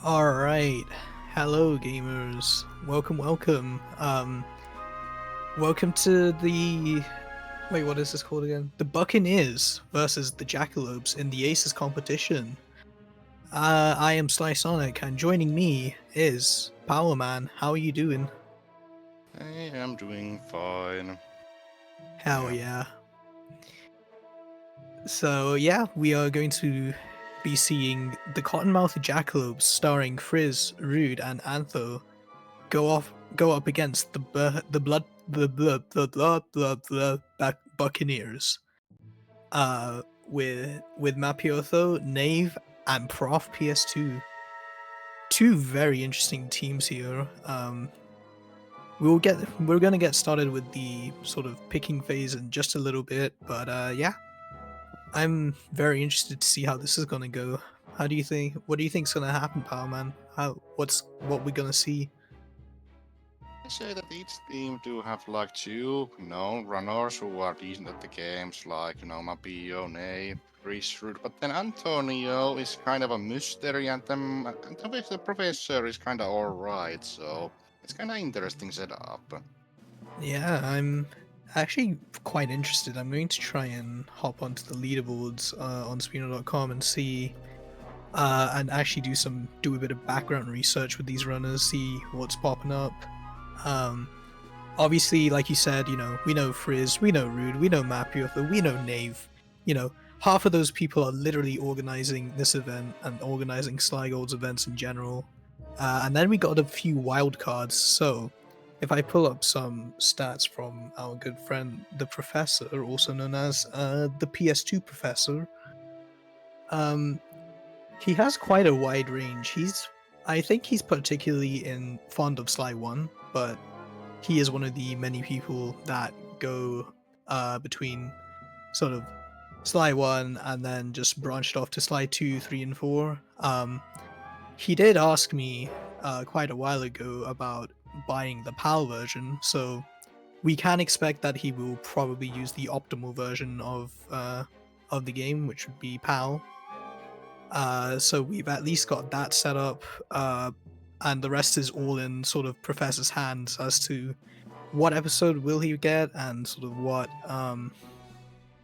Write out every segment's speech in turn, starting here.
All right. Hello, gamers. Welcome. Welcome to the what is this called again? The Buccaneers versus the Jackalopes in the ACES competition. I am Sly Sonic, and joining me is Power Man. How are you doing? Hey, I'm doing fine. Hell Yeah. yeah. So yeah, we are going to be seeing the Cottonmouth Jackalopes starring Frizz, Rude, and Antho go up against the Buccaneers. With Mapiotho, Knave, and Prof PS2. Two very interesting teams here. We're gonna get started with the sort of picking phase in just a little bit, but yeah, I'm very interested to see how this is gonna go. How do you think? What do you think's gonna happen, Power Man? What we're gonna see? I say that each team do have like two, runners who are decent at the games, like, Mapio, Nave, Rude. But then Antonio is kind of a mystery, and the professor is kind of alright, so it's kind of interesting setup. Yeah, I'm actually quite interested. I'm going to try and hop onto the leaderboards on Spino.com and see and actually do a bit of background research with these runners, see what's popping up. Um, Obviously, like you said, we know Frizz, we know Rude, we know Mapiotha, we know Knave. Half of those people are literally organizing this event and organizing Sly Gold's events in general. And then we got a few wild cards. So, if I pull up some stats from our good friend, the Professor, also known as the PS2 Professor, um, he has quite a wide range. I think he's particularly fond of Sly 1, but he is one of the many people that go between sort of Sly 1 and then just branched off to Sly 2, 3, and 4. He did ask me quite a while ago about buying the PAL version, so we can expect that he will probably use the optimal version of the game, which would be PAL. So we've at least got that set up, and the rest is all in sort of Professor's hands as to what episode will he get and sort of what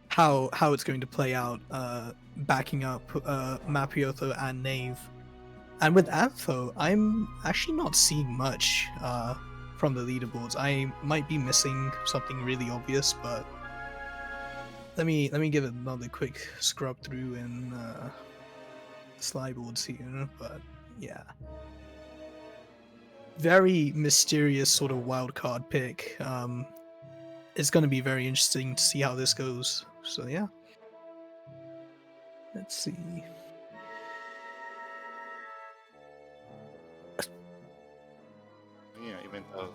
how it's going to play out, backing up Mapiotho and Knave. And with Antho, I'm actually not seeing much from the leaderboards. I might be missing something really obvious, but let me give it another quick scrub through in Slyboards here. But yeah, very mysterious sort of wild card pick. It's going to be very interesting to see how this goes. So yeah, let's see. Yeah, even though.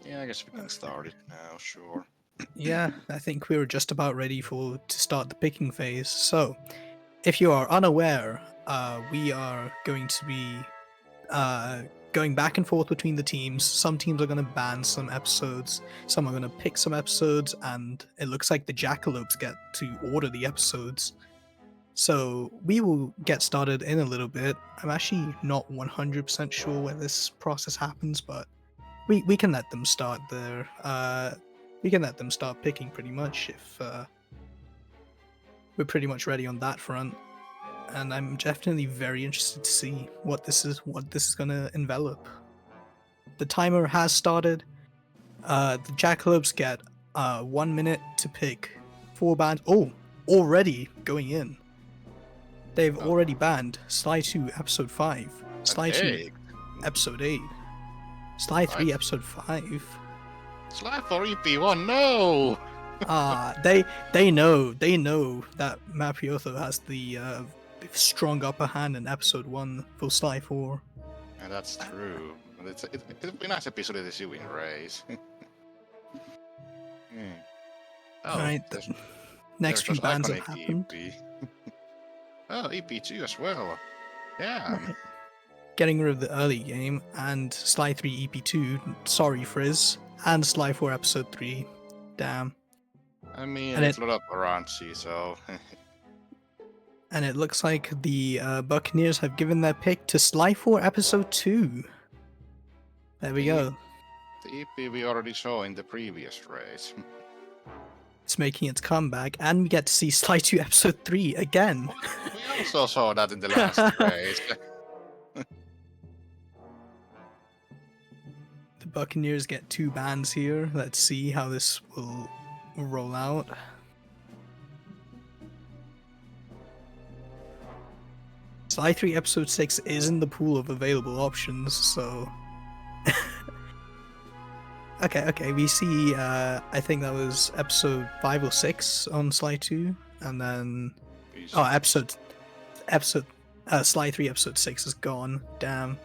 Yeah, I guess we can start it now, sure. Yeah, I think we were just about ready to start the picking phase. So, if you are unaware, we are going to be going back and forth between the teams. Some teams are going to ban some episodes, some are going to pick some episodes, and it looks like the Jackalopes get to order the episodes. So we will get started in a little bit. I'm actually not 100% sure when this process happens, but we can let them start there. We can let them start picking pretty much if we're pretty much ready on that front. And I'm definitely very interested to see what this is going to envelop. The timer has started. The Jackalopes get 1 minute to pick 4 bands. Oh, already going in. They've already banned Sly 2 Episode 5, Sly 2 Hey, Episode 8, Sly 3 Episode 5. Sly for EP1, no! They know that Mapiotho has the strong upper hand in Episode 1 for Sly 4. And that's true. But it'll be a nice episode to see you in race. Oh, Alright, next there's few just bans have iconic happened. EP. Oh, EP2 as well. Yeah. Right. Getting rid of the early game, and Sly 3 EP2, sorry Frizz, and Sly 4 Episode 3. Damn. I mean, And it's a lot of raunchy, so. And it looks like the Buccaneers have given their pick to Sly 4 Episode 2. There we go. The EP we already saw in the previous race. It's making its comeback, and we get to see Sly 2 Episode 3 again. We also saw that in the last race. The Buccaneers get 2 bans here. Let's see how this will roll out. Sly 3 Episode 6 is in the pool of available options, so... Okay, we see, I think that was Episode 5 or 6 on Sly 2, and then... Oh, Sly 3 Episode 6 is gone, damn.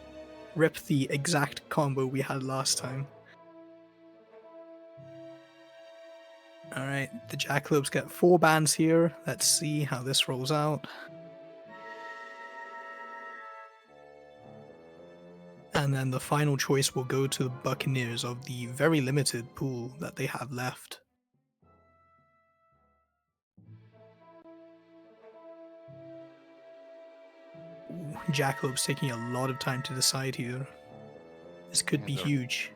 Rip the exact combo we had last time. Alright, the Jackalopes get 4 bans here. Let's see how this rolls out. And then the final choice will go to the Buccaneers of the very limited pool that they have left. Ooh, Jackalopes taking a lot of time to decide here. This could be huge.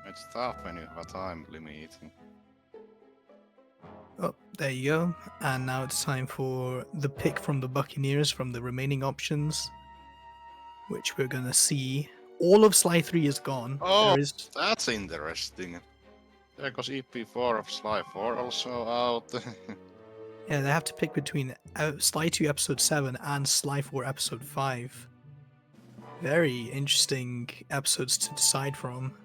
It's tough when you have a time limit. Oh, there you go. And now it's time for the pick from the Buccaneers from the remaining options, which we're gonna see. All of Sly 3 is gone. Oh, that's interesting. Yeah, because EP4 of Sly 4 also out. Yeah, they have to pick between Sly 2 Episode 7 and Sly 4 Episode 5. Very interesting episodes to decide from.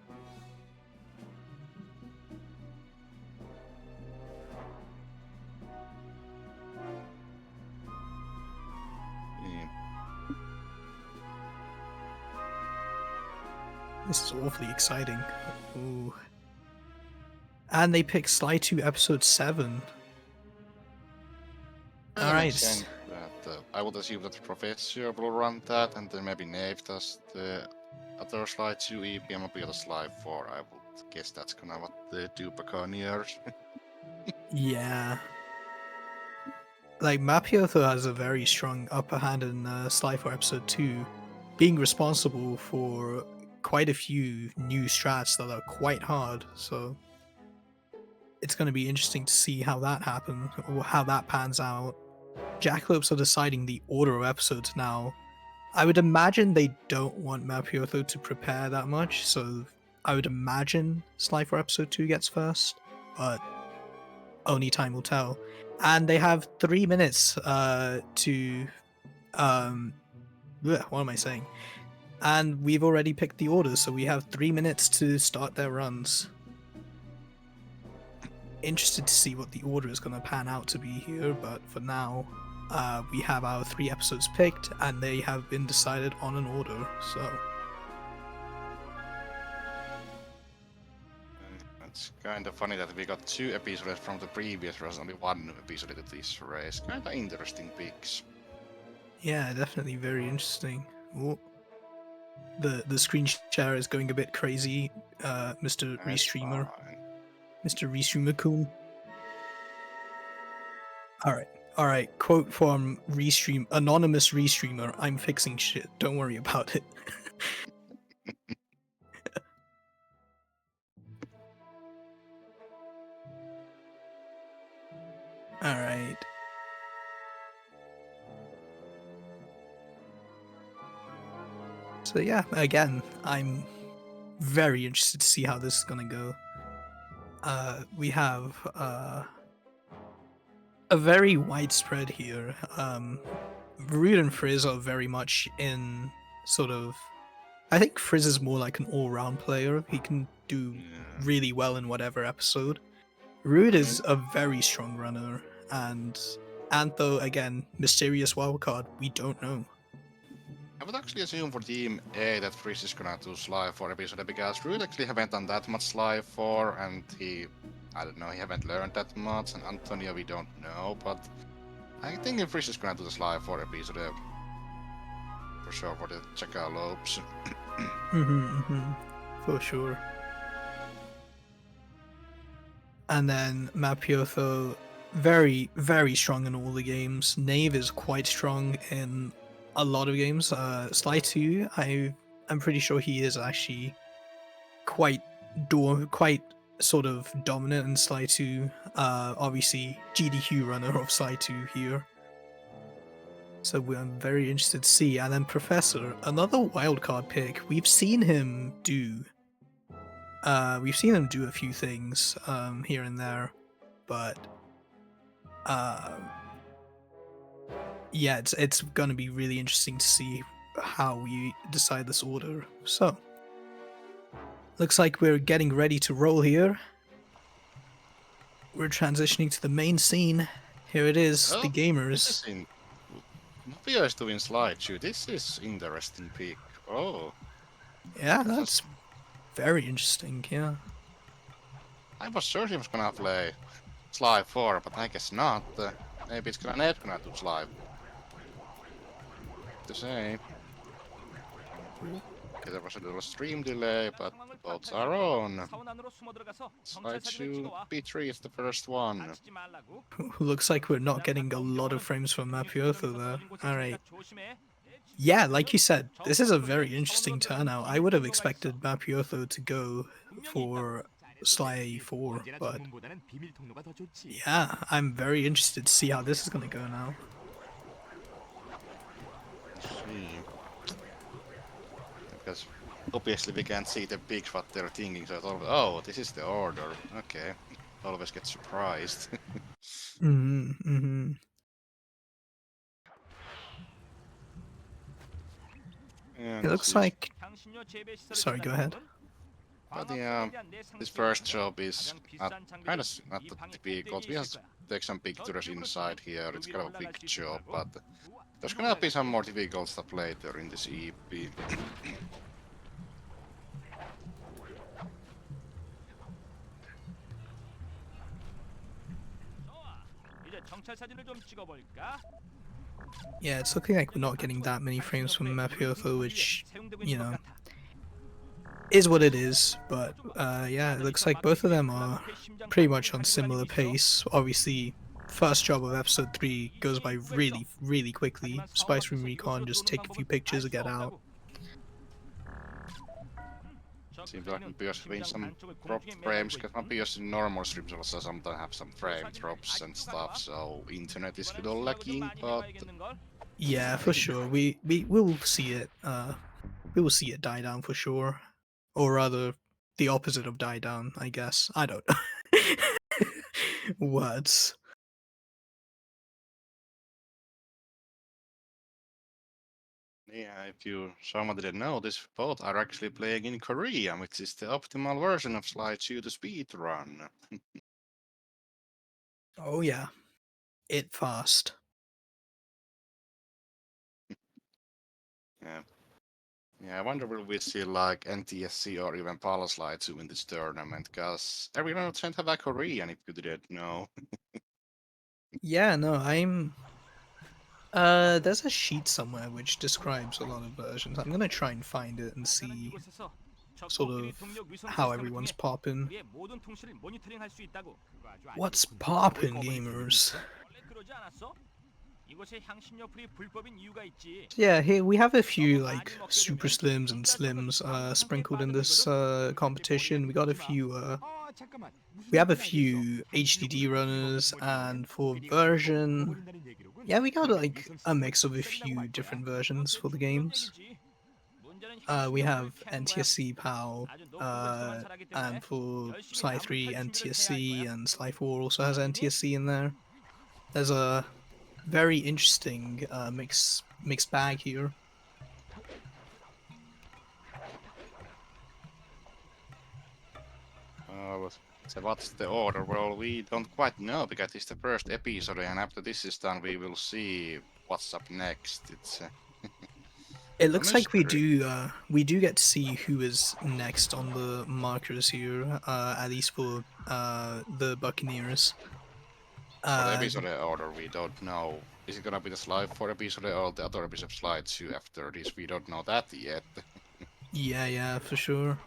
This is awfully exciting. Ooh. And they pick Sly 2 Episode 7. Alright. I would assume that the Professor will run that, and then maybe Nave does the other Sly 2 EP and maybe the Sly 4. I would guess that's gonna what they do Buccaneers. Yeah. Like, Mapioso has a very strong upper hand in Sly 4 Episode 2, being responsible for quite a few new strats that are quite hard, so it's going to be interesting to see how that happens, or how that pans out. Jackalopes are deciding the order of episodes now. I would imagine they don't want Mapioso to prepare that much, so I would imagine Sly 4 Episode 2 gets first, but only time will tell. And they have 3 minutes to... what am I saying? And we've already picked the order, so we have 3 minutes to start their runs. Interested to see what the order is going to pan out to be here, but for now, we have our 3 episodes picked, and they have been decided on an order, so... It's kind of funny that we got 2 episodes from the previous race, only 1 episode in this race. Kind of interesting picks. Yeah, definitely very interesting. Ooh. The screen share is going a bit crazy, Mr. Restreamer. Mr. Restreamer-kun. Alright, quote from Anonymous Restreamer, I'm fixing shit, don't worry about it. Alright. So yeah, again, I'm very interested to see how this is gonna go. We have a very widespread here. Rude and Frizz are very much in sort of... I think Frizz is more like an all-round player. He can do really well in whatever episode. Rude is a very strong runner, and Antho, again, mysterious wildcard, we don't know. I would actually assume for Team A that Frizz is gonna do Sly 4 episode because Rude actually haven't done that much Sly 4 and he haven't learned that much, and Antonio we don't know, but I think if Frizz is gonna do the Sly 4 episode for sure for the Jackalopes. For sure. And then Mappiotho, very, very strong in all the games. Knave is quite strong in a lot of games. Sly 2, I'm pretty sure he is actually quite quite sort of dominant in Sly 2. Obviously, GDQ runner of Sly 2 here. So I'm very interested to see. And then Professor, another wildcard pick. We've seen him do a few things here and there, but yeah, it's gonna be really interesting to see how we decide this order. So looks like we're getting ready to roll here. We're transitioning to the main scene. Here it is, Oh, the gamers. this is in. Mafia is doing slideshow. This is interesting pick. Oh. Yeah, that's very interesting. Yeah. I was sure he was gonna play Sly 4, but I guess not. Maybe it's gonna do Sly. To say. Okay, there was a little stream delay, but the boats are on. Slideshow P3 is the first one. Looks like we're not getting a lot of frames from Mappiotho there. Alright. Yeah, like you said, this is a very interesting turnout. I would have expected Mappiotho to go for Sly 4, but yeah, I'm very interested to see how this is going to go now. Let's see. Because obviously we can't see the pigs what they're thinking, so it's always, oh, this is the order. Okay. Always get surprised. Yeah, It looks like... Sorry, go ahead. But yeah, this first job is kind of not that difficult. We have to take some pictures inside here. It's kind of a big job, but there's gonna be some more difficult stuff later in this EP. Yeah, it's looking like we're not getting that many frames from Mappiotho, which, you know, is what it is. But yeah, it looks like both of them are pretty much on similar pace. Obviously, first job of episode 3 goes by really, really quickly. Spice Room Recon, just take a few pictures and get out. Seems like Mappios having some dropped frames, because Mappios in normal streams also sometimes have some frame drops and stuff, so internet is a little lacking, but... Yeah, for sure. We will see it. We will see it die down for sure, or rather, the opposite of die down, I guess. I don't know. Words. Yeah, if someone didn't know, this both are actually playing in Korea, which is the optimal version of slideshow to speedrun. Oh yeah, it fast. Yeah. Yeah, I wonder will we see like NTSC or even Slideshow in this tournament, because everyone tend to have a Korean if you didn't know. Yeah, no, there's a sheet somewhere which describes a lot of versions. I'm gonna try and find it and see sort of how everyone's popping. What's poppin', gamers? Yeah, here we have a few like super slims and slims sprinkled in this competition. We got a few we have a few HDD runners, and for version, yeah, we got like a mix of a few different versions for the games. We have NTSC PAL, and for Sly 3 NTSC, and Sly 4 also has NTSC in there. There's a very interesting mixed bag here. So what's the order? Well, we don't quite know because it's the first episode, and after this is done, we will see what's up next. It's It looks like we do get to see who is next on the markers here, at least for the Buccaneers. for the episode order, we don't know. Is it gonna be the slide for episode or the other episode slides after this? We don't know that yet. Yeah, for sure.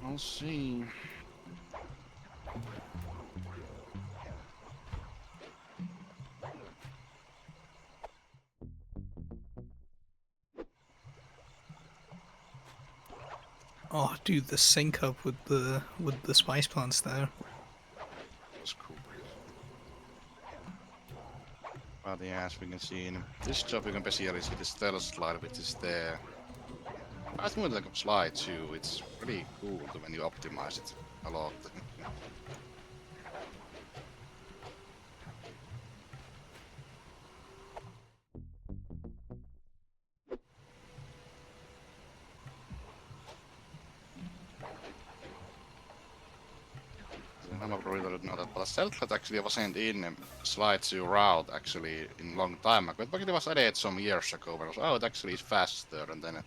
I'll see. Oh, dude, the sync up with the spice plants there. That's cool. But yeah, as we can see in this job, you can basically see the stealth slide, which is there. I think with like a slide too, it's pretty cool when you optimize it a lot. I'm not really know that, but stealth actually wasn't in slide 2 route actually in long time ago. But it was added some years ago where it was, oh, it actually is faster, and then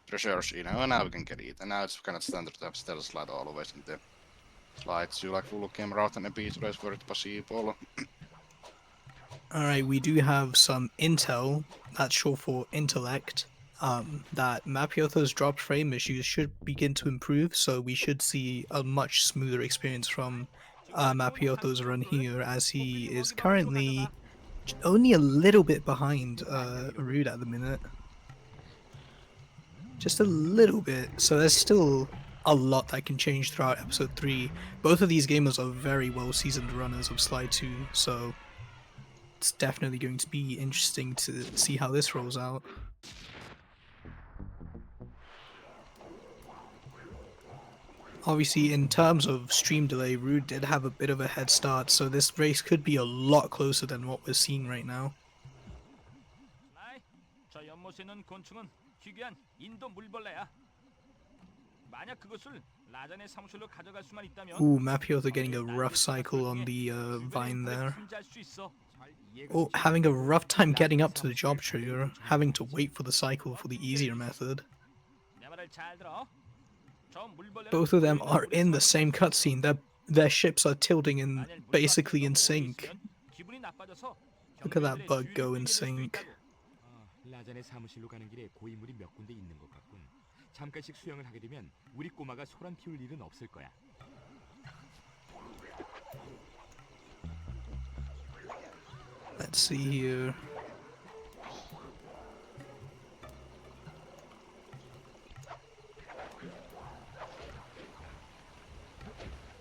treasures, and now we can get it. And now it's kind of standard to have stealth slide always in the slide 2, like full game route and a beat race where it's possible. Alright, we do have some intel, that's short for intellect, that Mapioto's drop frame issues should begin to improve, so we should see a much smoother experience from Mapioto's run here, as he is currently only a little bit behind Rude at the minute. Just a little bit, so there's still a lot that can change throughout episode 3. Both of these gamers are very well seasoned runners of Slide 2, so it's definitely going to be interesting to see how this rolls out. Obviously, in terms of stream delay, Rude did have a bit of a head start, so this race could be a lot closer than what we're seeing right now. 저 연못에 있는 곤충은 희귀한 인도 물벌레야. 만약 그것을 라잔의 사무실로 가져갈 수만 있다면. Ooh, Mapioto getting a rough cycle on the vine there. Oh, having a rough time getting up to the job trigger, having to wait for the cycle for the easier method. Both of them are in the same cutscene. Their ships are tilting in basically in sync. Look at that bug go in sync. 라잔의 사무실로 가는 길에 고인물이 몇 군데 있는 것 같군. 잠깐씩 수영을 하게 되면 우리 꼬마가 소란 피울 일은 없을 거야. Let's see here.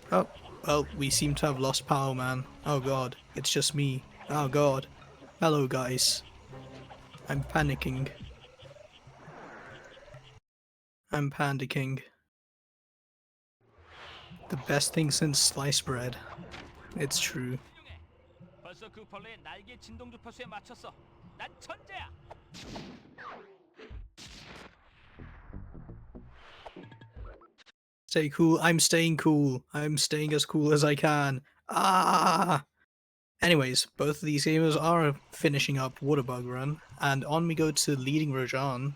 Oh, well, we seem to have lost power, man. Oh god, it's just me. Oh god. Hello, guys. I'm panicking. I'm panicking. The best thing since sliced bread. It's true. 벌써 그 벌레의 날개 진동 주파수에 맞췄어. 난 천재야. Stay cool. I'm staying cool. I'm staying as cool as I can. Ah! Anyways, both of these gamers are finishing up Waterbug Run, and on we go to Leading Rajan.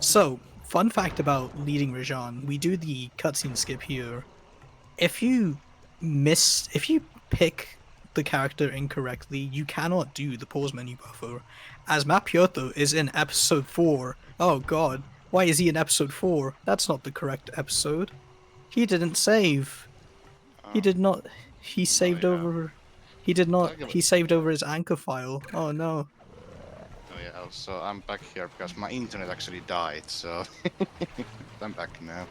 So, fun fact about Leading Rajan, we do the cutscene skip here. If you pick the character incorrectly, you cannot do the pause menu buffer, as Mapioto is in episode 4. Oh god, why is he in episode 4? That's not the correct episode. He didn't save. He did not. He saved over. He did not. He saved over his anchor file. Oh no. Oh yeah, also I'm back here because my internet actually died, so I'm back now.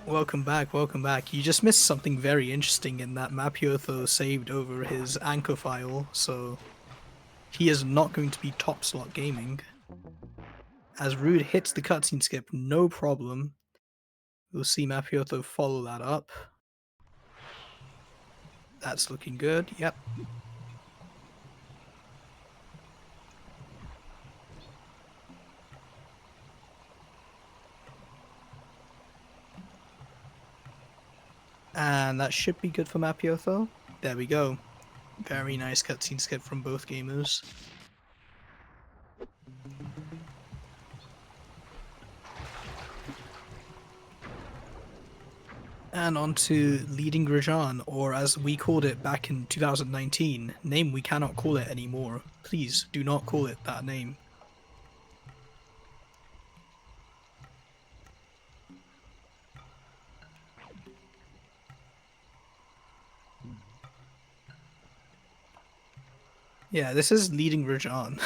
Welcome back, welcome back. You just missed something very interesting in that Mapioto saved over his anchor file, so he is not going to be top slot gaming. As Rude hits the cutscene skip, no problem. We'll see Mapioto follow that up. That's looking good, yep. And that should be good for Mapioto. There we go. Very nice cutscene skip from both gamers. And on to Leading Rajan, or as we called it back in 2019, name we cannot call it anymore. Please do not call it that name. Yeah, this is leading Rajan.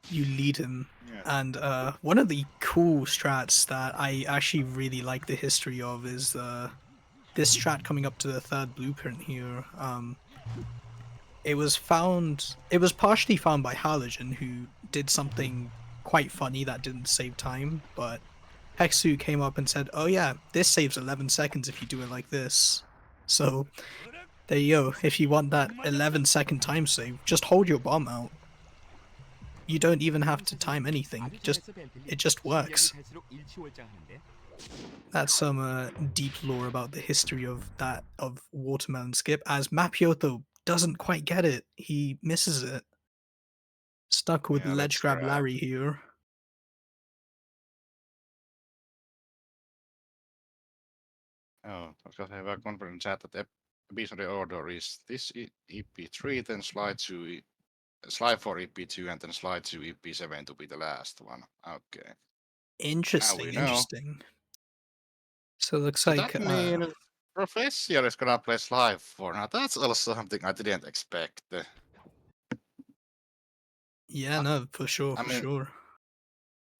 You lead him. Yeah. And one of the cool strats that I actually really like the history of is this strat coming up to the third blueprint here. It was partially found by Halogen, who did something quite funny that didn't save time, but Hexu came up and said, "Oh yeah, this saves 11 seconds if you do it like this." So there you go. If you want that 11-second time save, just hold your bomb out. You don't even have to time anything. It just works. That's some deep lore about the history of watermelon skip. As Mapioto doesn't quite get it, he misses it. Stuck with Yeah, ledge let's grab grab. Larry here. Oh, koska he hyvä confident chat, että episode order is this EP3, then slide 4 EP2, and then slide 2 EP7 to be the last one. Okay. Now we Interesting, know. interesting. So it looks So like that means Professor is gonna play slide 4. Now that's also something I didn't expect. yeah, no, for sure, I for mean, sure.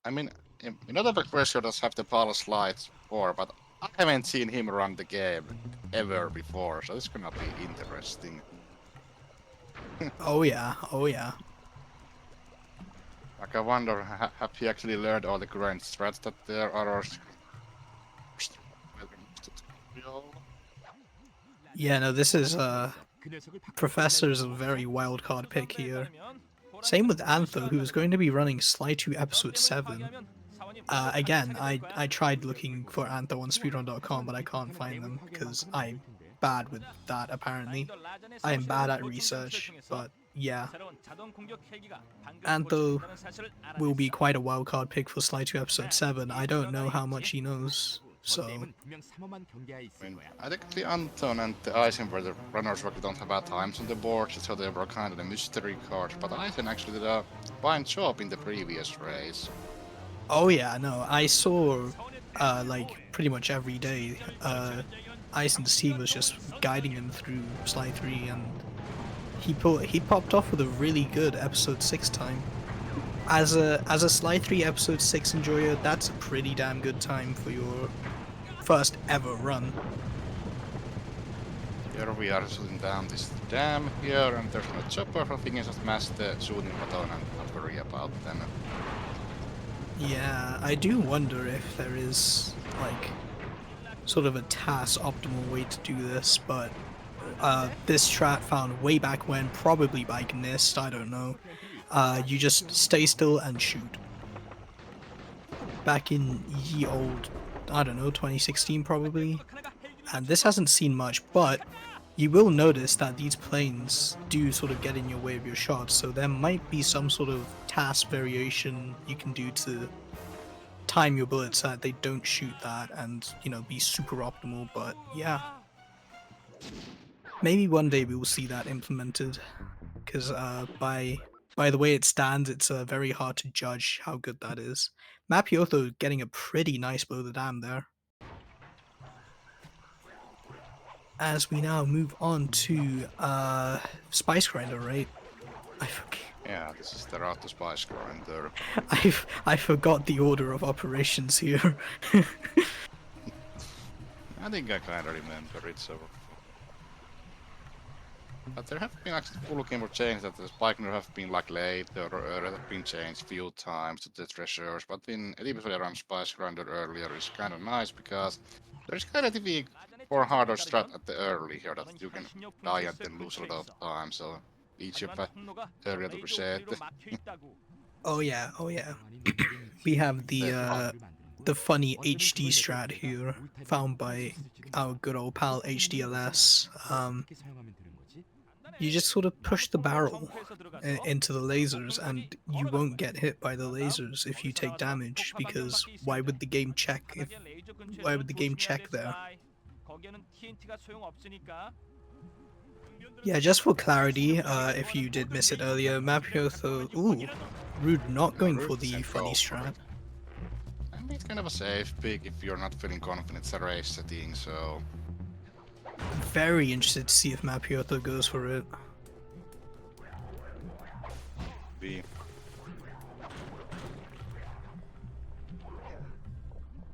I mean, you know that Professor does have the Palace slide 4, but I haven't seen him run the game ever before, so it's gonna be interesting. Oh yeah, oh yeah. Like I wonder, have he actually learned all the current strats that there are? Yeah, no, this is Professor's a very wild card pick here. Same with Antho, who is going to be running Sly 2 Episode 7. Again, I tried looking for Antho on speedrun.com, but I can't find them because I'm bad with that, apparently. I am bad at research, but yeah. Antho will be quite a wild card pick for Sly 2 Episode 7. I don't know how much he knows, so... I mean, I think the Anton and the Eisen were the runners where we don't have bad times on the board, so they were kind of the mystery cards, but Eisen actually did a fine job in the previous race. Oh yeah, no, I saw like pretty much every day. Eisen's team was just guiding him through Sly 3, and he popped off with a really good episode 6 time. As a Sly 3 episode 6 enjoyer, that's a pretty damn good time for your first ever run. Here we are shooting down this dam here, and there's no chopper, so I think it's just mash the shooting button and not worry about them. Yeah, I do wonder if there is like sort of a TAS optimal way to do this, but this strat found way back when, probably by Gnist, I don't know. You just stay still and shoot. Back in ye old, I don't know, 2016 probably. And this hasn't seen much, but you will notice that these planes do sort of get in your way of your shots, so there might be some sort of task variation you can do to time your bullets so that they don't shoot that and, you know, be super optimal, but yeah. Maybe one day we will see that implemented, because by the way it stands, it's very hard to judge how good that is. Mapioto getting a pretty nice blow the dam there. As we now move on to Spice Grinder, right? I forget. Yeah, this is the route to Spice Grinder. I forgot the order of operations here. I think I kind of remember it, so... But there have been actually full game changes that the Spice Grinder have been like late or have been changed few times to the treasures, but in episode around Spice Grinder earlier is kind of nice because there's kind of the for harder strat at the early here that you can die and then lose a lot of time, so each of that area to reset. Oh yeah, oh yeah. We have the funny HD strat here, found by our good old pal HDLS. You just sort of push the barrel into the lasers, and you won't get hit by the lasers if you take damage, because why would the game check there? Yeah, just for clarity, if you did miss it earlier, Mapioto, ooh, Rude not going for the funny strat. I mean, it's kind of a safe pick if you're not feeling confident it's a race setting, so... Very interested to see if Mapioto goes for it. be.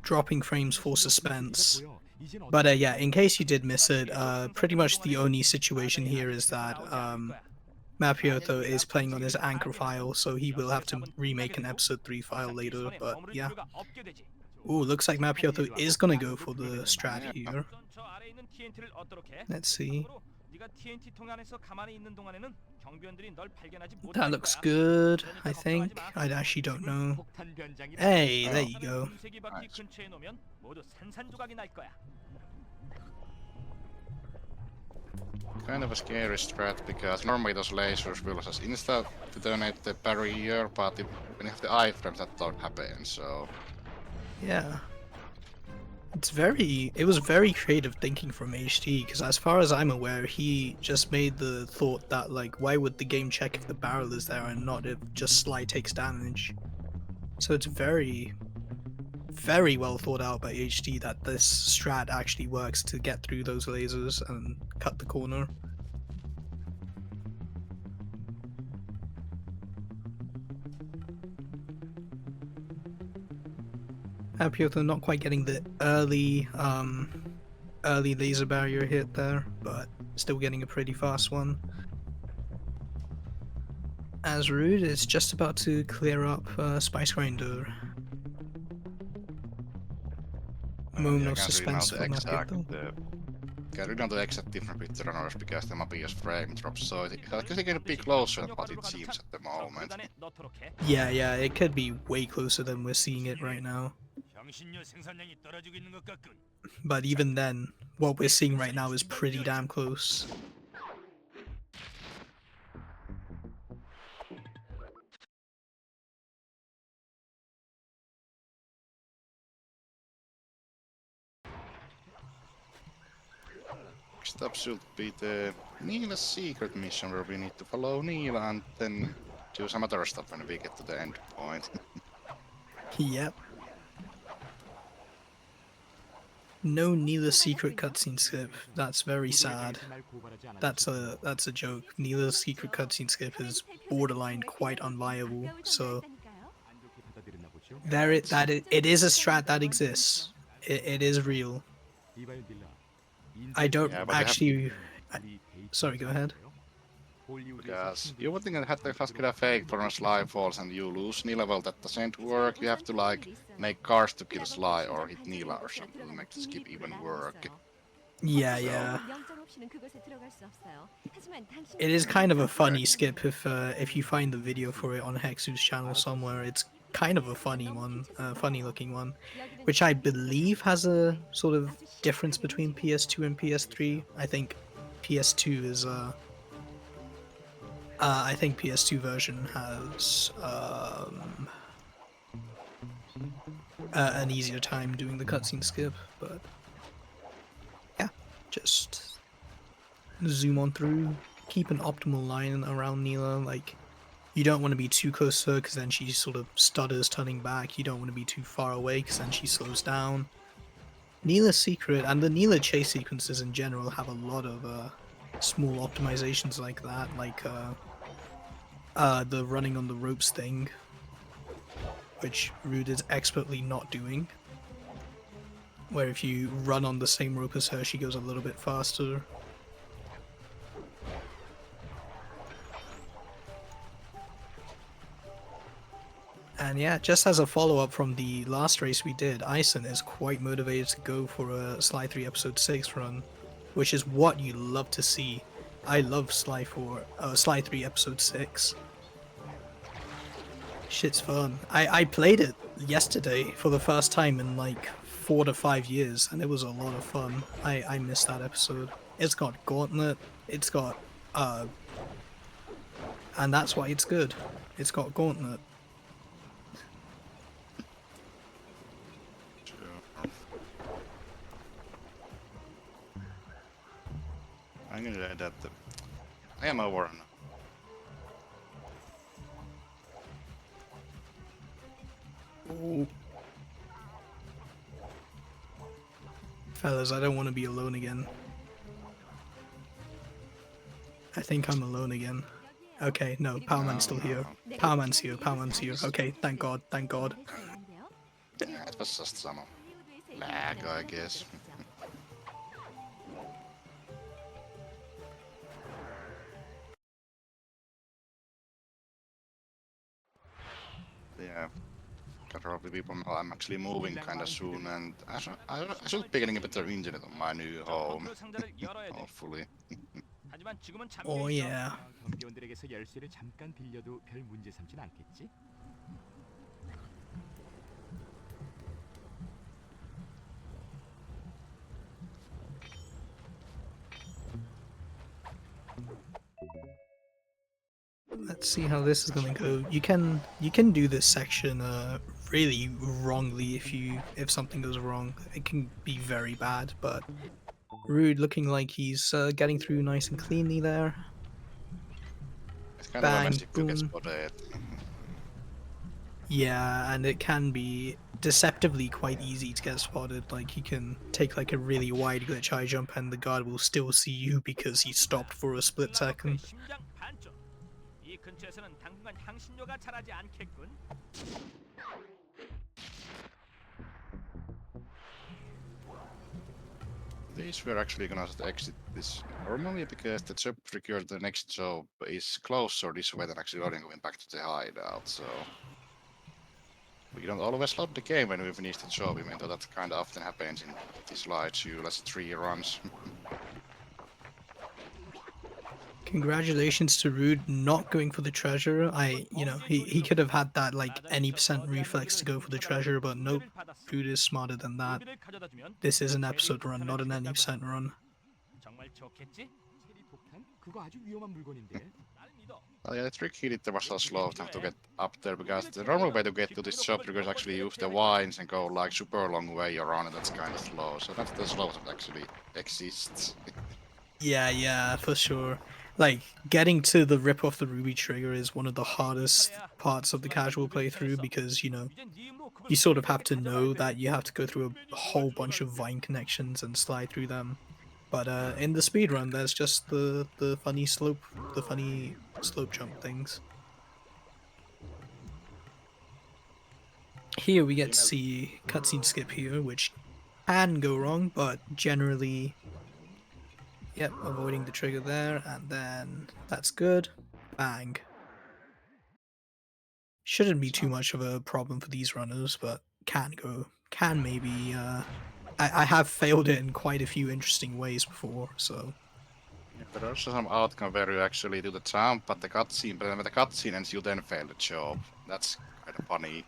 Dropping frames for suspense. But yeah, in case you did miss it, pretty much the only situation here is that Mapioto is playing on his anchor file, so he will have to remake an episode 3 file later, but yeah. Ooh, looks like Mapioto is gonna go for the strat Yeah. here. 저 아래 있는 TNT를 얻도록 해. Let's see. 참고로 네가 TNT 통 안에서 가만히 있는 동안에는 경비원들이 널 발견하지 That 못할 looks 거야. good, I 그러니까 think. 걱정하지 마. I actually don't know. 폭탄 변장이라. Hey, there you 폭탄을 go. 분쇄기 바퀴 Nice. 근처에 놓으면 모두 산산조각이 날 거야. Kind of a scary strat because normally those lasers will just insta detonate the barrier, but when you have the iframes that don't happen, so Yeah. It was very creative thinking from HD, because as far as I'm aware, he just made the thought that, like, why would the game check if the barrel is there and not if just Sly takes damage? So it's very, very well thought out by HD that this strat actually works to get through those lasers and cut the corner. Apioto not quite getting the early laser barrier hit there, but still getting a pretty fast one. As Rude is just about to clear up Spice Grinder. Moment yeah, of suspense for Mapioto. can't really know the exact difference between the runners because the Mapia's frame drops, so it's going to be closer than what it seems at the moment. Yeah, it could be way closer than we're seeing it right now. 향신료 생산량이 떨어지고 있는 것 같군. But even then, what we're seeing right now is pretty damn close. Next up should be the Neela's secret mission where we need to follow Neela and then do some other stuff when we get to the end point. Yep. No Neela's secret cutscene skip. That's very sad. That's a joke. Neela's secret cutscene skip is borderline quite unviable. So it is a strat that exists. It is real. I don't Yeah, but they have- actually. Sorry, go ahead. Because you would think that had the Haskell fake for a Sly falls and you lose Neela, well that doesn't work. You have to like make cars to kill Sly or hit Neela or something to make the skip even work. Yeah. It is kind of a funny skip if you find the video for it on Hexu's channel somewhere. It's kind of a funny one, funny looking one, which I believe has a sort of difference between PS2 and PS3. I think PS2 is I think PS2 version has an easier time doing the cutscene skip, but yeah, just zoom on through, keep an optimal line around Neela. Like, you don't want to be too close to her because then she sort of stutters turning back. You don't want to be too far away because then she slows down. Neela's secret and the Neela chase sequences in general have a lot of small optimizations like that, like the running on the ropes thing, which Rude is expertly not doing, where if you run on the same rope as her, she goes a little bit faster. And yeah, just as a follow-up from the last race we did, Ison is quite motivated to go for a Sly 3 episode 6 run, which is what you love to see. I love Sly 3 episode 6. Shit's fun. I played it yesterday for the first time in like 4 to 5 years, and it was a lot of fun. I missed that episode. It's got Gauntlet, it's got and that's why it's good. It's got Gauntlet. I'm gonna adapt the... I am over now. Ooh. Fellas, I don't want to be alone again. I think I'm alone again. Okay, no, Powerman's still here. Powerman's here, Powerman's here. Okay, thank God, thank God. Yeah, it was just some lag, I guess. Yeah, can probably people know I'm actually moving kinda soon, and I should be getting a better internet on my new home, 컨트롤 상자를 열어야 돼. hopefully. 하지만 지금은 잠겨 Oh 있어. yeah. 경비원들에게서 열쇠를 잠깐 빌려도 별 문제 삼진 않겠지? Let's see how this is gonna go. You can do this section really wrongly if something goes wrong. It can be very bad, but Rude looking like he's getting through nice and cleanly there. It's kind of a Bang, mess if you get boom. spotted. Yeah, and it can be deceptively quite easy to get spotted. Like you can take like a really wide glitch high jump and the guard will still see you because he stopped for a split second. 심장 반쪽. 이 근처에서는 당분간 향신료가 자라지 않겠군. These we're actually gonna exit this normally because the job trigger the next job is closer this way than actually loading going back to the hideout, so we don't always load the game when we finish the job, even though that kinda often happens in these light let's 3 runs. Congratulations to Rude not going for the treasure. He could have had that like any percent reflex to go for the treasure, but nope. Rude is smarter than that. 루비를 가져다 주면 This is an episode run, not an any percent run. 정말 좋겠지? 체리 폭탄? 그거 아주 위험한 물건인데. 날 믿어. Well, yeah, the tricky it was so slow time to get up there because the normal way to get to this job triggers actually use the vines and go like super long way around, and that's kind of slow. So that's the slowest that actually exists. Yeah, for sure. Like getting to the rip off the ruby trigger is one of the hardest parts of the casual playthrough because 이젠 네 힘으로 그걸 you sort of have to 가져가야 know 돼. that you have to go through a whole bunch of vine connections and slide through them. But in the speedrun, there's just the funny slope jump things. Here we get to see cutscene skip here, which can go wrong, but generally, yep, avoiding the trigger there, and then that's good. Bang. Shouldn't be too much of a problem for these runners, but can maybe. I have failed it in quite a few interesting ways before, so. Yeah, there are also some outcome where you actually do the jump, but the cutscene, but then when the cutscene ends, you then fail the job. That's kind of funny.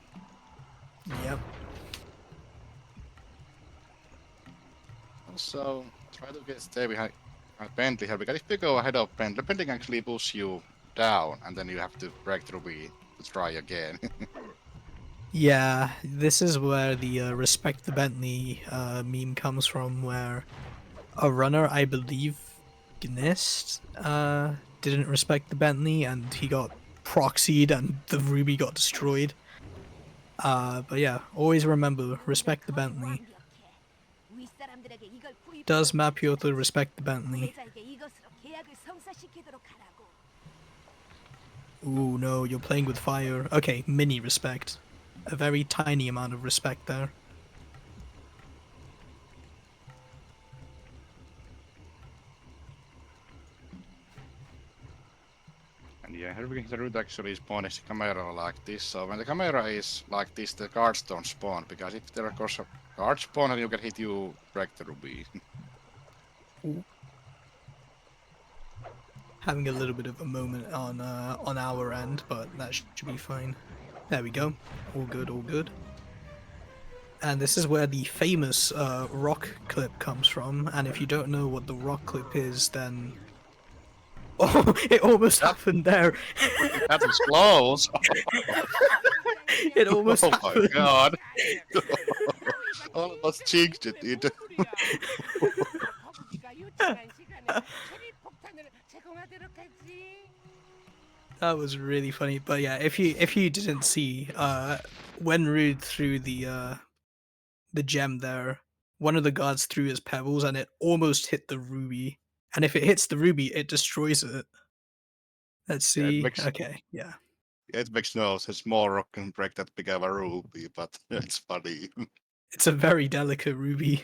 Yep. Also, try to stay behind Bentley here because if you go ahead of Bentley, Bentley can actually push you down, and then you have to break through B to try again. Yeah, this is where the respect the Bentley meme comes from, where a runner, I believe, Gnist, didn't respect the Bentley and he got proxied and the Ruby got destroyed. But yeah, always remember, respect the Bentley. Does Mapiotha respect the Bentley? Ooh, no, you're playing with fire. Okay, mini respect. A very tiny amount of respect there. And yeah, here the route actually spawns the camera like this. So when the camera is like this, the guards don't spawn, because if there are guards spawn and you can hit, you break the ruby. Having a little bit of a moment on our end, but that should be fine. There we go. All good, all good. And this is where the famous rock clip comes from. And if you don't know what the rock clip is, then oh, it almost happened there. That was close. It almost Oh my happened. god. Almost jinxed it, dude. That was really funny. But yeah, if you didn't see, when Rude threw the gem there, one of the guards threw his pebbles and it almost hit the ruby. And if it hits the ruby, it destroys it. Let's Yeah, see. Okay, yeah. it makes no sense. More rock can break that big of a ruby, but it's funny. It's a very delicate ruby.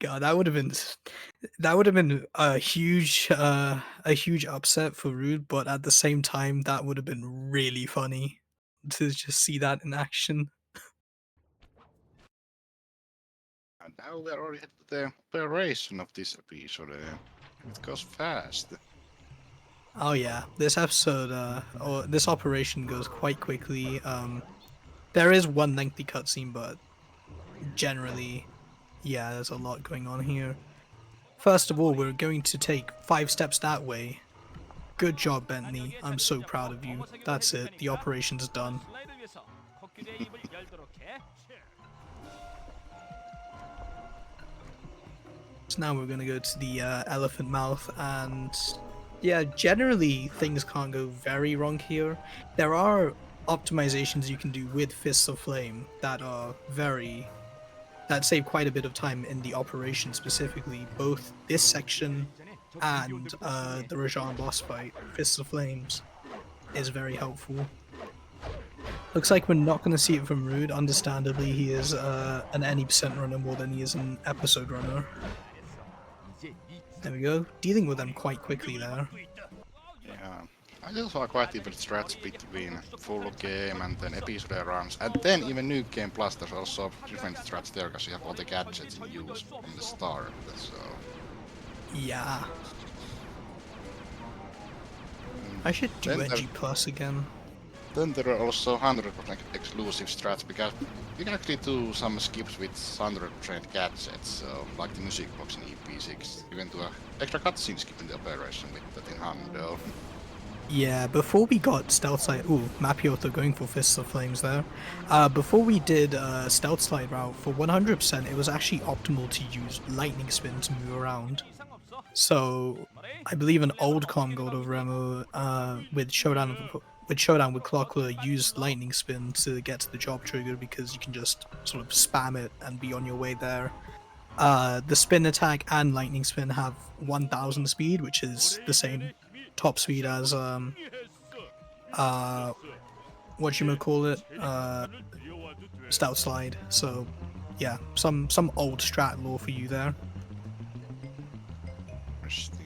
God, that would have been a huge upset for Rude, but at the same time, that would have been really funny to just see that in action. And now we're already at the operation of this episode. It goes fast. Oh yeah, this episode, or this operation goes quite quickly. There is one lengthy cutscene, but generally, yeah, there's a lot going on here. First of all, we're going to take 5 steps that way. Good job, Bentley. I'm so proud of you. That's it. The operation's done. 슬라이드를 위해서 코끼리의 입을 열도록 해. So now we're gonna go to the elephant mouth, and yeah, generally things can't go very wrong here. There are optimizations you can do with Fists of Flame that are that save quite a bit of time in the operation specifically. Both this section and the Rajan boss fight, Fists of Flames, is very helpful. Looks like we're not going to see it from Rude. Understandably, he is an any percent runner more than he is an episode runner. There we go. Dealing with them quite quickly there. Yeah. I just saw quite even strats between full game and then episode runs, and then even new game plus there's also different strats there because you have all the gadgets you use from the start. So Yeah. I should do Then Edgy Plus again. then there are also 100% exclusive strats because you can actually do some skips with 100% gadgets. So like the music box in EP6, you can do an extra cutscene skip in the operation with that in Hando. Yeah, before we got Stealth Slide... Ooh, Mapioto going for Fists of Flames there. Before we did Stealth Slide route, for 100%, it was actually optimal to use Lightning Spin to move around. So, I believe an old Com God of Remo with Showdown with Clockler used Lightning Spin to get to the job trigger because you can just sort of spam it and be on your way there. The Spin attack and Lightning Spin have 1000 speed, which is the same top speed as Stout Slide. So yeah, some old strat lore for you there. Interesting.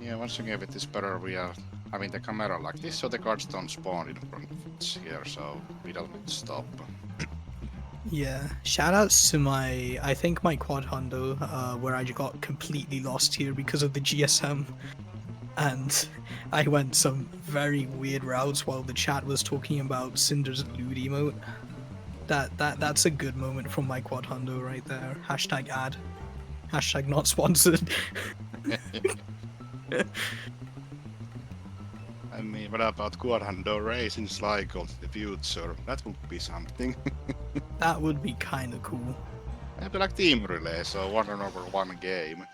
Yeah, once again with this better we are having the camera like this so the guards don't spawn in front of us here, so we don't need to stop. Yeah, shoutouts to I think my quad hundo, where I got completely lost here because of the GSM, and I went some very weird routes while the chat was talking about Cinder's lewd emote. That's a good moment from my quad hundo right there. Hashtag ad. Hashtag not sponsored. I mean, what about Quad Hando racing cycle in the future? That would be something. That would be kind of cool. Maybe like team relay, so 1-over-1 game.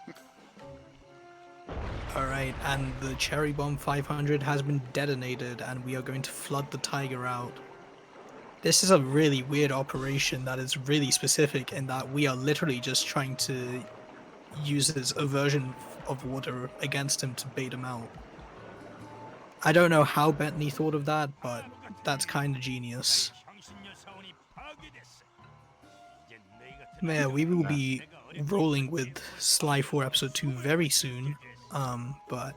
Alright, and the Cherry Bomb 500 has been detonated, and we are going to flood the Tiger out. This is a really weird operation that is really specific in that we are literally just trying to use his aversion of water against him to bait him out. I don't know how Bentley thought of that, but that's kind of genius. Yeah, we will be rolling with Sly 4 Episode 2 very soon, but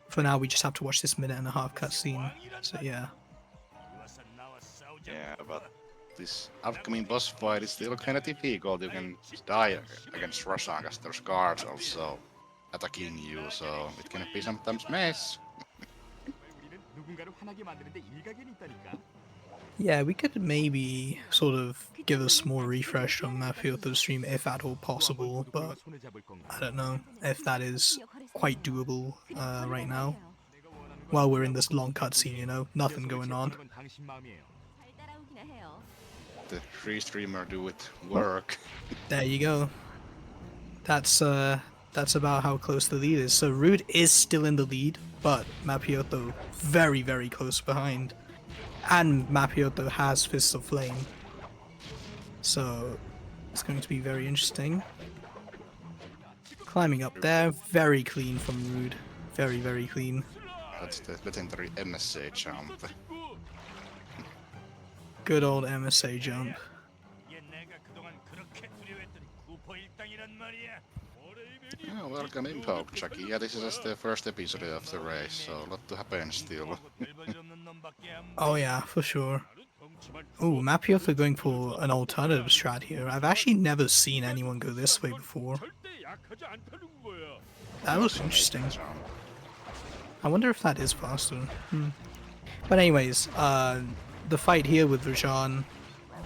for now we just have to watch this 1.5-minute cutscene, so yeah. Yeah, but this upcoming boss fight is still kind of difficult. You can die against Russia because there's guards also attacking you, so it can be sometimes mess. Yeah, we could maybe sort of give a small refresh on Mafioso's stream if at all possible, but I don't know if that is quite doable right now. While we're in this long cutscene, you know, nothing going on. The free streamer do it work. There you go. That's about how close the lead is. So Rude is still in the lead, but Mapioto very, very close behind. And Mapioto has Fists of Flame. So It's going to be very interesting. Climbing up there, very clean from Rude. Very, very clean. That's the legendary MSA jump. Good old MSA jump. 이게 내가 그동안 그렇게 두려워했던 쿠퍼 일당이란 말이야. Oh, welcome in, Poke Jackie. Yeah, this is just the first episode of the race, so a lot to happen still. Oh yeah, for sure. Oh, Mapioth going for an alternative strat here. I've actually never seen anyone go this way before. That was interesting. I wonder if that is faster. But anyways, the fight here with Rajan.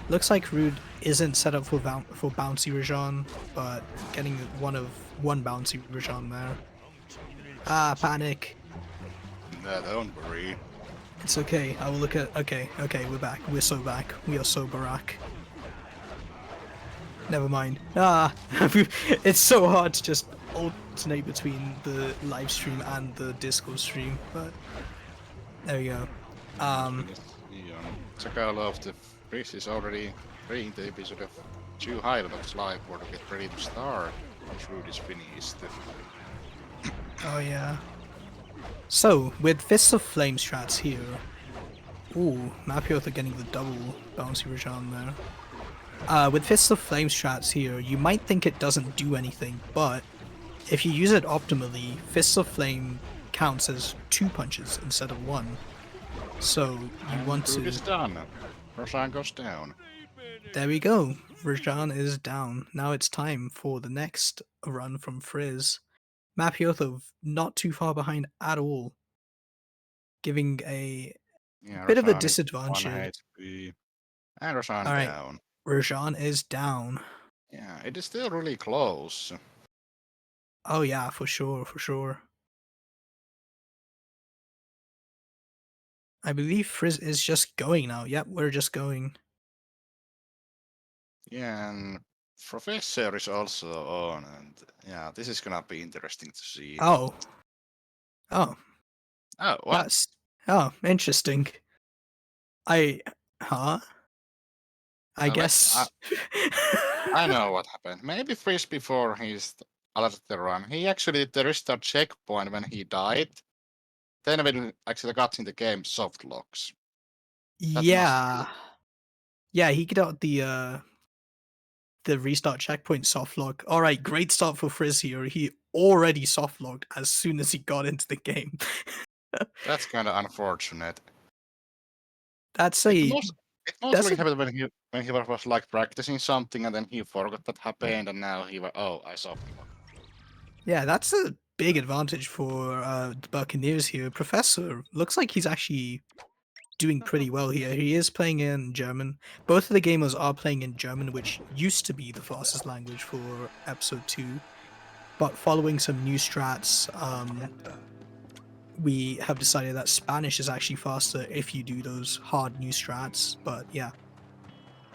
Looks like Rude isn't set up for bouncy Rajan, but getting one bouncy Rajan there. Ah, panic. No, don't worry. It's okay. I will look at. Okay, we're back. We're so back. We are so barak. Never mind. Ah, it's so hard to just alternate between the live stream and the Discord stream, but there we go. Jackalopes, the Freeze is already playing the episode of 2 Highlands live or to get ready to start once Rude is finished. Oh yeah. So, with Fists of Flame strats here. Ooh, Mapioth are getting the double bouncy Rajan there. With Fists of Flame strats here, you might think it doesn't do anything, but if you use it optimally, Fists of Flame counts as 2 punches instead of 1. So, you want Rude to... is done. Rajan goes down. There we go. Rajan is down. Now it's time for the next run from Frizz. Mapioth not too far behind at all. Giving a bit of a Rajan is disadvantage 1 here. HP. And Rajan Alright. down. Rajan is down. Yeah, it is still really close. Oh yeah, for sure, for sure. I believe Frizz is just going now. Yep, we're just going. Yeah, and Professor is also on, and yeah, this is gonna be interesting to see. Oh. Oh, Oh, what? that's... Oh, interesting. I guess... I know what happened. Maybe Freeze before he's allowed to run. He actually did the restart checkpoint when he died. Then when actually got in the game soft locks. Yeah. Yeah, he got the restart checkpoint soft lock. Alright, great start for Frizz here. He already soft locked as soon as he got into the game. That's kind of unfortunate. That's It a... most likely happened when he was like practicing something and then he forgot that happened and now he was I soft locked. Yeah, that's a big advantage for the Buccaneers here. Professor looks like he's actually doing pretty well here. He is playing in German. Both of the gamers are playing in German, which used to be the fastest language for episode 2. But following some new strats, we have decided that Spanish is actually faster if you do those hard new strats. But yeah.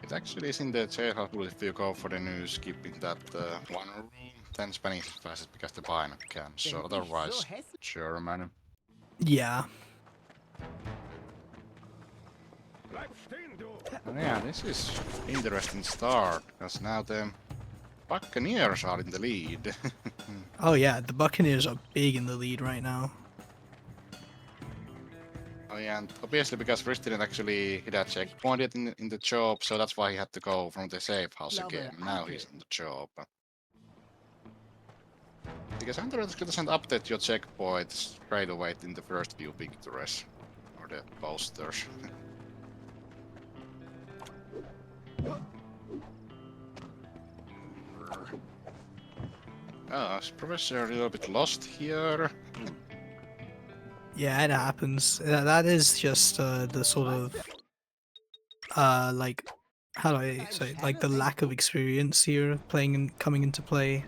It actually is in the jailhouse rule if you go for the new skipping that one room, then Spanish is fastest because the Bind can. So otherwise, German. Yeah. And yeah, this is interesting start because now the Buccaneers are in the lead. Oh yeah, the Buccaneers are big in the lead right now. Oh yeah, and obviously because Rich didn't actually hit a checkpoint yet in the job, so that's why he had to go from the safe house again. Now he's in the job. Because Antho doesn't update your checkpoints straight away in the first few victories. Or the posters. Professor a little bit lost here. Yeah, it happens. That is just the sort of like, how do I say it? Like the lack of experience here playing and coming into play.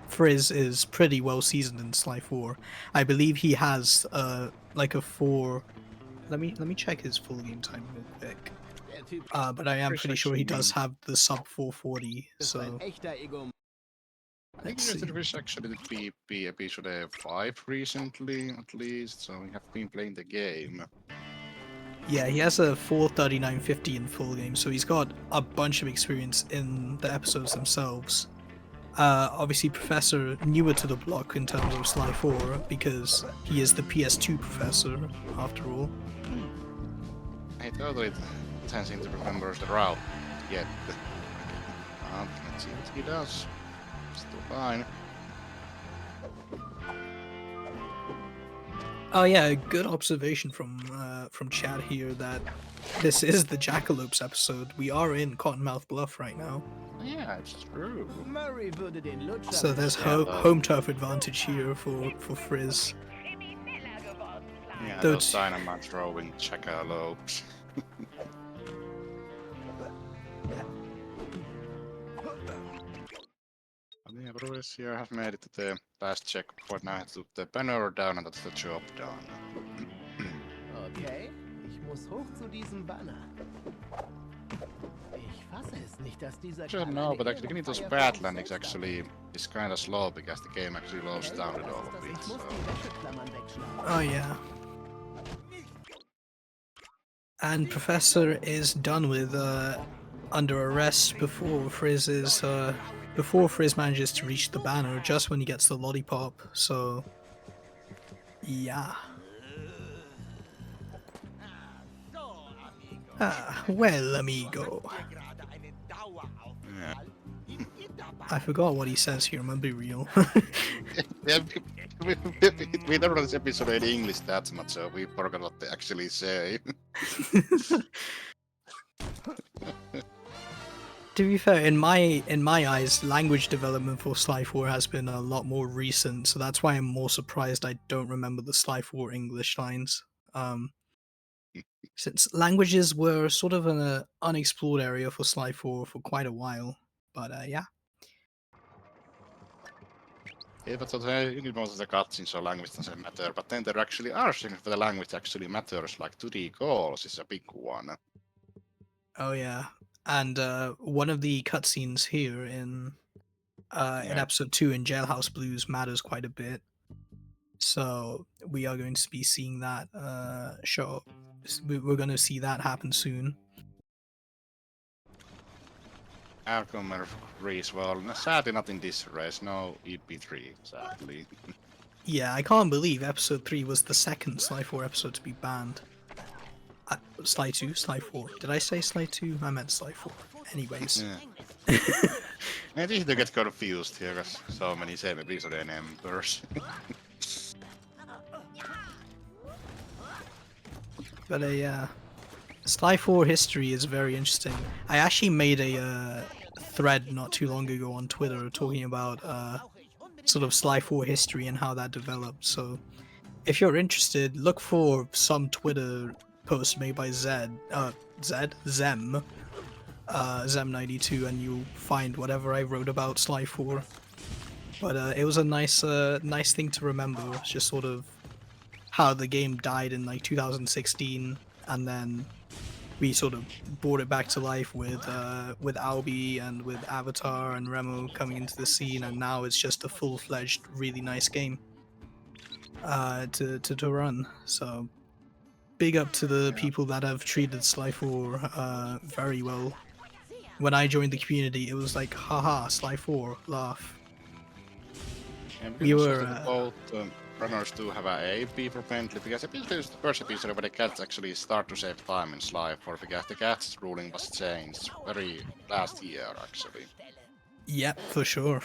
Frizz is pretty well seasoned in Sly 4. I believe he has like a 4. Let me check his full game time real quick. But I am pretty sure he does have the sub 440. So I think there's actually the PP episode 5 recently, at least, so we have been playing the game. Yeah, he has a 439.50 in full game, so he's got a bunch of experience in the episodes themselves. Obviously, Professor newer to the block in terms of Sly 4 because he is the PS2 Professor, after all. He totally tends to remember the route yet. Let's see what he does. Still fine. Oh yeah, good observation from Chad here that this is the Jackalopes episode. We are in Cottonmouth Bluff right now, Yeah, it's true. Murray würde den Lutscher so there's home turf advantage here for Frizz. Yeah, Though those dynamite throwing Jackalopes. Yeah, Bruce here have made it to the last checkpoint. Now I have to put the banner down and that's the job done. Okay, ich muss hoch zu diesem Banner. Ich fasse es nicht, dass dieser Should know, but actually getting those bad landings actually is kind of slow because the game actually slows down a little bit. So. Oh yeah. And Professor is done with under arrest before Frizz manages to reach the banner, just when he gets the lollipop. So yeah. Ah, well, amigo. Yeah. I forgot what he says here. I'm gonna be real. Yeah, we don't know this episode in English that much, so we forgot what they actually say. To be fair, in my eyes, language development for Sly 4 has been a lot more recent, so that's why I'm more surprised I don't remember the Sly 4 English lines. Since languages were sort of an unexplored area for Sly 4 for quite a while. But yeah. Yeah, but most of the cutscenes or language doesn't matter, but then there actually are things where the language actually matters, like 2D calls is a big one. Oh yeah. And one of the cutscenes here in episode 2 in Jailhouse Blues matters quite a bit. So we are going to be seeing that show. We're going to see that happen soon. Outcome race, well, sadly not in this race, no EP3, sadly. Yeah, I can't believe episode 3 was the second Sly 4 episode to be banned. Sly 2? Sly 4. Did I say Sly 2? I meant Sly 4. Anyways. Yeah. I think they get confused here, because so many same episode and embers. But Sly 4 history is very interesting. I actually made a thread not too long ago on Twitter talking about sort of Sly 4 history and how that developed. So if you're interested, look for some Twitter post made by Zem, Zem92, and you'll find whatever I wrote about Sly 4. But it was a nice thing to remember. It's just sort of how the game died in like 2016, and then we sort of brought it back to life with Albi and with Avatar and Remo coming into the scene, and now it's just a full-fledged, really nice game to run. So big up to the people that have treated Sly 4 very well. When I joined the community, it was like, haha, Sly 4, laugh. And We were both runners do have an AP for Bentley, because this is the first episode where the cats actually start to save time in Sly 4, because the cats ruling was changed very last year, actually. Yep, for sure.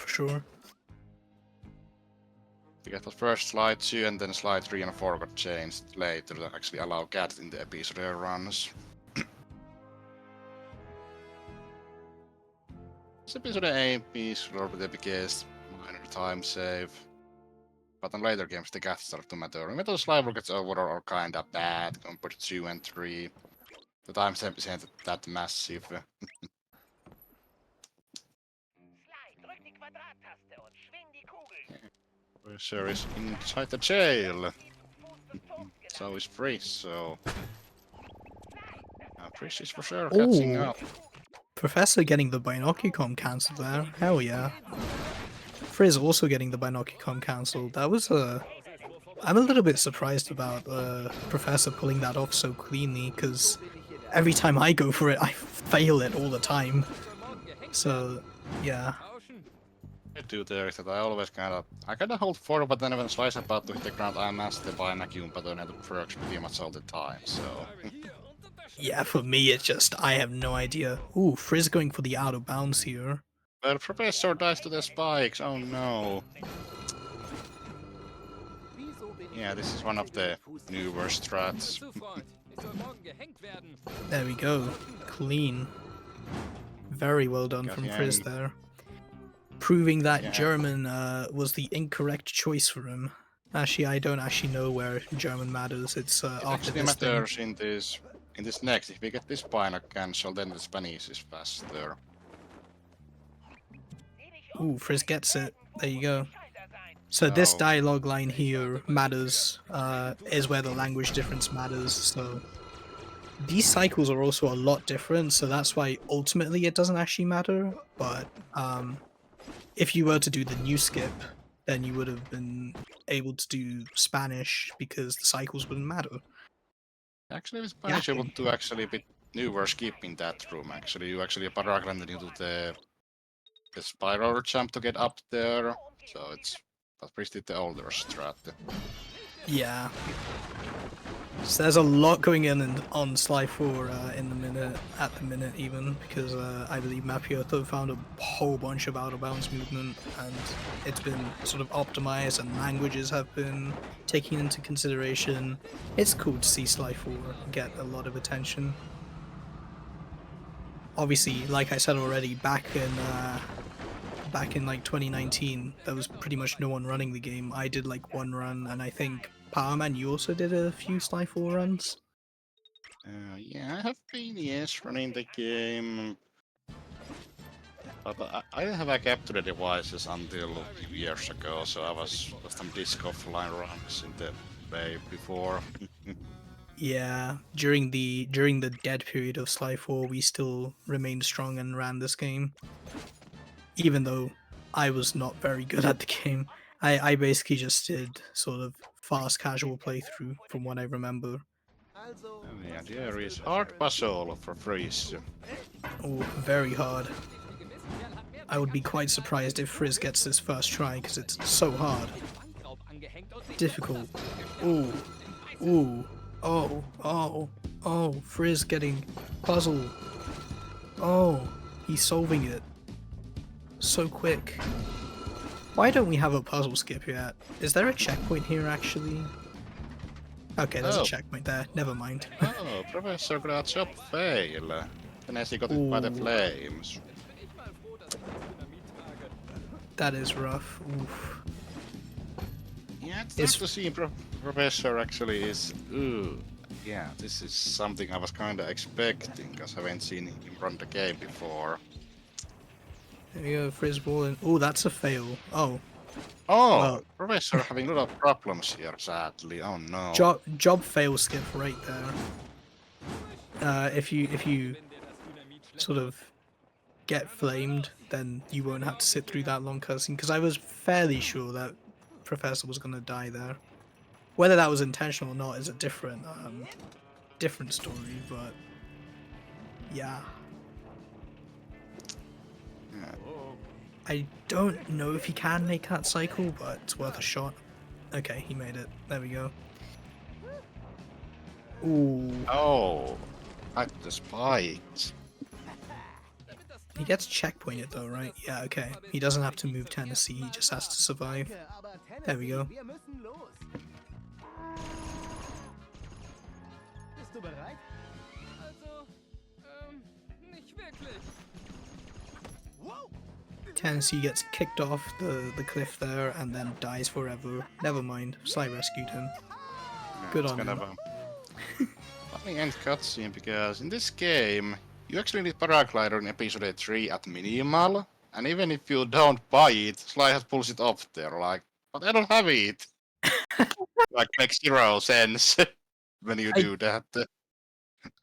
Because the first Sly 2 and then Sly 3 and 4 got changed later to actually allow cats in the episode runs. This episode AP is probably the biggest minor time save. But in later games, the cats start to matter. Metal Sly 4 gets overall are kinda bad compared to 2 and 3. The time save isn't that massive. Sure is inside the jail. So is Freeze, so... Freeze is for sure catching Ooh. up. Professor getting the Binocucom cancelled there. Hell yeah. Frizz also getting the Binocucom cancelled. That was a I'm a little bit surprised about Professor pulling that off so cleanly, because every time I go for it, I fail it all the time. So, yeah. I do there is that I always kind of hold forward, but then when Slice about to hit the ground, I'm asked to buy an vacuum pattern and it works pretty much all the time. So Yeah, for me, it's just, I have no idea. Ooh, Frizz going for the out of bounds here. well, Professor dies to the spikes. Oh no. Yeah, this is one of the newer strats. There we go. Clean. Very well done Got from the Frizz end. there. Proving that Yeah. German was the incorrect choice for him. Actually, I don't actually know where German matters. It's It after actually this thing. matters in this next. If we get this final cancel, then the Spanish is faster. Ooh, Frizz gets it. There you go. So this Oh. dialogue line here matters, is where the language difference matters, so these cycles are also a lot different, so that's why ultimately it doesn't actually matter, but if you were to do the new skip, then you would have been able to do Spanish because the cycles wouldn't matter. Actually, with Spanish able to actually be newer skip in that room. Actually, you actually paraglided into the spiral jump to get up there. So that's pretty the older strat. Yeah. So there's a lot going on Sly 4 at the minute even, because I believe Mapioto found a whole bunch of out of bounds movement, and it's been sort of optimized, and languages have been taken into consideration. It's cool to see Sly 4 get a lot of attention. Obviously, like I said already, back in like 2019, there was pretty much no one running the game. I did like one run, and I think Powerman, you also did a few Sly 4 runs. Yeah, I have been running the game. But I didn't have a capture devices until a few years ago, so I was with some disc offline runs in the way before. Yeah, during the dead period of Sly 4, we still remained strong and ran this game. Even though I was not very good at the game. I basically just did sort of fast casual playthrough from what I remember. Oh, yeah, there is hard puzzle for Freeze. Oh, very hard. I would be quite surprised if Frizz gets this first try because it's so hard. Difficult. Ooh. Ooh. Oh. Oh. Oh. Frizz getting puzzle. Oh. He's solving it. So quick. Why don't we have a puzzle skip yet? Is there a checkpoint here actually? Okay, there's a Oh. checkpoint there. Never mind. Oh, Professor got job fail. Then as he got hit by the Ooh. flames. That is rough. Oof. Yeah, it's It's- nice to see Professor actually is. Ooh, yeah, this is something I was kinda expecting because I haven't seen him run the game before. There we go, Frizz ball and oh, that's a fail. Oh, Oh, Well- Professor having a lot of problems here, sadly. Oh no. job fail skip right there. If you sort of get flamed, then you won't have to sit through that long cutscene. Because I was fairly sure that Professor was gonna die there. Whether that was intentional or not is a different story. But yeah. Yeah. I don't know if he can make that cycle, but it's worth a shot. Okay, he made it. There we go. Ooh. Oh, at the spikes. He gets checkpointed though, right? Yeah, okay. He doesn't have to move Tennessee, he just has to survive. There we go. Wir müssen los. Bist du bereit? Also, nicht wirklich. Wow! Tennessee gets kicked off the cliff there and then dies forever. Never mind, Sly rescued him. Good It's on kind him. of a funny end cutscene because in this game you actually need paraglider in episode 3 at minimal, and even if you don't buy it, Sly has pulls it off there. Like, but I don't have it. Like, makes zero sense when you I- do that.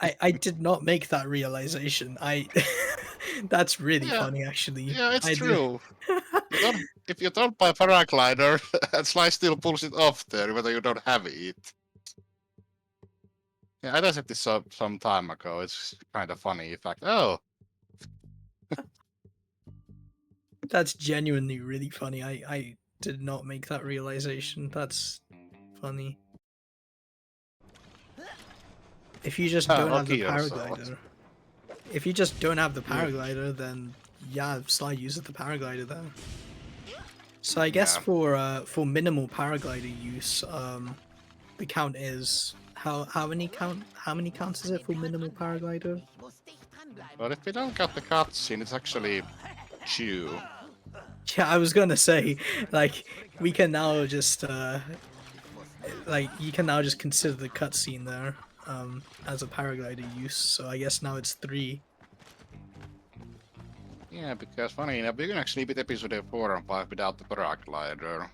I did not make that realization. That's really Yeah. funny, actually. Yeah, it's I do. true. If you don't buy paraglider, and Sly still pulls it off there, whether you don't have it. Yeah, I tested this some time ago. It's kind of funny. In fact, oh, That's genuinely really funny. I did not make that realization. That's funny. If you just don't have the Loki yourself. paraglider, if you just don't have the paraglider, then yeah, Sly uses the paraglider there. So I guess Yeah. for minimal paraglider use, the count is how many counts is it for minimal paraglider? But if we don't get the cutscene, it's actually 2. Yeah, I was gonna say, like, we can now just like you can now just consider the cutscene there as a paraglider use. So I guess now it's 3. Yeah, because funny enough, you can actually beat episode 4 and 5 without the paraglider.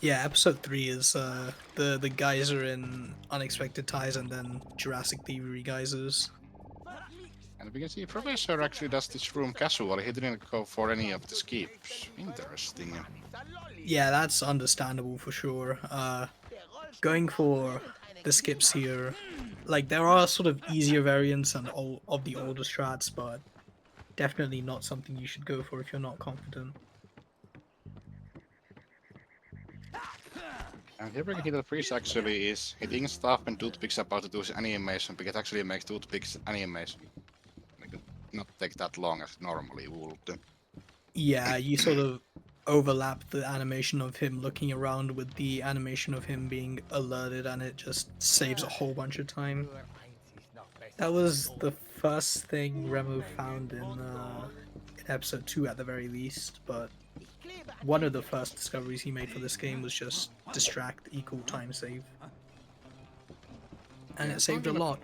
Yeah, episode 3 is the geyser in Unexpected Ties and then Jurassic Thievery geysers. And we can see Professor actually does this room casually. He didn't go for any of the skips. Interesting. Yeah, that's understandable for sure. Going for the skips here, like there are sort of easier variants and all of the older strats, but definitely not something you should go for if you're not confident. And here we can see that Freeze actually is hitting stuff and toothpicks about to do his animation, because it actually makes toothpicks animation. It could not take that long as normally would. Yeah, you sort of overlap the animation of him looking around with the animation of him being alerted, and it just saves a whole bunch of time. That was the first thing Remo found in episode 2 at the very least, but one of the first discoveries he made for this game was just distract equal time save. And it saved a lot.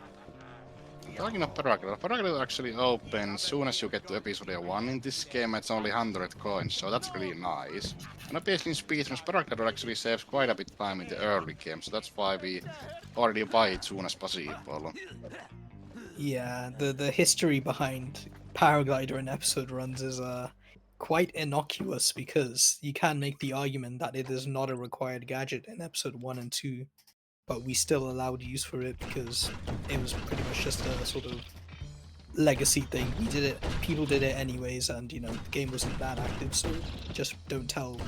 Talking of paraglider, paraglider actually opens soon as you get to episode 1 in this game. It's only 100 coins, so that's really nice. And obviously in speedruns, paraglider actually saves quite a bit of time in the early game, so that's why we already buy it soon as possible. Yeah, the history behind paraglider and episode runs is quite innocuous, because you can make the argument that it is not a required gadget in episode 1 and 2, but we still allowed use for it because it was pretty much just a sort of legacy thing. We did it, people did it anyways, and you know the game wasn't that active, so just don't tell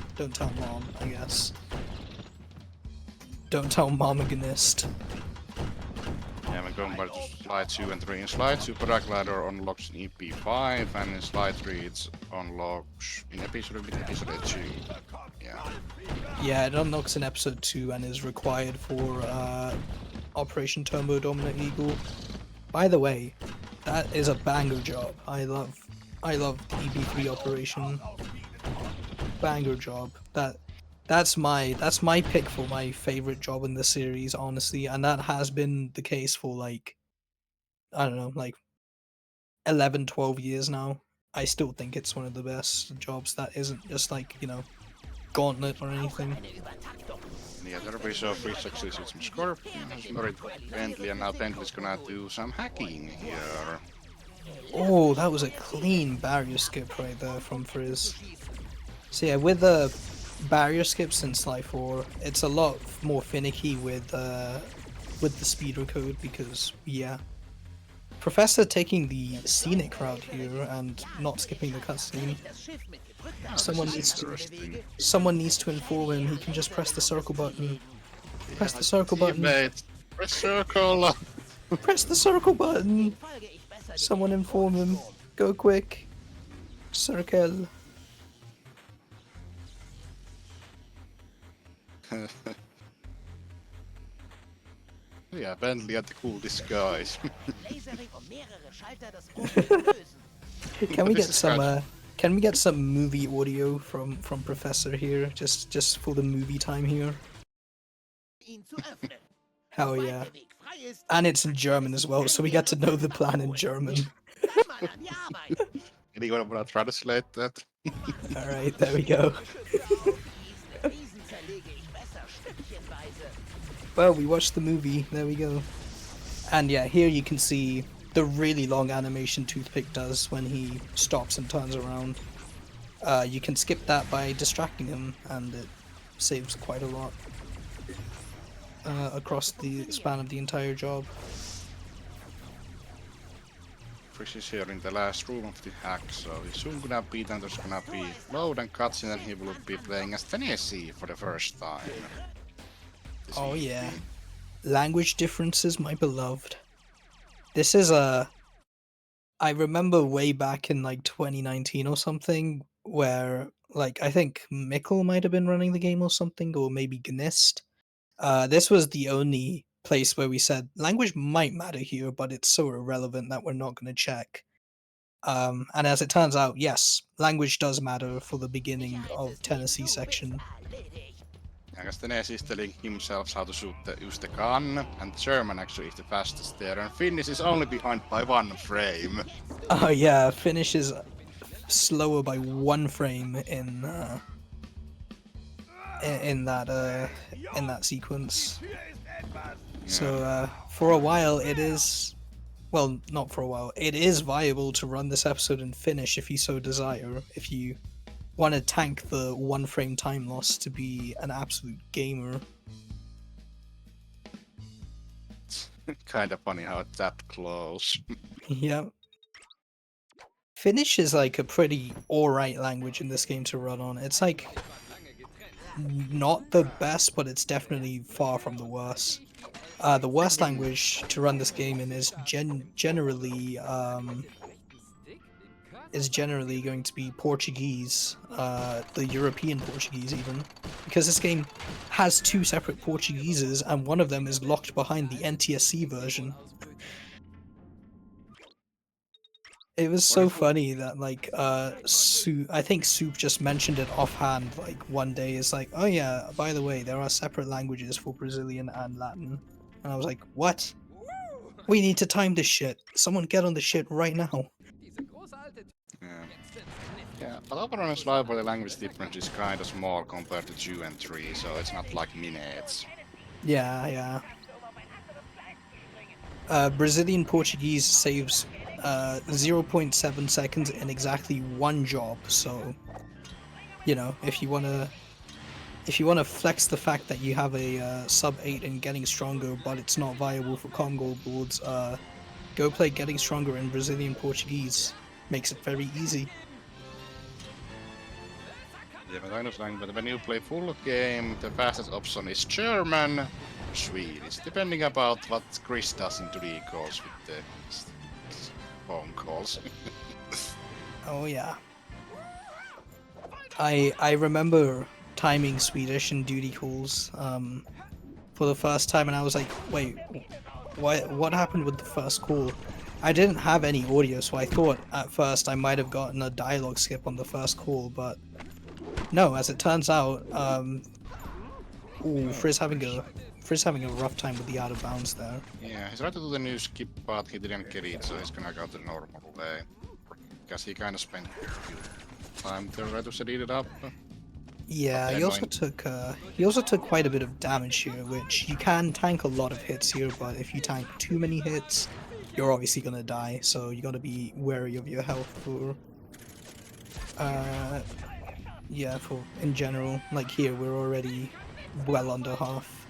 mom, I guess. Don't tell Momagonist. Yeah, we're going back to slide 2 and 3. In slide 2, paraglider unlocks in EP5, and in slide 3 it unlocks in episode 2. Yeah. Yeah, it unlocks in episode 2 and is required for Operation Turbo Dominant Eagle. By the way, that is a banger job. I love the EB3 operation. Banger job. That's my pick for my favorite job in the series, honestly, and that has been the case for like, I don't know, like 11, 12 years now. I still think it's one of the best jobs that isn't just like, you know, Gauntlet or anything. Yeah, there we saw Freeze actually see some scorpions, very friendly, and now Bentley's gonna do some hacking here. Oh, that was a clean barrier skip right there from Frizz. So yeah, with the barrier skips in Sly 4, it's a lot more finicky with the speeder code, because yeah, Professor taking the scenic route here and not skipping the cutscene. Someone needs to inform him. He can just press the circle button. Press the circle button. Press circle. Press the circle button. Someone inform him. Go quick. Circle. Yeah, Bentley had the cool disguise. Can we get some movie audio from Professor here, just for the movie time here? Hell yeah. And it's in German as well, so we get to know the plan in German. Anyone wanna translate that? Alright, there we go. Well, we watched the movie, there we go. And yeah, here you can see the really long animation Toothpick does when he stops and turns around. You can skip that by distracting him, and it saves quite a lot across the span of the entire job. Frisch is here in the last room of the hack, so he's soon gonna be then there's gonna be load and cutscene and he will be playing as Tennessee for the first time. Oh yeah. Language differences, my beloved. This is a... I remember way back in like 2019 or something, where like I think Mikkel might have been running the game or something, or maybe Gnist. This was the only place where we said language might matter here, but it's so irrelevant that we're not going to check. And as it turns out, yes, language does matter for the beginning of Tennessee section. I guess Tennessee is telling himself how to use the gun, and German actually is the fastest there, and Finnish is only behind by 1 frame. Oh yeah, Finnish is slower by 1 frame in that sequence. Yeah. So for a while it is, well, not for a while, it is viable to run this episode in Finnish if you so desire, if you want to tank the 1 frame time loss to be an absolute gamer. Kinda funny how it's that close. Yeah. Finnish is like a pretty alright language in this game to run on. It's like not the best, but it's definitely far from the worst. The worst language to run this game in is generally going to be Portuguese, the European Portuguese even, because this game has 2 separate Portugueses and one of them is locked behind the NTSC version. It was so funny that like I think Soup just mentioned it offhand like one day. It's like, oh yeah, by the way, there are separate languages for Brazilian and Latin. And I was like, what? We need to time this shit. Someone get on the shit right now. Yeah, but overall in library the language difference is kinda small compared to 2 and 3, so it's not like minutes. Yeah. Brazilian Portuguese saves 0.7 seconds in exactly 1 job, so you know, if you wanna flex the fact that you have a sub 8 in Getting Stronger but it's not viable for Congo boards, go play Getting Stronger in Brazilian Portuguese. Makes it very easy. Yeah, but I understand, but when you play full game, the fastest option is German, Swedish, depending about what Chris does into the calls with the phone calls. Oh yeah. I remember timing Swedish and duty calls for the first time, and I was like, wait, what happened with the first call? I didn't have any audio, so I thought at first I might have gotten a dialogue skip on the first call, but no, as it turns out, Frizz having a rough time with the out of bounds there. Yeah, he tried to do the new skip, but he didn't get it, so he's gonna go the normal way. Because he kinda spent a few time to try to set it up. Yeah, he also took quite a bit of damage here, which you can tank a lot of hits here, but if you tank too many hits, you're obviously gonna die, so you gotta be wary of your health for in general. Like here, we're already well under half.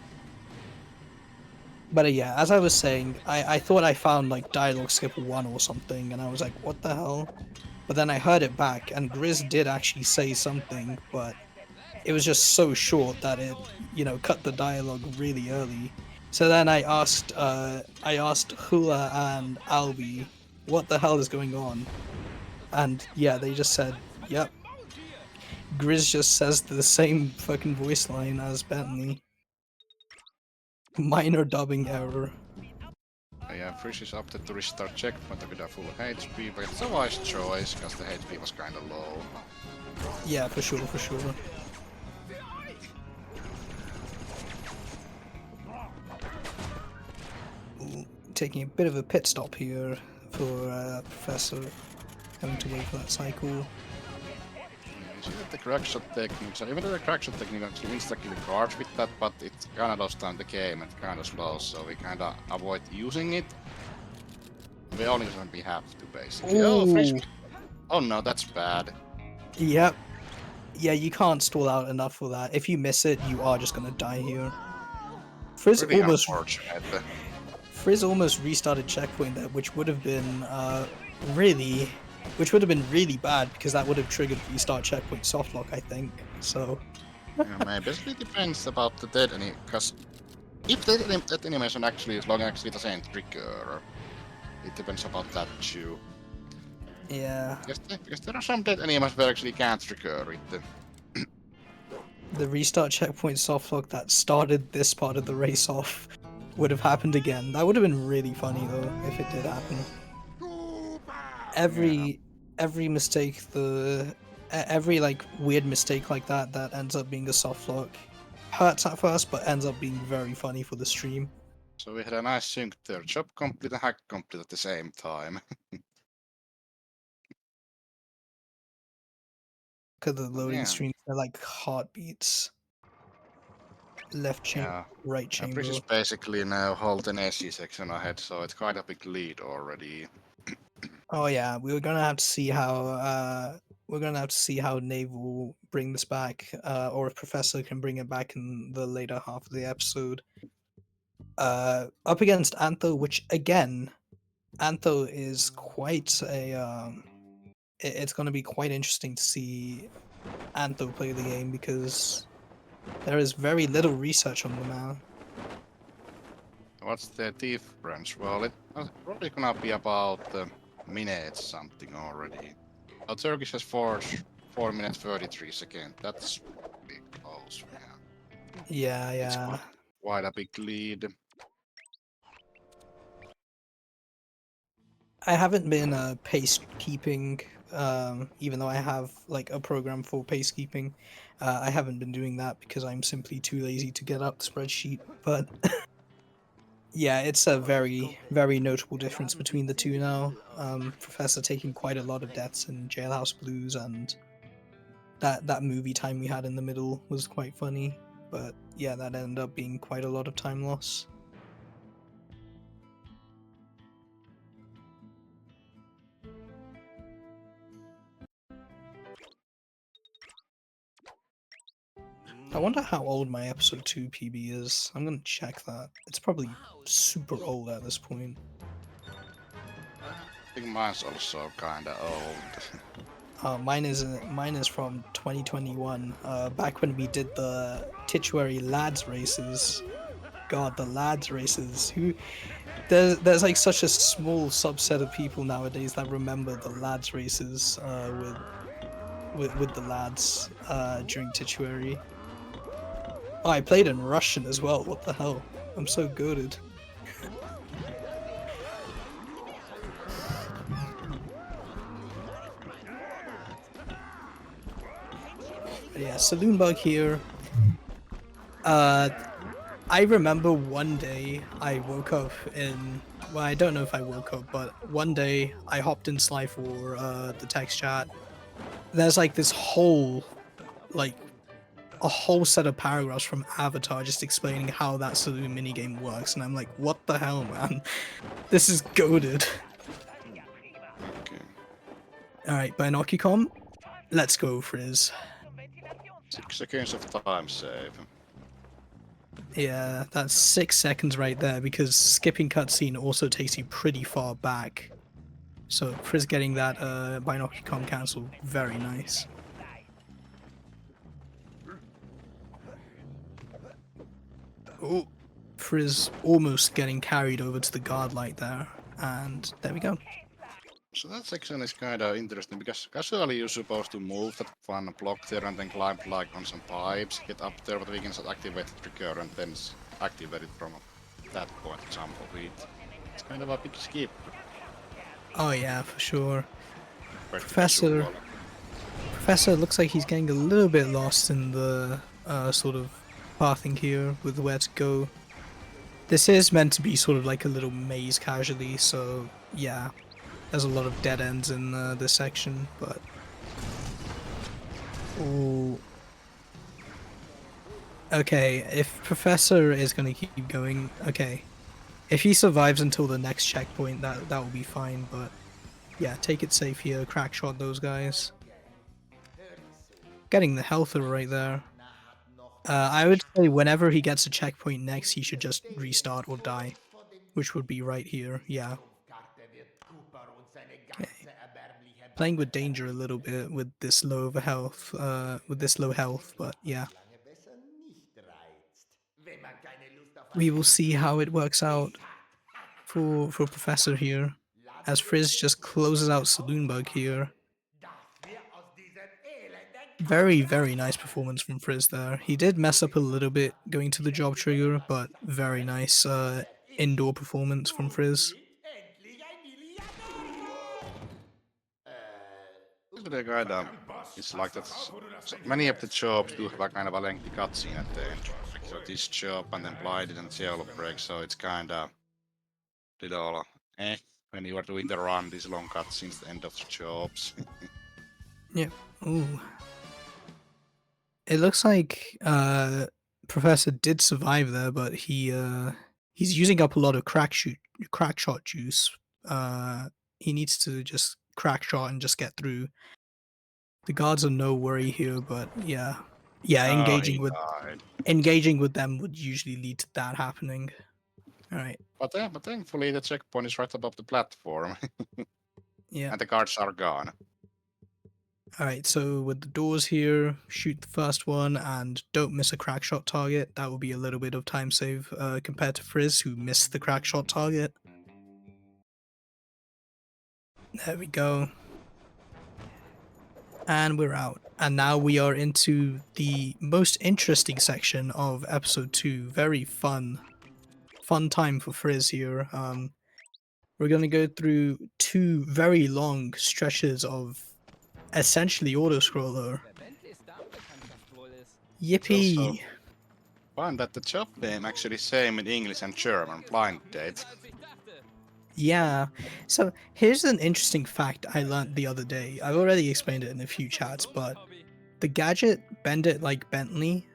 But yeah, as I was saying, I thought I found like dialogue skip 1 or something, and I was like, what the hell? But then I heard it back, and Grizz did actually say something, but it was just so short that it, you know, cut the dialogue really early. So then I asked Hula and Albi, what the hell is going on? And yeah, they just said, yep. Grizz just says the same fucking voice line as Bentley. Minor dubbing error. Yeah, Frisch is opted to restart checkpoint with a full HP, but it's a wise choice, because the HP was kinda low. Yeah, for sure. Taking a bit of a pit stop here for Professor, having to wait for that cycle. So the crackshot technique, so even though the crackshot technique actually instantly guards with that, but it kinda lost time the game and kinda slow, so we kinda avoid using it. We only when we have to, basically. Oh, freeze. Ooh. Oh no, that's bad. Yep. Yeah, you can't stall out enough for that. If you miss it, you are just gonna die here. Frizz Really almost unfortunate. Frizz almost restarted checkpoint there, which would have been really bad because that would have triggered restart checkpoint softlock, I think. So Yeah, maybe it depends about the dead because if that animation actually is long, actually doesn't trigger. It depends about that too. yeah, Because there are some dead animations where actually can't trigger it. the restart checkpoint softlock that started this part of the race off would have happened again. That would have been really funny though if it did happen. Every mistake, every like weird mistake like that ends up being a softlock hurts at first, but ends up being very funny for the stream. So we had a nice sync there. Job complete and hack complete at the same time. Look at the loading Yeah. screen, they're like heartbeats. Left chamber, Yeah. right And chamber. Chris is basically now holding SC section ahead, so it's quite a big lead already. Oh yeah, we're gonna have to see how Nave will bring this back, or if Professor can bring it back in the later half of the episode. Up against Antho, which again, Antho is quite a it's gonna be quite interesting to see Antho play the game because there is very little research on the man. What's the difference? Well, it's probably gonna be about minutes something already. Now Turkish has 4 minutes 33 seconds. That's big close. Yeah. Yeah, It's yeah. quite a big lead. I haven't been pace keeping, even though I have like a program for pace keeping. I haven't been doing that because I'm simply too lazy to get up the spreadsheet. But yeah, it's a very, very notable difference between the two now. Professor taking quite a lot of deaths in Jailhouse Blues, and that movie time we had in the middle was quite funny. But yeah, that ended up being quite a lot of time loss. I wonder how old my episode 2 PB is. I'm gonna check that. It's probably super old at this point. I think mine's also kinda old. Mine is from 2021. Back when we did the tituary lads races. God, the lads races. There's like such a small subset of people nowadays that remember the lads races with the lads during tituary. Oh, I played in Russian as well. What the hell? I'm so goated. Yeah, Saloon Bug here. I remember one day I woke up in... Well, I don't know if I woke up, but one day I hopped in Sly for the text chat. There's like this whole... like... a whole set of paragraphs from Avatar just explaining how that saloon minigame works, and I'm like, what the hell, man? This is goated. Okay. Alright, Binocicom, let's go, Frizz. 6 seconds of time save. Yeah, that's 6 seconds right there, because skipping cutscene also takes you pretty far back. So Frizz getting that Binocicom cancelled, very nice. Oh, Frizz almost getting carried over to the guard light there, and there we go. So that section is kind of interesting because casually you're supposed to move that one block there and then climb like on some pipes, get up there, but we can just activate the trigger and then activate it from that point, jump of it. It's kind of a big skip. Oh yeah, for sure. But Professor looks like he's getting a little bit lost in the sort of pathing here with where to go. This is meant to be sort of like a little maze casually, so yeah. There's a lot of dead ends in this section, but... Ooh. Okay, if Professor is going to keep going... Okay. If he survives until the next checkpoint, that will be fine. But yeah, take it safe here. Crack shot those guys. Getting the healther right there. I would say whenever he gets a checkpoint next, he should just restart or die, which would be right here. Yeah. Okay. Playing with danger a little bit with this low of health, but yeah. We will see how it works out for Professor here, as Frizz just closes out Saloon Bug here. Very, very nice performance from Frizz there. He did mess up a little bit going to the job trigger, but very nice indoor performance from Frizz. The kind of it's like that. Many of the jobs do have a kind of a lengthy cutscene at the end. Like, so this job and then Blinded and Jailbreak, so it's kind of little when you are doing the run. These long cutscenes, the end of the jobs. Yep. Ooh. It looks like Professor did survive there, but he's using up a lot of crack shot juice. He needs to just crack shot and just get through. The guards are no worry here, but yeah, Oh, engaging he with died. them would usually lead to that happening. All right. But thankfully the checkpoint is right above the platform, Yeah. and the guards are gone. All right. So with the doors here, shoot the first one and don't miss a crack shot target. That will be a little bit of time save compared to Frizz, who missed the crack shot target. There we go. And we're out. And now we are into the most interesting section of episode 2. Very fun time for Frizz here. We're going to go through 2 very long stretches of essentially auto-scroller. It's also Yippee! fun that the job name actually same in English and German. Blind Date. Yeah. So here's an interesting fact I learned the other day. I've already explained it in a few chats, but the gadget Bend It Like Bentley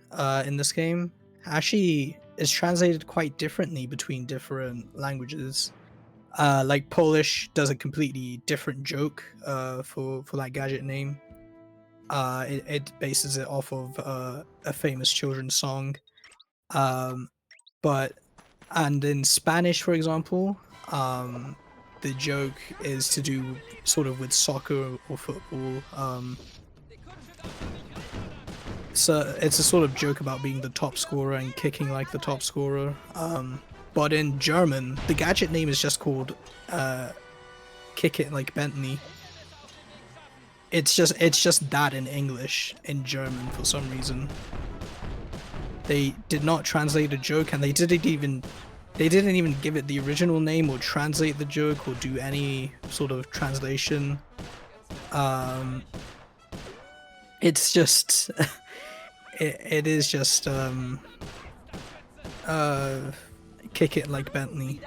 in this game actually is translated quite differently between different languages. Like Polish does a completely different joke for that gadget name. It bases it off of a famous children's song. And in Spanish, for example, the joke is to do sort of with soccer or football. So it's a sort of joke about being the top scorer and kicking like the top scorer. But in German, the gadget name is just called Kick It Like Bentley. It's just that in English. In German, for some reason, they did not translate the joke, and they didn't even give it the original name or translate the joke or do any sort of translation. It's just it is just Kick It Like Bentley.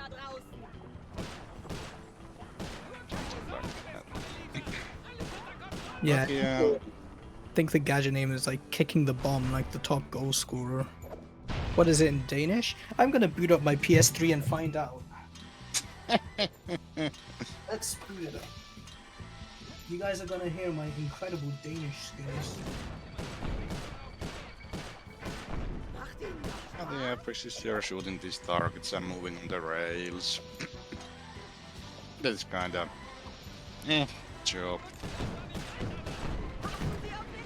Yeah, I think the gadget name is like Kicking the Bomb Like the Top Goal Scorer. What is it in Danish? I'm gonna boot up my PS3 and find out. Let's boot it up. You guys are gonna hear my incredible Danish skills. The precision you're shooting these targets and moving on the rails. That's kinda job.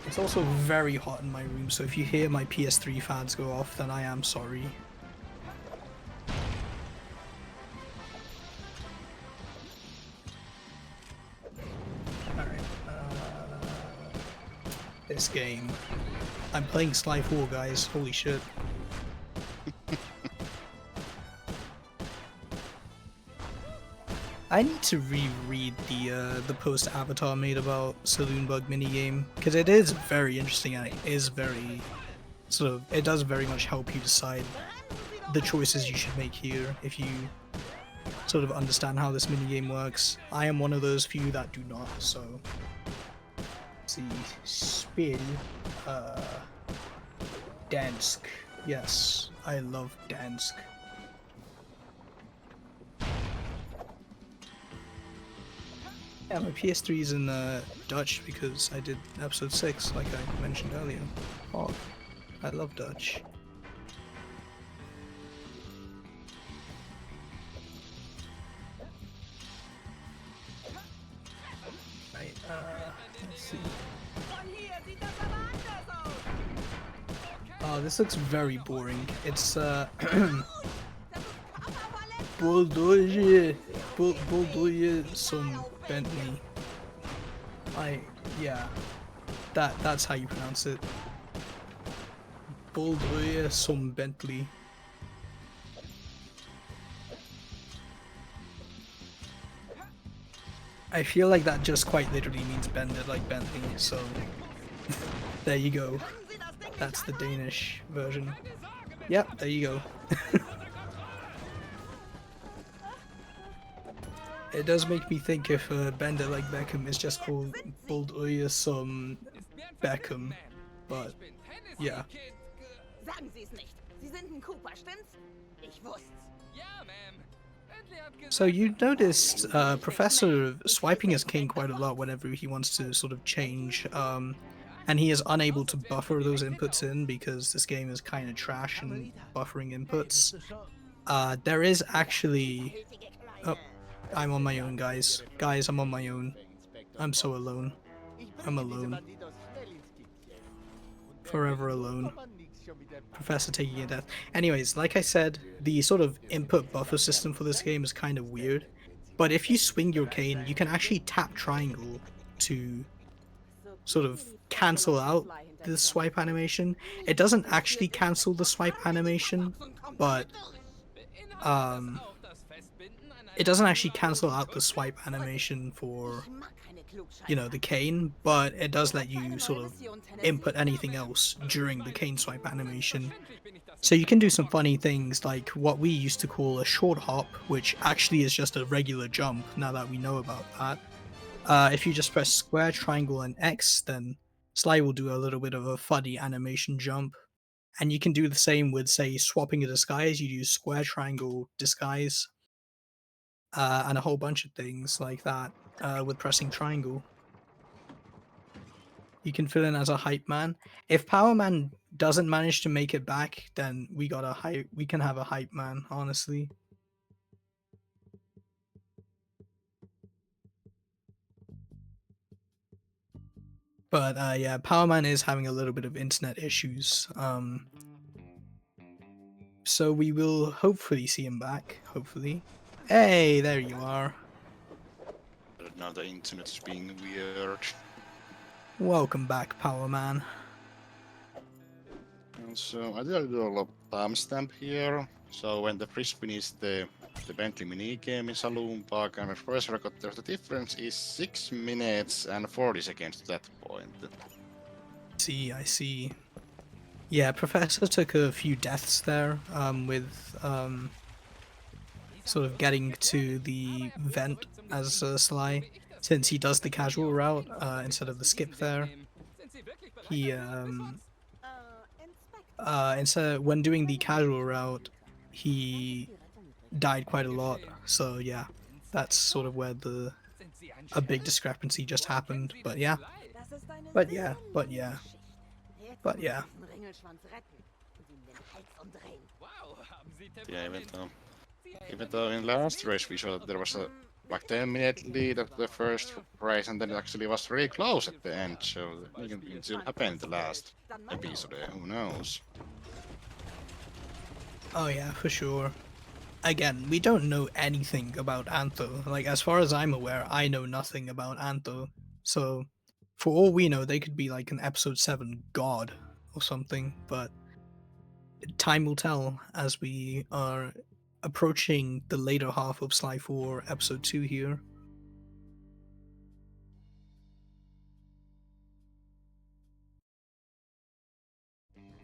It's also very hot in my room, so if you hear my PS3 fans go off, then I am sorry. Alright, this game. I'm playing Sly 4, guys, holy shit. I need to reread the post Avatar made about Saloon Bug minigame, because it is very interesting and it is very it does very much help you decide the choices you should make here if you sort of understand how this minigame works. I am one of those few that do not, so let's see. Spiel Dansk. Yes, I love Dansk. Yeah, my PS3 is in Dutch because I did episode 6, like I mentioned earlier. Oh, I love Dutch. Right, let's see. Oh, this looks very boring. It's Bulldozer some Bentley. Yeah, that's how you pronounce it. Bulldozer some Bentley. I feel like that just quite literally means bend it like Bentley, so there you go. That's the Danish version. Yep, there you go. It does make me think if Bend It Like Beckham is just called Bold some Beckham, but yeah. Sagen Sie es nicht. Sie sind ein Cooper, stimmt's? Ich wusste's. So you noticed Professor swiping his king quite a lot whenever he wants to sort of change, and he is unable to buffer those inputs in because this game is kind of trash in buffering inputs. There is actually... Oh, I'm on my own, guys. Guys, I'm on my own. I'm so alone. I'm alone. Forever alone. Professor taking a death. Anyways, like I said, the sort of input buffer system for this game is kind of weird. But if you swing your cane, you can actually tap triangle to sort of cancel out the swipe animation. It doesn't actually cancel the swipe animation, but it doesn't actually cancel out the swipe animation for, you know, the cane, but it does let you sort of input anything else during the cane swipe animation. So you can do some funny things like what we used to call a short hop, which actually is just a regular jump now that we know about that. If you just press square, triangle, and X, then Sly will do a little bit of a funny animation jump. And you can do the same with, say, swapping a disguise. You use square, triangle, disguise, and a whole bunch of things like that with pressing triangle. You can fill in as a hype man. If Power Man doesn't manage to make it back, then we can have a hype man, honestly. But yeah, Power Man is having a little bit of internet issues. So we will hopefully see him back. Hopefully. Hey, there you are. Now the internet is being weird. Welcome back, Power Man. And so I did a little timestamp here. So when the frisbee is the Bentley mini game in Saloon Park and first record, the difference is 6 minutes and 40 seconds at that point. I see. Yeah, Professor took a few deaths there, with sort of getting to the vent as Sly, since he does the casual route instead of the skip there. He when doing the casual route, he died quite a lot. So yeah, that's sort of where a big discrepancy just happened. But yeah. Yeah, even though in last race we saw that there was a like 10-minute lead of the first race, and then it actually was really close at the end, so it still happened in the last episode, who knows. Oh yeah, for sure. Again, we don't know anything about Antho. Like, as far as I'm aware, I know nothing about Antho. So, for all we know, they could be like an episode 7 god or something, but time will tell as we are approaching the later half of Sly 4 episode 2 here.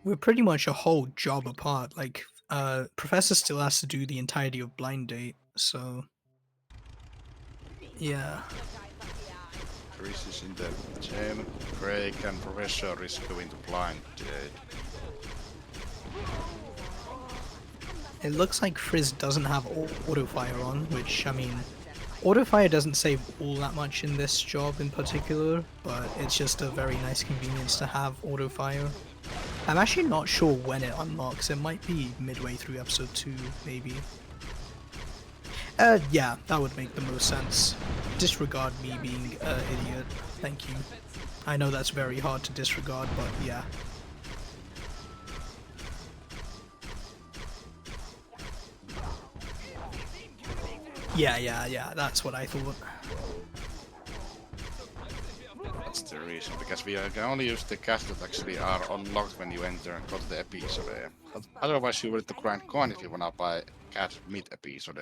We're pretty much a whole job apart. Like, Professor still has to do the entirety of Blind Date, so yeah. Chris is in the gym, Craig and Professor is going to Blind Date. It looks like Frizz doesn't have auto fire on, which, I mean, Auto fire doesn't save all that much in this job in particular, but it's just a very nice convenience to have auto fire. I'm actually not sure when it unlocks. It might be midway through episode 2, maybe. Yeah, that would make the most sense. Disregard me being an idiot. Thank you. I know that's very hard to disregard, but yeah. Yeah, that's what I thought. That's the reason, because we can only use the casts that actually are unlocked when you enter and go to the episode. But otherwise you will need to grind coin if you wanna buy cast mid-episode.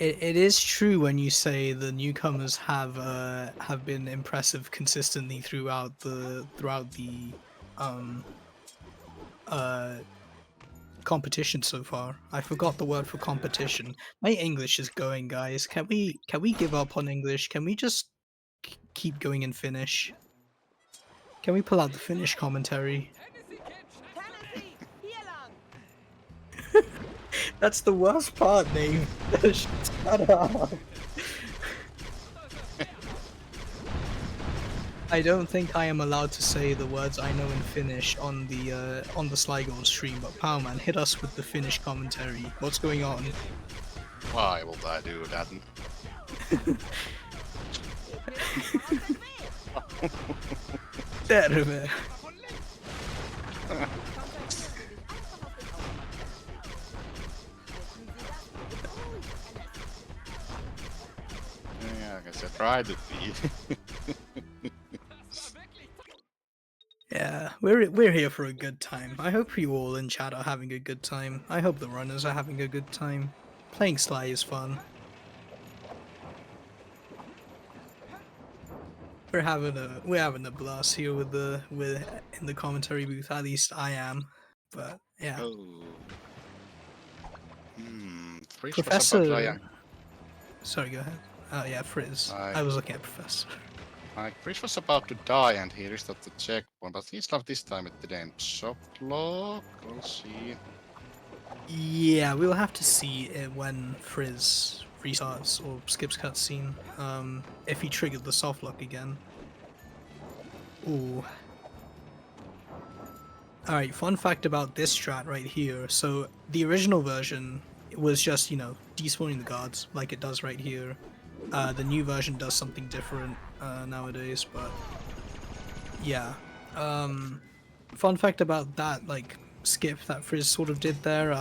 It is true when you say the newcomers have been impressive consistently throughout the competition so far. I forgot the word for competition. My English is going, guys. Can we give up on English? Can we just keep going in Finnish? Can we pull out the Finnish commentary? Tennessee, hier lang! That's the worst part, Nate. Shut up. I don't think I am allowed to say the words I know in Finnish on the Sligo stream, but Powman, hit us with the Finnish commentary. What's going on? Why would I do that? Terve. Yeah, I guess I try to be. Yeah, we're here for a good time. I hope you all in chat are having a good time. I hope the runners are having a good time. Playing Sly is fun. We're having a blast here with in the commentary booth. At least I am. But yeah. Oh. Frizz was about Professor. Ryan. Sorry, go ahead. Oh yeah, Frizz. Hi. I was looking at Professor. Like, Frizz was about to die and he restarted the checkpoint, but he's not this time it didn't. Shop lock, we'll see. Yeah, we'll have to see when Frizz restarts or skips cutscene. If he triggered the soft lock again. Ooh. Alright, fun fact about this strat right here. So, the original version was just, despawning the guards, like it does right here. The new version does something different nowadays, but yeah. Fun fact about that, skip that Frizz sort of did there.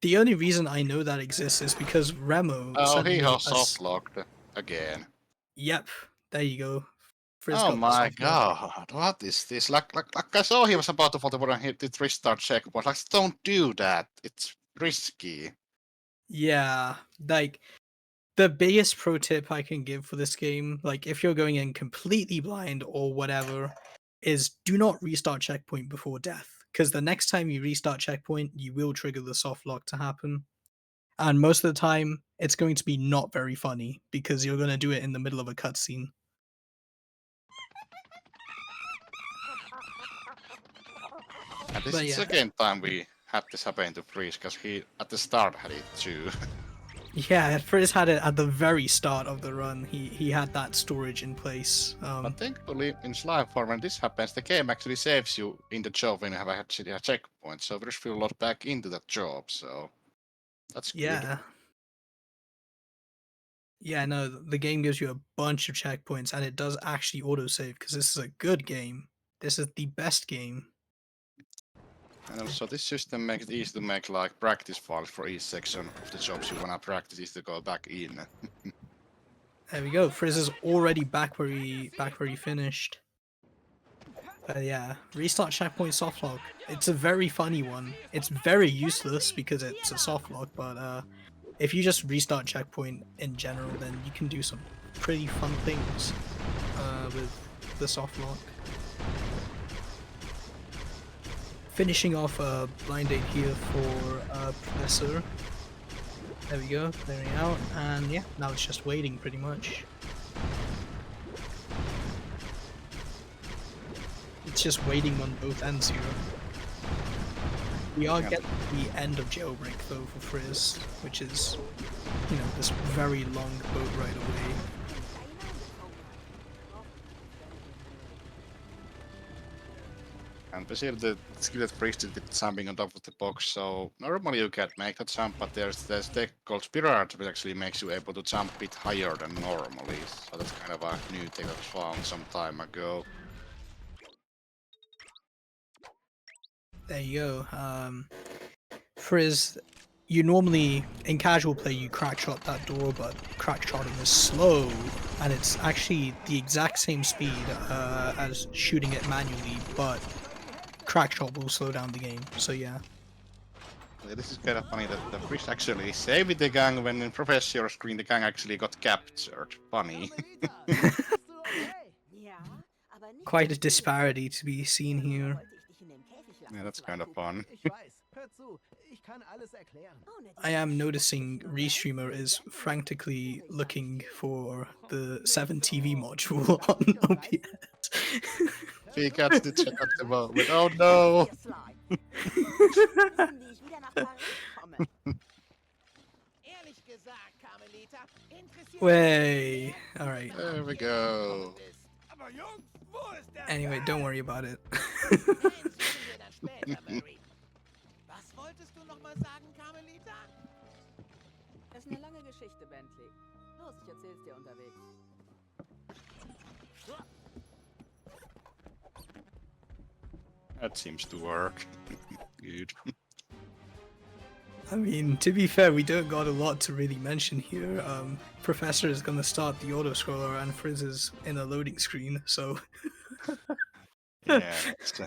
The only reason I know that exists is because Remo. Oh, he sent me has soft locked again. Yep, there you go. Frizz Oh got the my soft lock. god, what is this? Like I saw he was about to fall over and hit the restart checkpoint. Like, don't do that. It's risky. Yeah, the biggest pro tip I can give for this game, if you're going in completely blind or whatever, is do not restart checkpoint before death. Because the next time you restart checkpoint, you will trigger the soft lock to happen. And most of the time, it's going to be not very funny, because you're going to do it in the middle of a cutscene. And this But is yeah. the second time we had this happen to Freeze, because he at the start had it too. Yeah, Frizz had it at the very start of the run. He had that storage in place. But thankfully, in Slime Farm, when this happens, the game actually saves you in the job when you have actually a checkpoint. So there's still a lot back into that job, so that's good. Yeah. Yeah, no, the game gives you a bunch of checkpoints, and it does actually autosave, because this is a good game. This is the best game. And also, this system makes it easy to make practice files for each section of the jobs you wanna practice is to go back in. There we go. Frizz is already back where he finished. But yeah, restart checkpoint softlock. It's a very funny one. It's very useless because it's a softlock, but if you just restart checkpoint in general, then you can do some pretty fun things with the softlock. Finishing off a blind date here for Professor. There we go, clearing out, and yeah, now it's just waiting pretty much. It's just waiting on both ends here. We are Yeah. getting the end of Jailbreak though for Frizz, which is, this very long boat ride away. And basically the skill that Priest did with jumping on top of the box, so normally you can make that jump, but there's tech called Spirit which actually makes you able to jump a bit higher than normally. So that's kind of a new thing that was found some time ago. There you go. Frizz, you normally, in casual play, you crack shot that door, but crack shotting is slow, and it's actually the exact same speed as shooting it manually, but crack shot will slow down the game, so yeah. Yeah, this is kind of funny that the Priest actually saved the gang when in Professor screen the gang actually got captured. Funny. Carmelita, bist du okay? Ja, aber nicht Quite a so viel. disparity to be seen here. Wollte ich dich in dem Käfig lassen, Yeah, that's zwei kind of Cooper. fun. Ich weiß. Hör zu, ich kann alles erklären. Ohne I diese am noticing Schmutzignormel Restreamer is sind frantically Jackalopes looking for the Nicht 7 so. TV module Darf on ich schon OBS. reißen? We Hör got zu, the check at the das moment. reicht. Oh no! Ihr Sly. Wissen, wie ich wieder nach Paris komme. Ehrlich gesagt, Carmelita, interessiert Way. Alright. There we go. Aber Jungs, wo ist der Anyway, don't worry about it. Den suchen wir dann später, Barry. Was wolltest du noch mal sagen, Carmelita? Das ist eine lange Geschichte, Bentley. Los, ich erzähl's dir unterwegs. That seems to work. Good. I mean, to be fair, we don't got a lot to really mention here. Professor is gonna start the auto-scroller and Frizz is in a loading screen, so... Yeah. It's,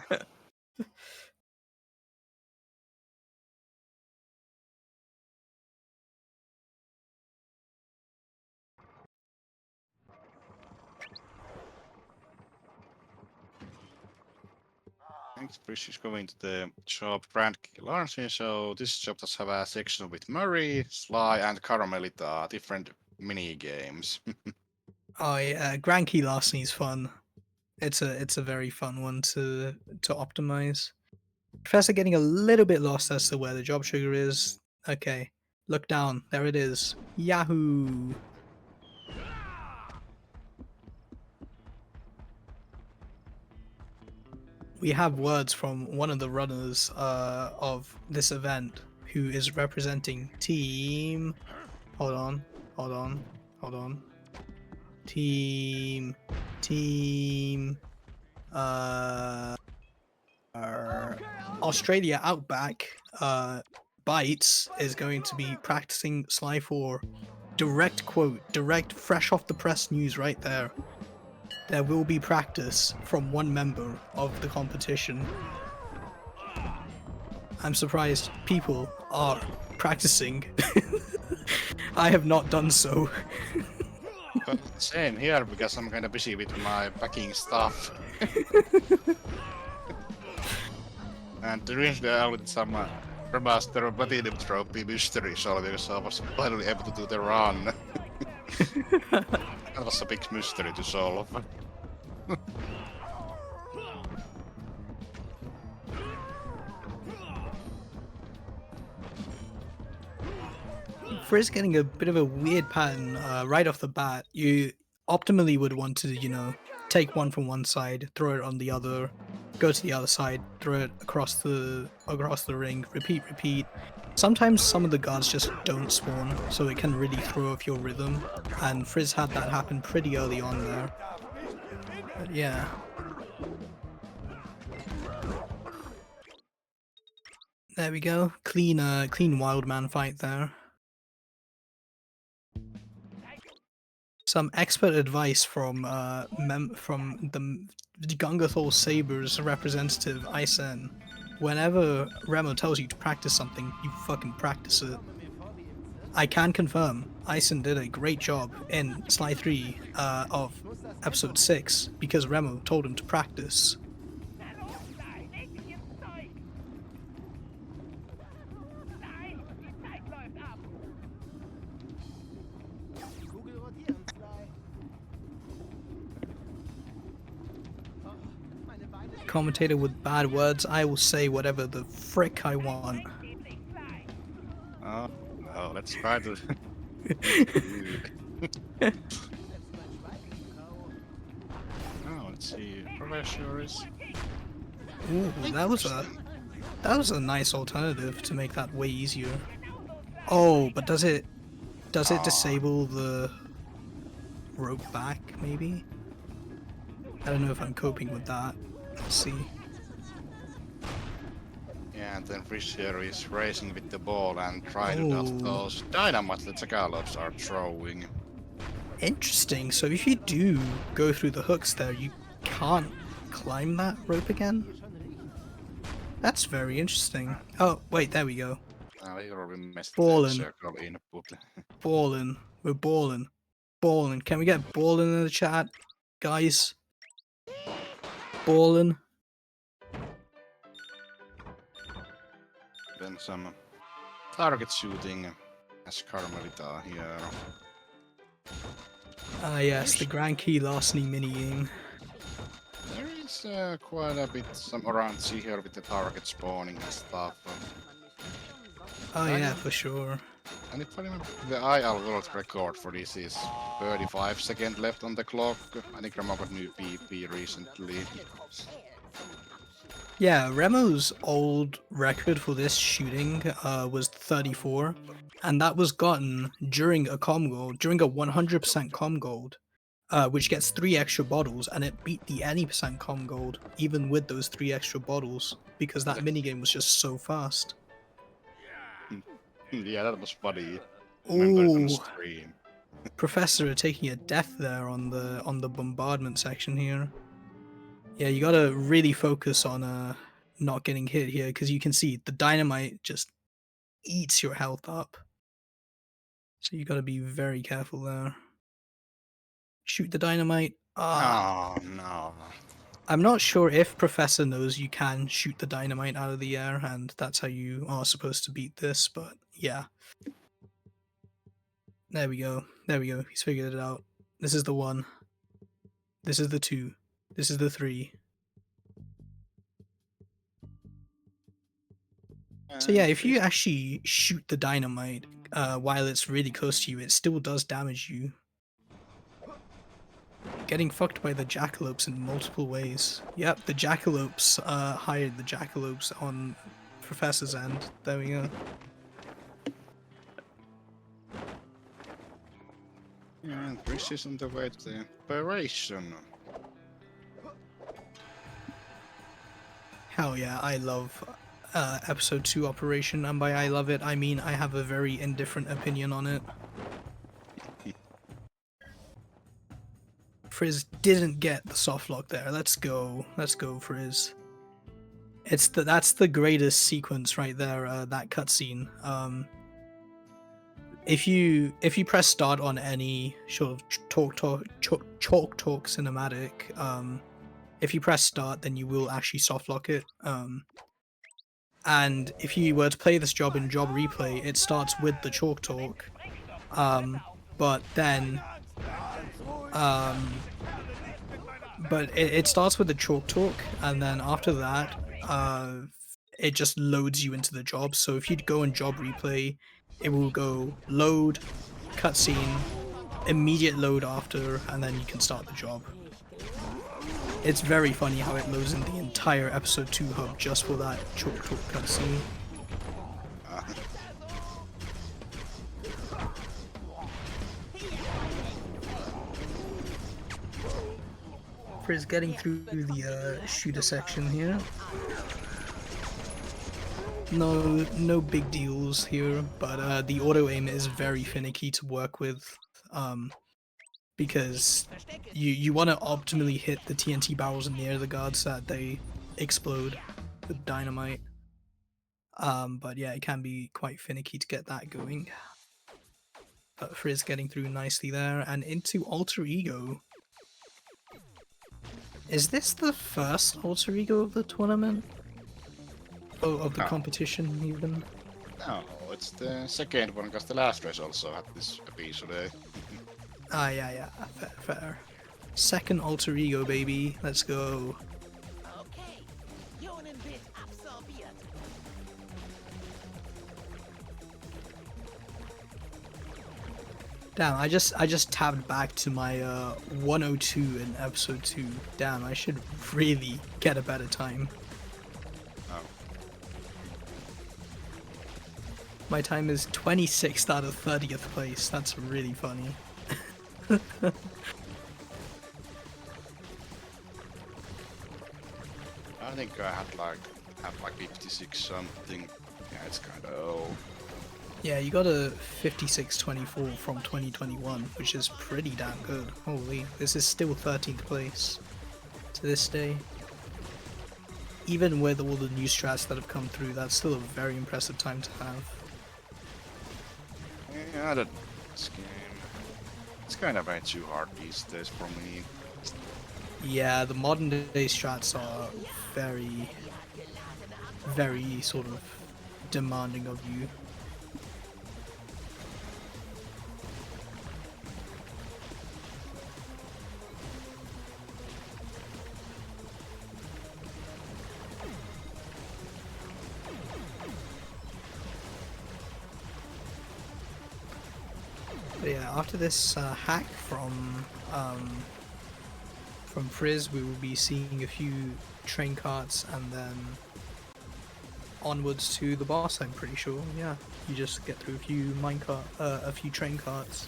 Thanks, Bruce is going to the job brand launching. So this job does have a section with Murray, Sly, and Caramelita, different mini games. Oh yeah, Grand Key Larceny is fun. It's a very fun one to optimize. Professor getting a little bit lost as to where the job trigger is. Okay, look down. There it is. Yahoo! We have words from one of the runners of this event who is representing team. Hold on, hold on, hold on. Team. Australia Outback. Bites is going to be practicing Sly 4. Direct quote, direct, fresh off the press news right there. There will be practice from one member of the competition. I'm surprised people are practicing. I have not done so. But same here because I'm kind of busy with my packing stuff. And the reason I did some remaster Platinum Trophy mystery solving, so I was finally able to do the run. That was a big mystery to solve. Frizz getting a bit of a weird pattern right off the bat. You optimally would want to, take one from one side, throw it on the other, go to the other side, throw it across the ring, repeat. Sometimes some of the guards just don't spawn, so it can really throw off your rhythm, and Frizz had that happen pretty early on there. But yeah. There we go. Clean wild man fight there. Some expert advice from the Gungathol Sabres representative Isen. Whenever Remo tells you to practice something, you fucking practice it. I can confirm, Isen did a great job in Sly 3 of episode 6 because Remo told him to practice. Kugel rotieren, Sly. Oh, meine Beine. commentator with bad words, I will say whatever the frick I want. Oh, no, let's try to. Oh, let's see. Professors. Ooh, that was a nice alternative to make that way easier. Oh, but does it disable the rope back, maybe? I don't know if I'm coping with that. Let's see. Yeah, and then Fisher is racing with the ball and trying to dodge Oh. those dynamite that Jackalopes are throwing. Interesting. So if you do go through the hooks there, you can't climb that rope again? That's very interesting. Oh, wait, there we go. We already messed Ballin'. the circle in, but Ballin'. We're ballin'. Ballin'. Can we get ballin' in the chat, guys? Ballin'. then some target shooting as Carmelita here. Ah yes, the Grand Key Larceny minigame. There is quite a bit some around here with the target spawning and stuff. Oh yeah, for sure. And if I remember, the IL world record for this is 35 seconds left on the clock. I think Remo got new PP recently. Yeah, Remo's old record for this shooting was 34, and that was gotten during a com gold, during a 100% com gold, which gets 3 extra bottles, and it beat the any percent com gold, even with those 3 extra bottles, because that minigame was just so fast. Yeah, that was funny. Remember it on Ooh, stream. Professor taking a death there on the bombardment section here. Yeah, you gotta really focus on not getting hit here, because you can see the dynamite just eats your health up. So you gotta be very careful there. Shoot the dynamite. Ah, Oh no. I'm not sure if Professor knows you can shoot the dynamite out of the air, and that's how you are supposed to beat this, but yeah. There we go. There we go. He's figured it out. This is the 1. This is the 2. This is the 3. So yeah, if you actually shoot the dynamite while it's really close to you, it still does damage you. Getting fucked by the Jackalopes in multiple ways. Yep, the Jackalopes hired the Jackalopes on Professor's end. There we go. Yeah, and this is on the way to the operation. Hell yeah, I love episode 2 Operation, and by I love it, I mean I have a very indifferent opinion on it. Frizz didn't get the soft lock there. Let's go, Frizz. That's the greatest sequence right there. That cutscene. If you press start on any sort of chalk talk cinematic, if you press start, then you will actually soft lock it. And if you were to play this job in job replay, it starts with the chalk talk, but then. But it starts with the chalk talk, and then after that, it just loads you into the job. So if you go in job replay, it will go load, cutscene, immediate load after, and then you can start the job. It's very funny how it loads in the entire episode 2 hub just for that chalk talk cutscene. Frizz getting through the shooter section here. No big deals here, but the auto aim is very finicky to work with, because you want to optimally hit the TNT barrels near the guards so that they explode with dynamite. But yeah, it can be quite finicky to get that going. But Frizz getting through nicely there, and into Alter Ego. Is this the first Alter Ego of the tournament? Oh, of the competition, even? No, it's the second one, because the last race also had this episode. Ah, yeah, fair. Second Alter Ego, baby. Let's go. Okay, Damn, I just tabbed back to my 102 in episode 2. Damn, I should really get a better time. Oh. My time is 26th out of 30th place. That's really funny. I think I had like 56 something. Yeah, it's kind of old. Yeah, you got a 56.24 from 2021, which is pretty damn good. Holy, this is still 13th place to this day. Even with all the new strats that have come through, that's still a very impressive time to have. Yeah, this game. It's kind of way too hard these days for me. Yeah, the modern day strats are very, very sort of demanding of you. But yeah, after this hack from Frizz, we will be seeing a few train carts and then onwards to the boss. I'm pretty sure. Yeah, you just get through a few train carts.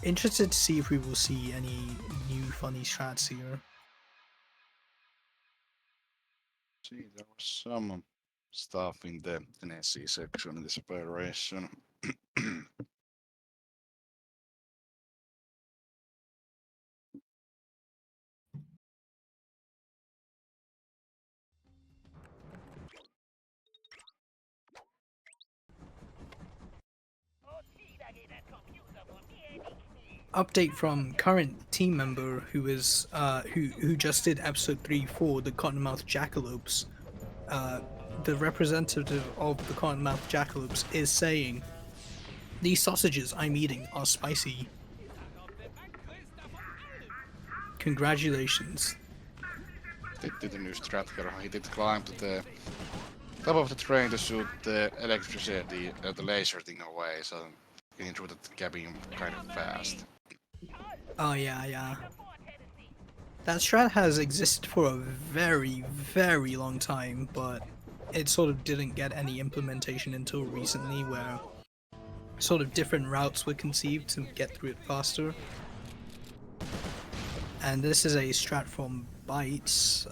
Interested to see if we will see any new funny strats here. See, there was some stuff in the ACES section in this operation. Update from current team member who is who just did episode 3 for the Cottonmouth Jackalopes. The representative of the Cottonmouth Jackalopes is saying, "These sausages I'm eating are spicy. Congratulations." Did the new strat here. He did climb to the top of the train to shoot the electricity, the laser thing away, so getting through the cabin kind of fast. Oh yeah. That strat has existed for a very, very long time, but it sort of didn't get any implementation until recently, where sort of different routes were conceived to get through it faster. And this is a strat from Bytes,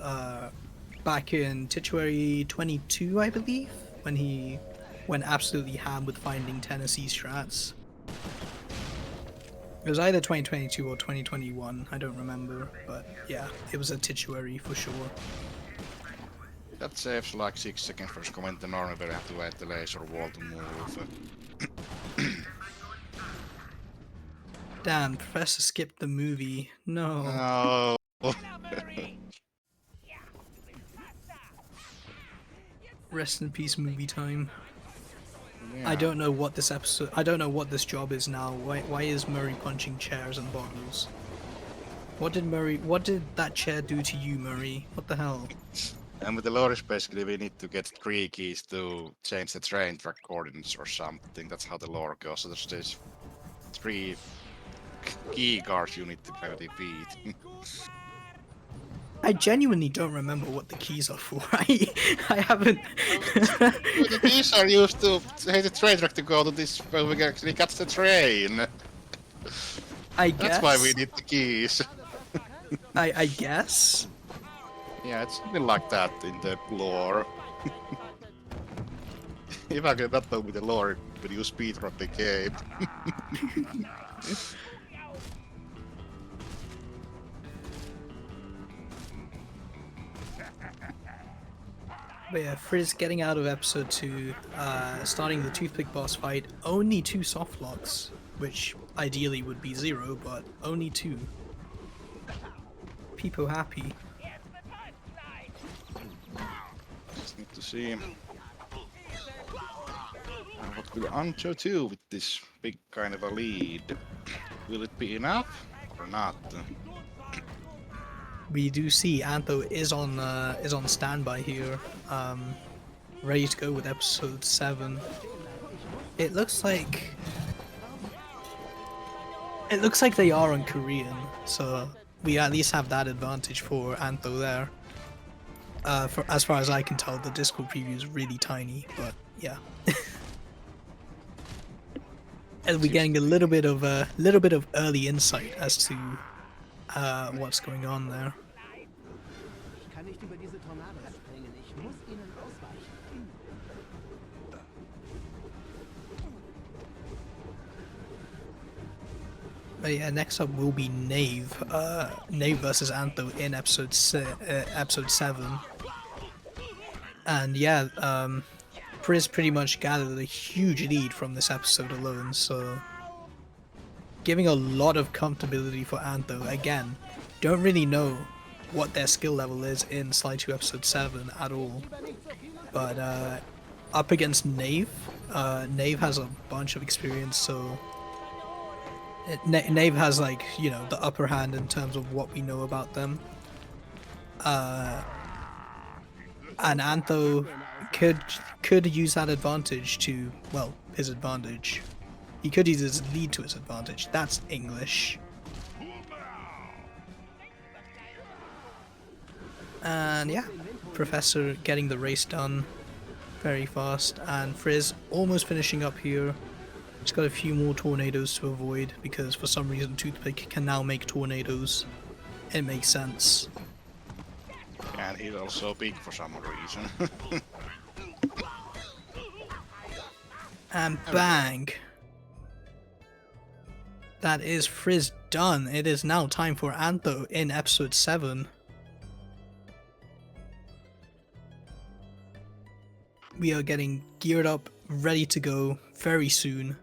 back in Tituary 22, I believe, when he went absolutely ham with finding Tennessee strats. It was either 2022 or 2021, I don't remember, but yeah, it was a Tituary for sure. That saves like 6 seconds for his comment, and normally we have to wait the laser wall to move. Damn, Professor skipped the movie. No. No. Rest in peace, movie time. Yeah. I don't know what this episode. I don't know what this job is now. Why is Murray punching chairs and bottles? What did that chair do to you, Murray? What the hell? And with the lore is basically we need to get 3 keys to change the train track coordinates or something. That's how the lore goes. So there's this 3 key guards you need to kind of defeat. I genuinely don't remember what the keys are for. I haven't. The keys are used to change the train track to go to this where we actually catch the train. I guess. That's why we need the keys. I guess. Yeah, it's something like that in the lore. If I get that with the lore, when you speedrun the game. But yeah, Frizz getting out of episode 2, starting the toothpick boss fight, only 2 soft locks, which ideally would be 0, but only 2. People happy. Just need to see what will Antho do with this big kind of a lead. Will it be enough or not? We do see Antho is on standby here, ready to go with episode 7. It looks like It looks like they are on Korean, so we at least have that advantage for Antho there. For as far as I can tell, the Discord preview is really tiny, but yeah. And we're getting a little bit of early insight as to what's going on there. Ich kann nicht über diese Tornados springen. Ich muss ihnen ausweichen. But yeah, next up will be Nave. Nave versus Antho in episode 7. And yeah, Priz pretty much gathered a huge lead from this episode alone, so giving a lot of comfortability for Antho. Again, don't really know what their skill level is in Slide 2 episode 7 at all. But up against Nave, Nave has a bunch of experience, so Nave has, like, you know, the upper hand in terms of what we know about them. And Antho could use that advantage to, well, his advantage. He could use his lead to his advantage. That's English. And yeah, Professor getting the race done very fast, and Frizz almost finishing up here. Just got a few more tornadoes to avoid because for some reason Toothpick can now make tornadoes. It makes sense. And he's also big for some reason. And bang! That is Frizz done. It is now time for Antho in episode 7. We are getting geared up, ready to go very soon.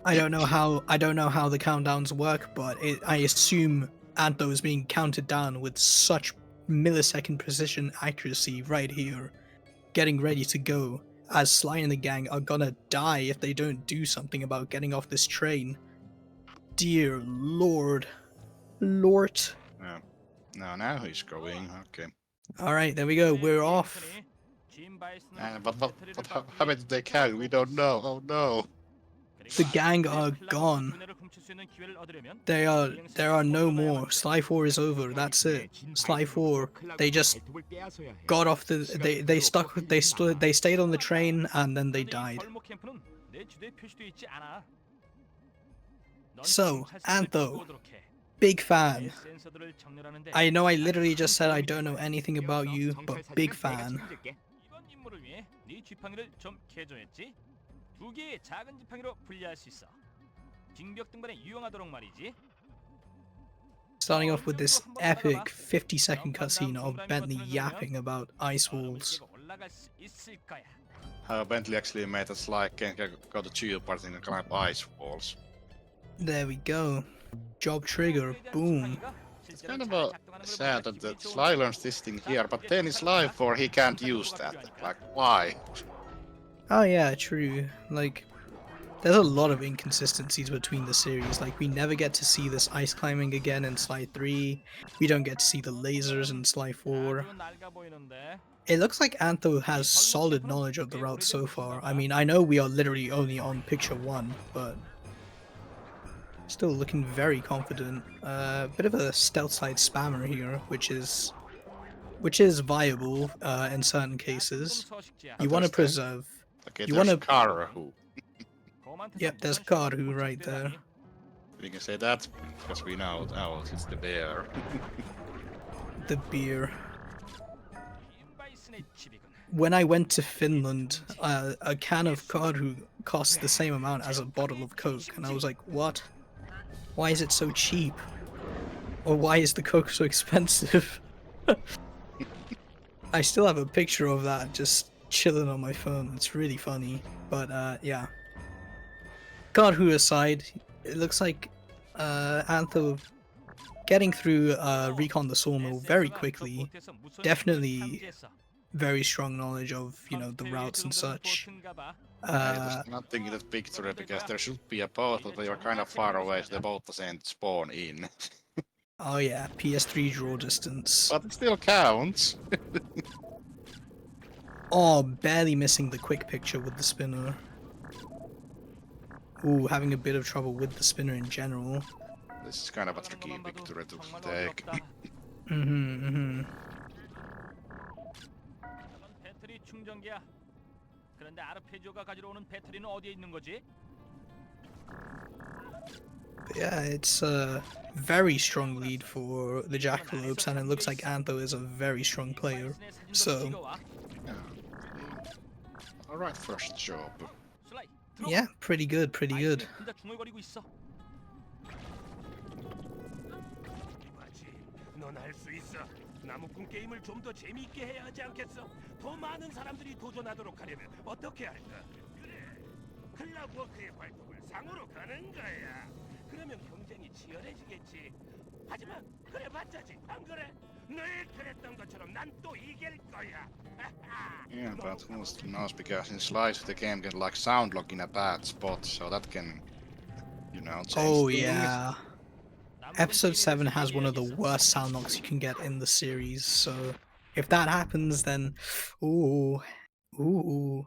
I don't know how the countdowns work, but I assume Antho is being counted down with such millisecond precision accuracy right here, getting ready to go, as Sly and the gang are gonna die if they don't do something about getting off this train. Dear Lord. Lord. Yeah. No, now he's going. Okay. Alright, there we go, we're off. But what happened to the gang? We don't know. Oh no. The gang are gone. There are no more. Sly 4 is over. That's it. Sly 4. They just got off the. They stayed on the train and then they died. So, Antho, big fan. I know I literally just said I don't know anything about you, but big fan. 두 개의 작은 지팡이로 분리할 수 있어. 징벽 등반에 유용하도록 말이지. Starting off with this epic 50-second cutscene of Bentley yapping about ice walls. How Bentley actually made us like go to chill party and climb ice walls. There we go. Job trigger. Boom. It's kind of sad that Sly learns this thing here, but then in Sly 4 he can't use that. Like, why? Oh yeah, true. Like, there's a lot of inconsistencies between the series. Like, we never get to see this ice climbing again in Sly 3. We don't get to see the lasers in Sly 4. It looks like Antho has solid knowledge of the route so far. I mean, I know we are literally only on picture 1, but still looking very confident. Bit of a stealth side spammer here, which is viable in certain cases. You want to preserve. Okay, You there's wanna- Karhu. Yep, there's Karhu right there. We can say that because we know it's the bear. The beer. When I went to Finland, a can of Karhu cost the same amount as a bottle of Coke, and I was like, what? Why is it so cheap? Or why is the Coke so expensive? I still have a picture of that just chilling on my phone. It's really funny. But yeah. Karhu aside, it looks like Antho getting through Recon the Sawmill very quickly. Definitely very strong knowledge of, you know, the routes and such. There's nothing in that picture because there should be a boat, but they are kind of far away, so the boat doesn't spawn in. Oh yeah, PS3 draw distance. But it still counts. Oh, barely missing the quick picture with the spinner. Ooh, having a bit of trouble with the spinner in general. This is kind of a tricky 것만 봐도 victory to 정말 take. 어지럽다. Mm-hmm. 저건 배터리 충전기야. 그런데 아르페지오가 가지러 오는 배터리는 어디에 있는 거지? But yeah, it's a very strong lead for the Jackalopes, and it looks like Antho is a very strong player. 파이슨의 사진도 So, 찍어와. Yeah. Alright, first job. 슬라이, 들어가. yeah, pretty good, pretty good. 파이슨이 혼자 중얼거리고 있어. 맞지. 넌 할 수 있어. 나무꾼 게임을 좀 더 재미있게 해야 하지 않겠어? 더 많은 사람들이 도전하도록 하려면 어떻게 할까? 그래. 클럽워크의 발톱을 상으로 가는 거야. 그러면 경쟁이 치열해지겠지. 하지만 그래 봤자지, 안 그래? 늘 그랬던 것처럼 난 또 이길 거야. Yeah, but who knows, because in slides the game can like sound lock in a bad spot, so that can, you know, change Oh things. yeah. Episode 7 has one of the worst sound knocks you can get in the series, so if that happens, then ooh, ooh.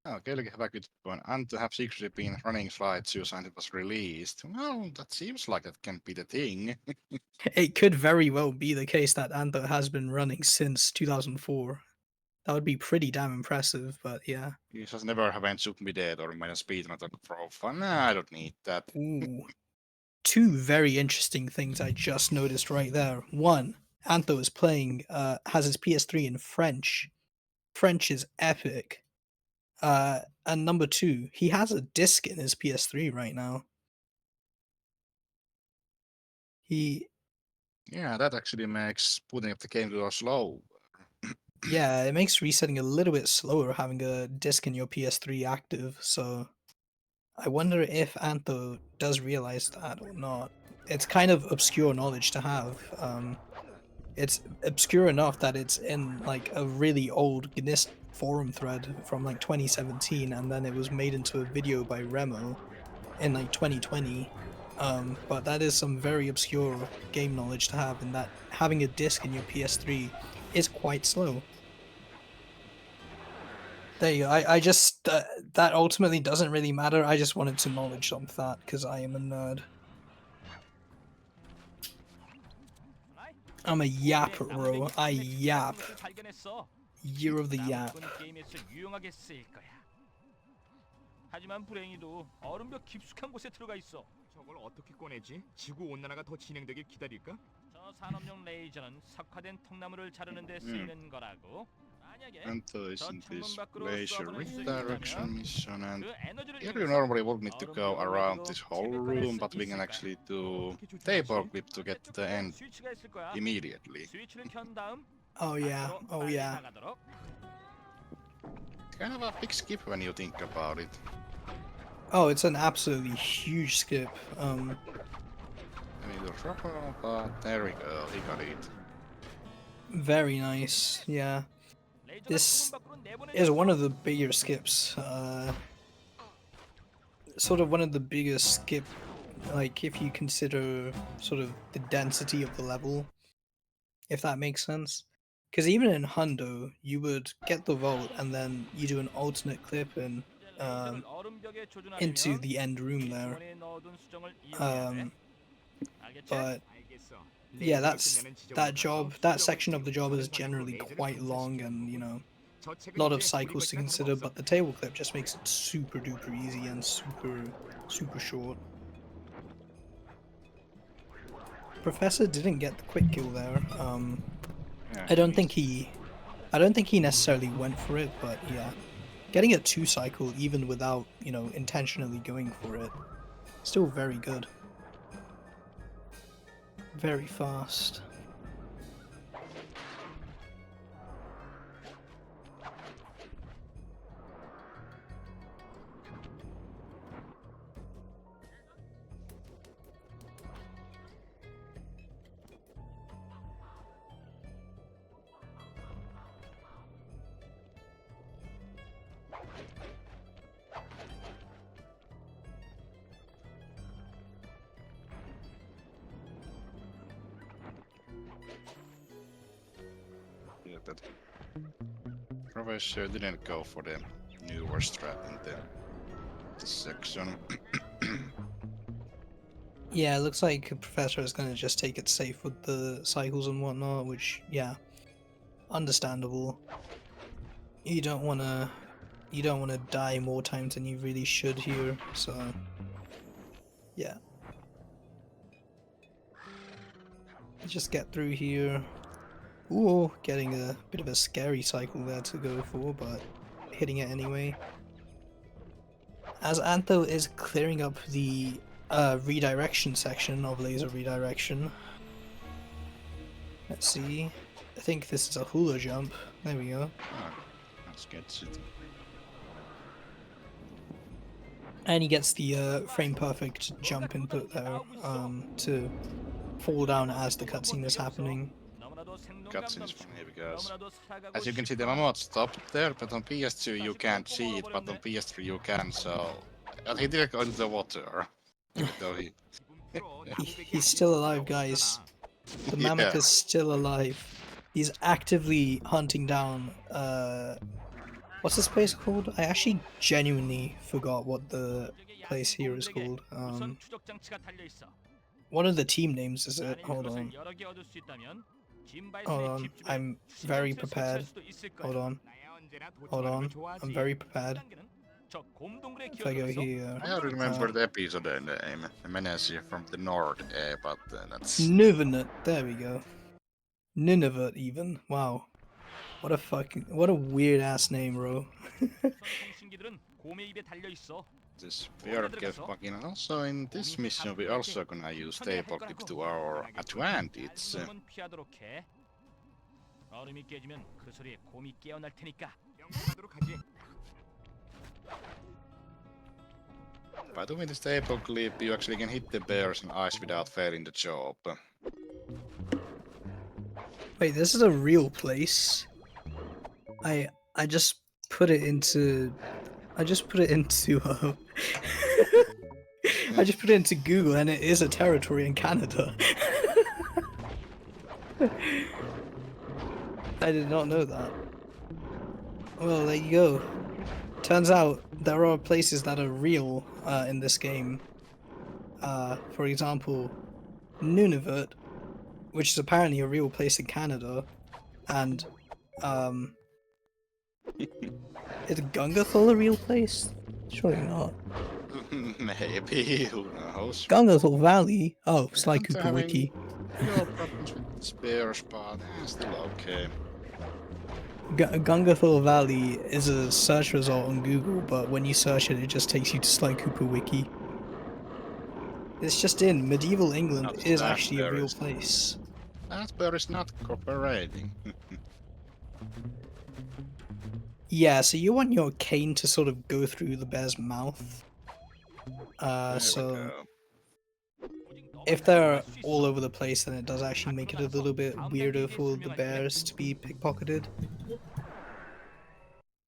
Okay, look, have a good point. And to have secretly been running slides since it was released. Well, that seems like that can be the thing. It could very well be the case that Antho has been running since 2004. That would be pretty damn impressive, but yeah. You just never have any super dead or made a speed not a profile. Nah, I don't need that. Ooh. Two very interesting things I just noticed right there. One, Antho is playing, has his PS3 in French. French is epic. And number two, he has a disc in his PS3 right now. Yeah, that actually makes putting up the game to slow. Yeah, it makes resetting a little bit slower having a disc in your PS3 active, so I wonder if Antho does realize that or not. It's kind of obscure knowledge to have. It's obscure enough that it's in like a really old Gnist forum thread from like 2017, and then it was made into a video by Remo in like 2020. But that is some very obscure game knowledge to have, and that having a disc in your PS3 is quite slow. There you go. I just that ultimately doesn't really matter. I just wanted to knowledge dump that because I am a nerd. I'm a yapper, bro. I yap. Year of the yap. 하지만 불행히도 얼음벽 깊숙한 곳에 들어가 있어. 저걸 어떻게 꺼내지? 지구 온난화가 더 진행되길 기다릴까? 저 산업용 레이저는 석화된 통나무를 자르는 데 쓰이는 거라고. 만약에 Antho is 저 in 창문 this 밖으로 laser 쏘아보낼 수 redirection 있다면 mission, and 그 에너지를 here you 이용해서 normally would need to go 얼음벽을 around 올리고 this whole 재배권을 room, 쓸 but we can 있을까? actually do 어떻게 조절하지? table clip to get to the 반대쪽 end 스위치가 있을 거야. immediately. 스위치를 켠 다음 Oh yeah. 밖으로 Oh 빨리 yeah. 나가도록. Kind of a big skip when you think about it. Oh, it's an absolutely huge skip. I mean, the trouble, but there we go, he got it. Very nice. Yeah. 레이저가 This 창문 밖으로 내보내줬어. is one of the bigger skips. Sort of one of the biggest skip, like if you consider sort of the density of the level, if that makes sense. Because even in Hundo, you would get the vault and then you do an alternate clip and 레이저를 얼음벽에 조준하려면 into the end room there. 주머니에 넣어둔 수정을 이용해야 돼. 알겠지? But 알겠어. yeah, 레이저가 that's 끝나는 지점으로 that 가서 job. That 수정을 section of the job is 다른 generally 방향으로 quite 레이저를 long, 방사시키는 and you know, 저 책은 a lot of 이제 cycles to 우리 consider. 것이 But the table clip just makes it super duper easy and super short. Professor didn't get the quick kill there. Yeah, I don't think he necessarily went for it, but yeah, getting a 2 cycle even without, you know, intentionally going for it, still very good. Very fast. Yeah, that Professor didn't go for the newer strat in this section. Yeah, it looks like Professor is gonna just take it safe with the cycles and whatnot, which, yeah, understandable. You don't wanna die more times than you really should here, so yeah. Just get through here. Ooh, getting a bit of a scary cycle there to go for, but hitting it anyway. As Antho is clearing up the redirection section of laser redirection. Let's see. I think this is a hula jump. There we go. Ah, let's get it. And he gets the frame perfect jump input there to fall down as the cutscene is happening. Cutscene is funny because, as you can see, the Mammoth stopped there, but on PS2 you can't see it, but on PS3 you can, so... he did go into the water. Though He's still alive, guys. The mammoth is still alive. He's actively hunting down, what's this place called? I actually genuinely forgot what the place here is called. What are the team names is it? Hold on. Hold on. I'm very prepared. Hold on. Hold on. I'm very prepared. If I go here... I don't remember the episode name. Menace from the North, but that's... Nunavut. There we go. Nunavut even. Wow. What a weird ass name, bro. This weird get fucking... Also in this mission we also gonna use table clips to our advantage. 얼음이 깨지면 그 소리에 곰이 깨어날 테니까. By doing this table clip, you actually can hit the bears and ice without failing the job. Wait, this is a real place. I just put it into I just put it into Google, and it is a territory in Canada. I did not know that. Well, there you go. Turns out there are places that are real in this game. For example, Nunavut, which is apparently a real place in Canada, and is Gungathol a real place? Surely not. Maybe, who knows? Gungathol Valley? Oh, Sly I'm Cooper having Wiki. No problems with the bears, but still okay. Gungathol Valley is a search result on Google, but when you search it, it just takes you to Sly Cooper Wiki. It's just in medieval England Not is that actually a there real is. place. That bear is not cooperating. Yeah, so you want your cane to sort of go through the bear's mouth. There we So go. if they're all over the place, then it does actually make it a little bit weirder for the bears to be pickpocketed.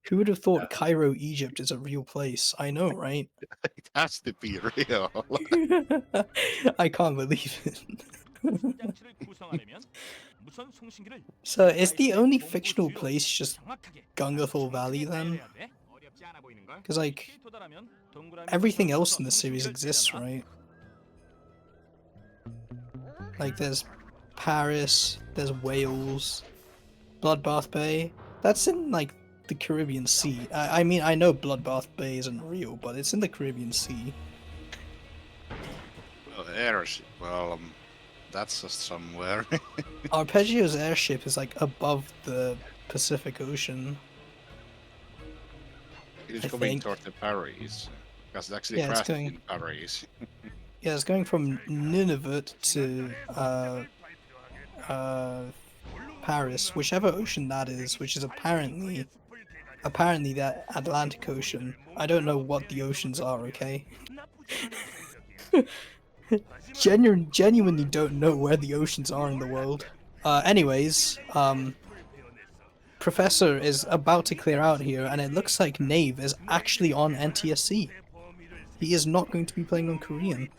Who would have thought Cairo, Egypt is a real place? I know, right? It has to be real. I can't believe it. So is the only fictional place just Gungathol Valley then? Because like everything else in the series exists, right? Like there's Paris, there's Wales, Bloodbath Bay. That's in like the Caribbean Sea. I mean, I know Bloodbath Bay isn't real, but it's in the Caribbean Sea. Well, airship. Well, that's just somewhere. Arpeggio's airship is like above the Pacific Ocean. It is I going think. toward the Paris. Because it actually Yeah, it's crashed going- in Paris. Yeah, it's going from Nunavut to Paris, whichever ocean that is, which is apparently the Atlantic Ocean. I don't know what the oceans are, okay? Genuinely don't know where the oceans are in the world. Anyways, Professor is about to clear out here, and it looks like Nave is actually on NTSC. He is not going to be playing on Korean.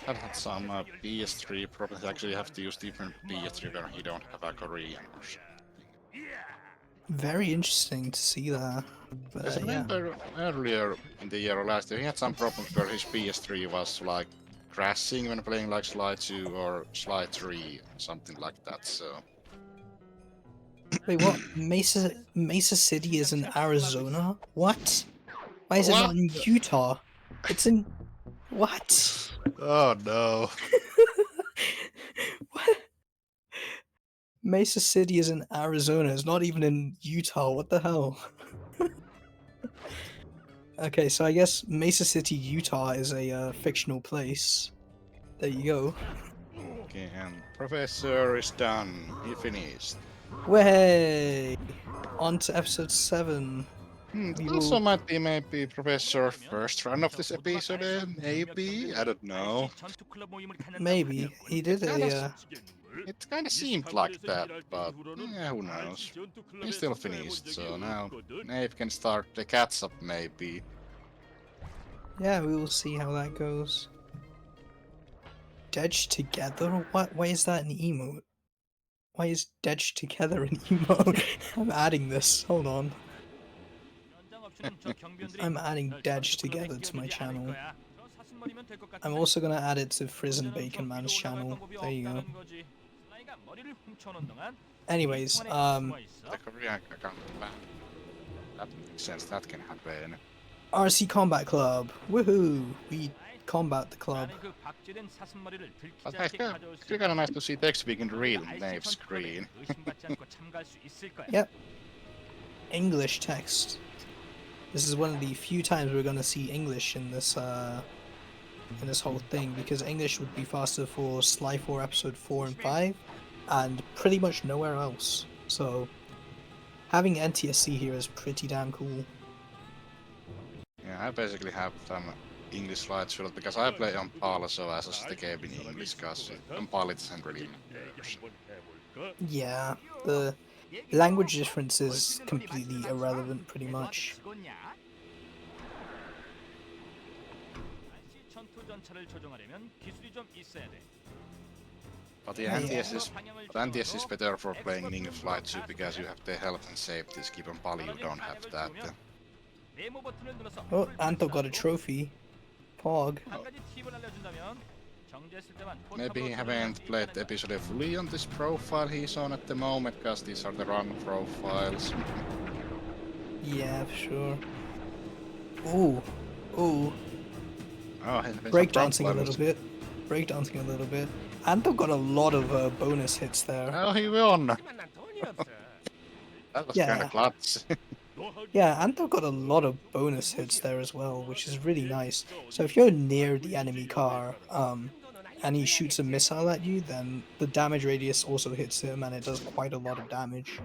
I've had some PS3 problems. Actually, have to use different PS3 where you don't have a Korean or something. Very interesting to see that. Because But yeah. remember earlier in the year or last year, he had some problems where his PS3 was like crashing when playing like Slide 2 or Slide 3, something like that. So Wait, what? Mesa City is in Arizona? What? Why is it not what? in Utah? It's in what? Oh no! What? Mesa City is in Arizona. It's not even in Utah. What the hell? Okay, so I guess Mesa City, Utah is a fictional place. There you go. Okay, and Professor is done. He finished. Way on to episode 7. We It also will might be maybe Professor first run of this episode, maybe? I don't know. 전투 클럽 모임을 갖는다고 maybe 하더라고요. he did Kinda, a it kinda seemed like that, but yeah, who knows. He still finished, so now Nave can start the catch up maybe. yeah, we will see how that goes. Dedge together? What? Why is that an emote? Why is Dedge together an emote? I'm adding this. Hold on. 연장 없이는 저 경비원들이 I'm adding 널 Dedge 전투 클럽에 together to my 끼워주지 않을 channel. 거야. 저 사슴머리면 될것 I'm 같은데. also gonna add it to Frizz and 문제는 Bacon 저 Man's 위로 올라갈 channel. 방법이 There you go. 없다는 거지. 슬라이가 머리를 훔쳐오는 동안 Anyways, 이 통안에 숨어 있어. The Korean account back. That makes sense, that can happen. RC Combat Club. Woohoo! We combat the club. 나는 그 박제된 사슴머리를 But 들키지 I 않게 feel 가져올 수 it's kinda nice to see text speaking real IC Nave 전투 클럽에 screen. 의심받지 않고 참가할 수 있을 거야. Yep. English text. This is one of the few times we're gonna see English in this whole thing, because English would be faster for Sly 4 episode 4 and 5 and pretty much nowhere else. So having NTSC here is pretty damn cool. Yeah, I basically have some English slides filled because I play on Pala, so as the game in English, because on Pala it doesn't really matter. Yeah, the language difference is completely irrelevant pretty much. IC 전투 전차를 조종하려면 기술이 좀 있어야 돼. But the Yeah. NTS is better for playing in English Flight 2 because you have the health and safety skip on Pali, you don't have that. 네모 버튼을 눌러서 Oh, Antho got a trophy. Pog. 한 가지 팁을 알려준다면 정지했을 때만 Maybe he 포탑으로 haven't 조종하면 played the 이기는 거야. episode fully on this profile he's on at the moment, because these are the run profiles. Yeah, for sure. Ooh. Ooh. Oh, there's some Breakdancing a problems. little bit. Breakdancing a little bit. Antho got a lot of bonus hits there. Oh, he won! 하지만 난 돈이 없어. That was Yeah. kinda clutch. Yeah, Antho got a lot of bonus hits there as well, which is really nice. So if you're near the enemy car, and he shoots a missile at you, then the damage radius also hits him, and it does quite a lot of damage.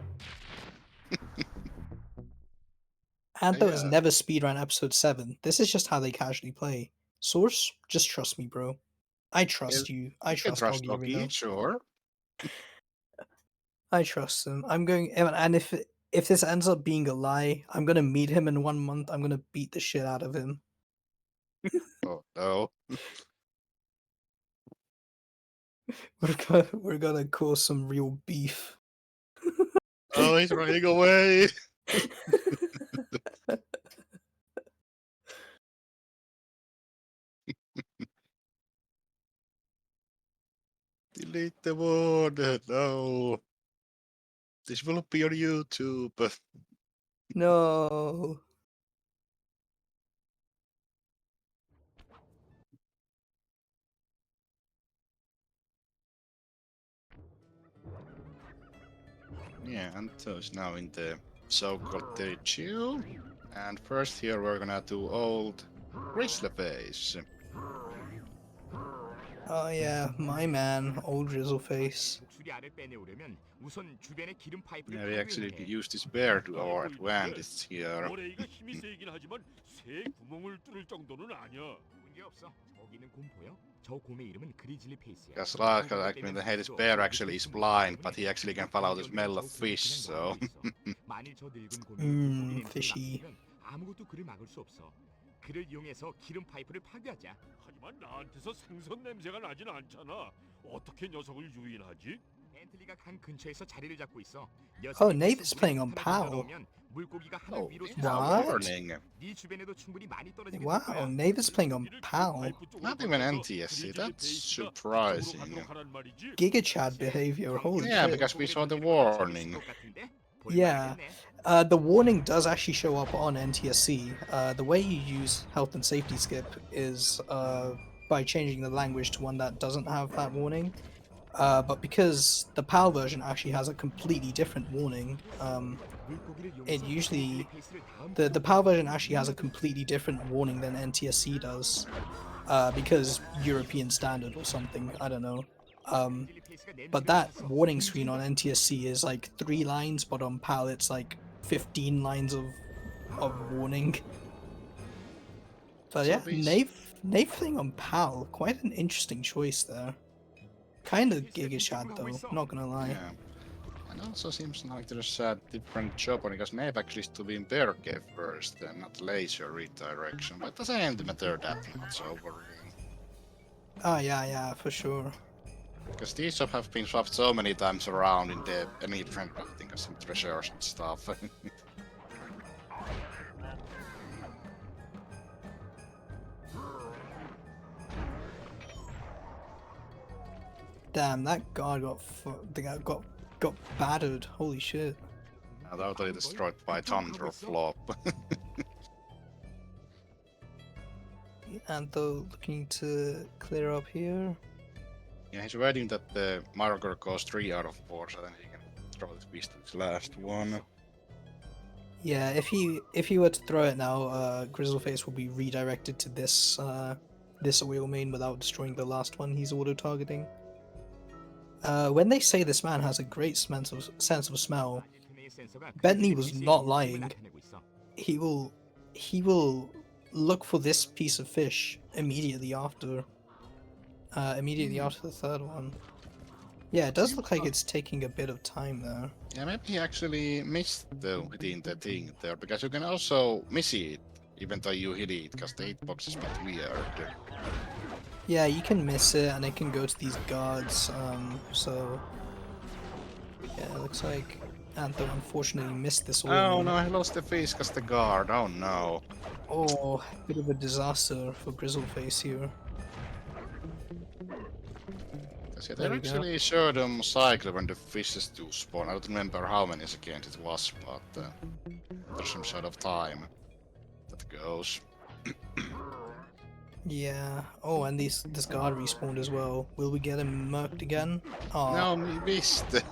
Antho has Yeah. never speedrun episode 7. This is just how they casually play. Source, just trust me, bro. I trust you. I You can trust trust Oggy Reno. Loki, sure. I trust him. I'm going, and if this ends up being a lie, I'm gonna meet him in 1 month. I'm gonna beat the shit out of him. Oh no. We're gonna cause some real beef. Oh, he's running away! Delete the word! No! This will be on YouTube. No. Yeah, Antho is now in the so-called territory. And first here we're gonna do old Grizzly face. Oh yeah, my man, old drizzle face. 목소리 알을 빼내오려면 우선 주변의 기름 파이프를 Yeah, we actually 파괴해야 해. used this bear to our advantage here. 모래이가 힘이 세긴 하지만 새 구멍을 뚫을 정도는 아니야. 문제 없어. 저기는 곰 보여? 저 곰의 이름은 그리즐리 페이스야. Because like when the head is bear actually is blind, but he actually can follow the smell of fish, so... 만일 저 늙은 곰이 고기 냄새를 fishy. 맡으면 아무것도 그를 막을 수 없어. 그를 이용해서 기름 파이프를 파괴하자. 하지만 나한테서 생선 냄새가 나진 않잖아. 어떻게 녀석을 유인하지? 벤틀리가 강 근처에서 자리를 잡고 있어. Oh, Nave is playing on PAL. 물고기가 하늘 Oh, 위로 yeah, What? warning. 네 주변에도 충분히 많이 떨어지게 될 Wow, 거야. Nave is playing on PAL. Not even NTSC, that's surprising. Giga Chad behavior, holy Yeah, shit. because we saw the warning. Yeah, the warning does actually show up on NTSC. The way you use health and safety skip is by changing the language to one that doesn't have that warning. But because the PAL version actually has a completely different warning, it usually the PAL version actually has a completely different warning than NTSC does, because European standard or something. I don't know. But that warning screen on NTSC is like 3 lines, but on PAL it's like 15 lines of warning. But So yeah, basi- Nave playing on PAL, quite an interesting choice there. Kind of Giga Chad though, not gonna lie. Yeah. And also seems like there's a different job on because Nave actually is to be in bear cave first and not laser redirection, but doesn't matter that much overall. Oh yeah, for sure. Because these jobs have been swapped so many times around in the any different crafting and some treasures and stuff. Damn, that guard got battered. Holy shit. Totally destroyed by Thunder Flop. Antho looking to clear up here. Yeah, he's waiting that the marker goes 3 out of 4, so then he can throw this beast to his last one. Yeah, if he were to throw it now, Grizzleface will be redirected to this this oil main without destroying the last one he's auto targeting. When they say this man has a great sense of smell, Bentley was not lying. He will look for this piece of fish immediately after the third one. Yeah, it does look like it's taking a bit of time there. Yeah, maybe he actually missed hitting the thing there, because you can also miss it, even though you hit it, because the hitbox is a bit weird. Yeah, you can miss it and it can go to these guards, so yeah, it looks like Antho unfortunately missed this one. Oh no, he lost the fish because the guard, oh no. Oh, bit of a disaster for Grizzleface here. Yeah, There they we go. actually showed them cycle when the fishes do spawn. I don't remember how many seconds it was, but there's some sort of time that goes. Yeah. Oh, and this guard respawned as well. Will we get him murked again? Oh, No, we missed.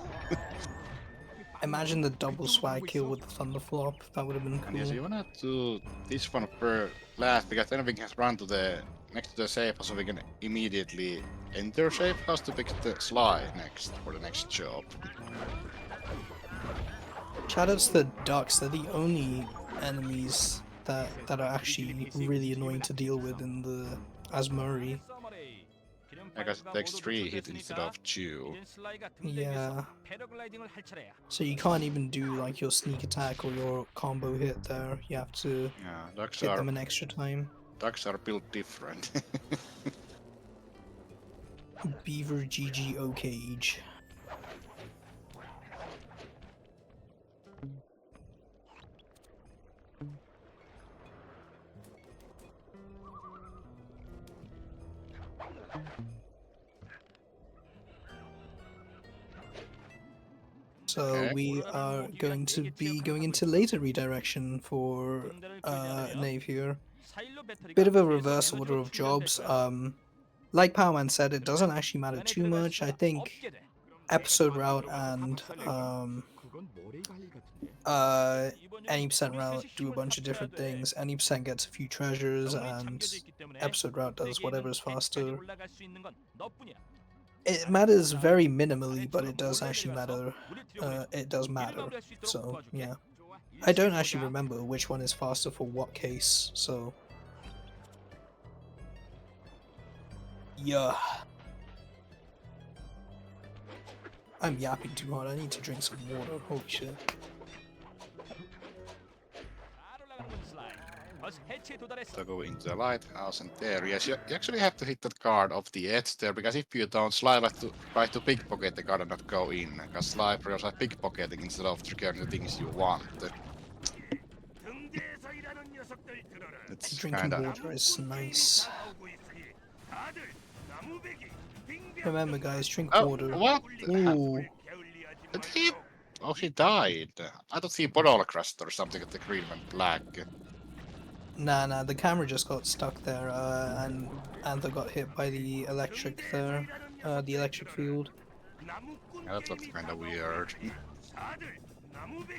imagine the double swag kill with the Thunderflop. That would have been And yes, you cool. wanna do this one per last, because then we can run to the next to the safe house, so we can immediately enter safe house to pick the slide next for the next job. Shoutouts to the ducks. They're the only enemies that are actually really annoying to deal with in the Asmuri. I guess it takes 3 hit instead of 2. Yeah. So you can't even do like your sneak attack or your combo hit there. You have to Yeah, ducks hit are them an extra time. built different. Beaver GGO cage. So Okay. we are going to be going into laser redirection for Nave here. Bit of a reverse order of jobs. Like Powerman said, it doesn't actually matter too much. I think episode route and any percent route do a bunch of different things. Any percent gets a few treasures, and episode route does whatever is faster. It matters very minimally, but it does actually matter. It does matter. So yeah, I don't actually remember which one is faster for what case. So yeah. I'm yapping too hard. I need to drink some water. Holy shit. 벌써 해치에 도달했어. To go into the lighthouse and there, yes, you actually have to hit that guard of the edge there, because if you don't, Sly like to try to pickpocket the guard and not go in, because Sly prefers like pickpocketing instead of triggering the things you want. 등대에서 일하는 녀석들 들어라. It's Drinking kinda... water is nice. 나오고 있으니 다들 나무배기 Remember, guys, drink Oh, water. what? Ooh. Did he... Oh, he died. I thought he bottle crashed or something at the green went black. Nah, the camera just got stuck there, and Antho got hit by the electric there, the electric field. That looked kinda weird.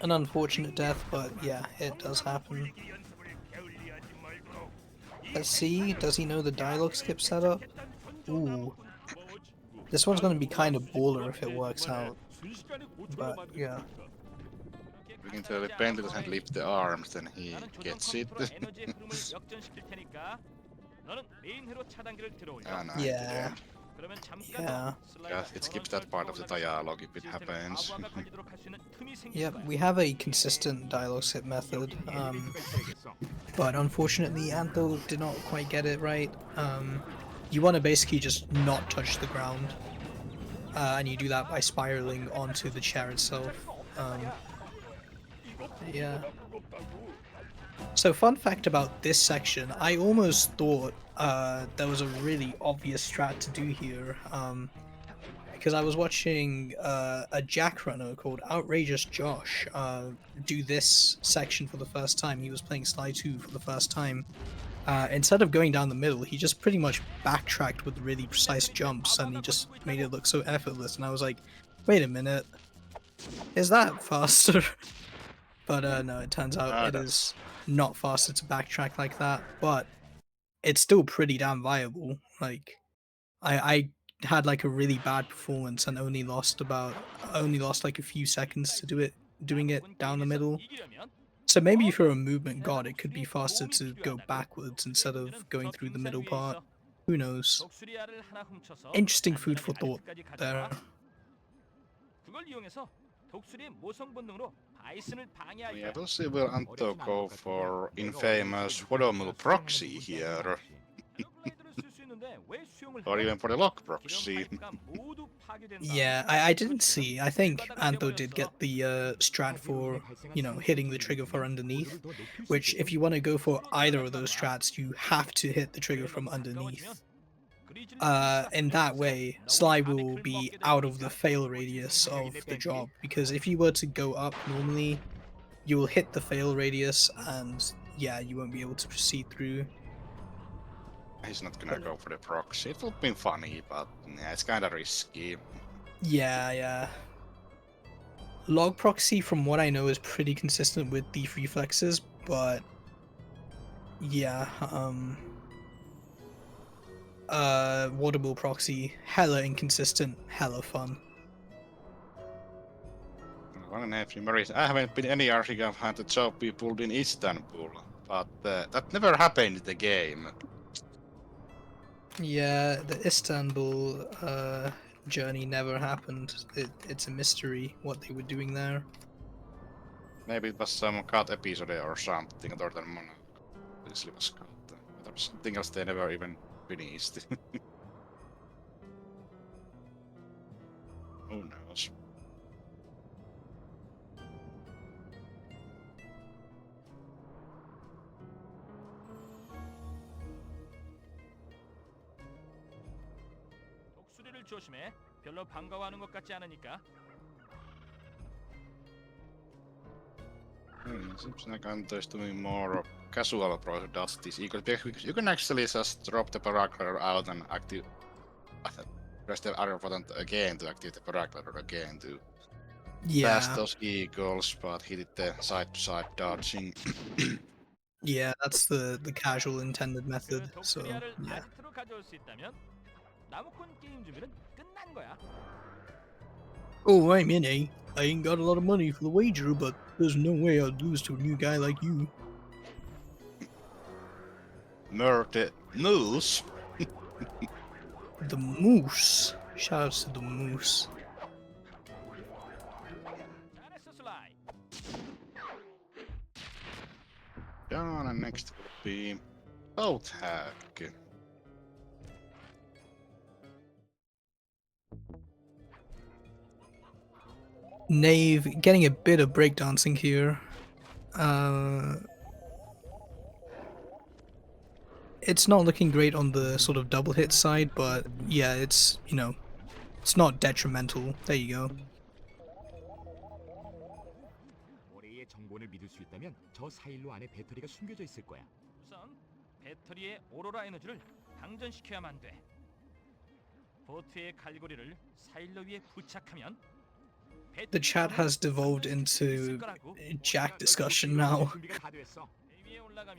An unfortunate death, but yeah, it does happen. Let's see, does he know the dialogue skip setup? Ooh. This one's gonna be kind of baller if it works out, but yeah. We can tell if Bentley doesn't lift the arms, then he gets it. Ah, no, Yeah. Yeah. Yeah, it skips that part of the dialogue if it happens. Yep, we have a consistent dialogue skip method, but unfortunately Antho did not quite get it right. You want to basically just not touch the ground, and you do that by spiraling onto the chair itself. Yeah. So fun fact about this section, I almost thought there was a really obvious strat to do here, because I was watching a Jack runner called Outrageous Josh do this section for the first time. He was playing Sly 2 for the first time. Instead of going down the middle, he just pretty much backtracked with really precise jumps, and he just made it look so effortless, and I was like, wait a minute, is that faster? But no, it turns out it is not faster to backtrack like that, but it's still pretty damn viable. Like, I had like a really bad performance and only lost like a few seconds to doing it down the middle. So maybe if you're a movement god, it could be faster to go backwards instead of going through the middle part. Who knows? Interesting food for thought there. Yeah, we'll see will Antho go for infamous Wadomul proxy here. Or even for the lock proxy. Yeah, I didn't see. I think Antho did get the strat for, you know, hitting the trigger for underneath, which if you want to go for either of those strats, you have to hit the trigger from underneath. In that way, Sly will be out of the fail radius of the job, because if you were to go up normally, you will hit the fail radius and yeah, you won't be able to proceed through. He's not gonna go for the proxy. It would have been funny, but yeah, it's kinda risky. Yeah. Log proxy, from what I know, is pretty consistent with thief reflexes, but yeah, Waterbull proxy, hella inconsistent, hella fun. One and a half memories. I haven't been any RC I've had the job we pulled in Istanbul, but that never happened in the game. Yeah, the Istanbul journey never happened. It's a mystery what they were doing there. Maybe it was some cut episode or something other than Monaco. This was cut. There was something else they never even finished. Who knows? 독수리를 조심해. 별로 반가워하는 것 같지 않으니까. Seems like Antho is doing more casual approach to dust this equal, because you can actually just drop the paraglider out and active press the arrow button again to activate the paraglider again to pass those eagles, but he did the side-to-side dodging. Yeah, that's the casual intended method. 그 So 독수리알을 yeah. 아지트로 가져올 수 있다면 나무꾼 게임 준비는 끝난 거야. Oh, I'm in, eh? I ain't got a lot of money for the wager, but there's no way I'd lose to a new guy like you. Murder moose. The moose. Shoutouts to the moose. 잘했어, 슬라이. done, and next will be boat hack. Knave getting a bit of breakdancing here. It's not looking great on the sort of double hit side, but yeah, it's, you know, it's not detrimental. There you go. 모래의 정보를 믿을 수 있다면 저 사일로 안에 배터리가 숨겨져 있을 거야. 우선 배터리의 오로라 에너지를 방전시켜야만 돼. 보트의 갈고리를 사일로 위에 부착하면 The chat has devolved into Jack discussion now. 준비가 다 됐어.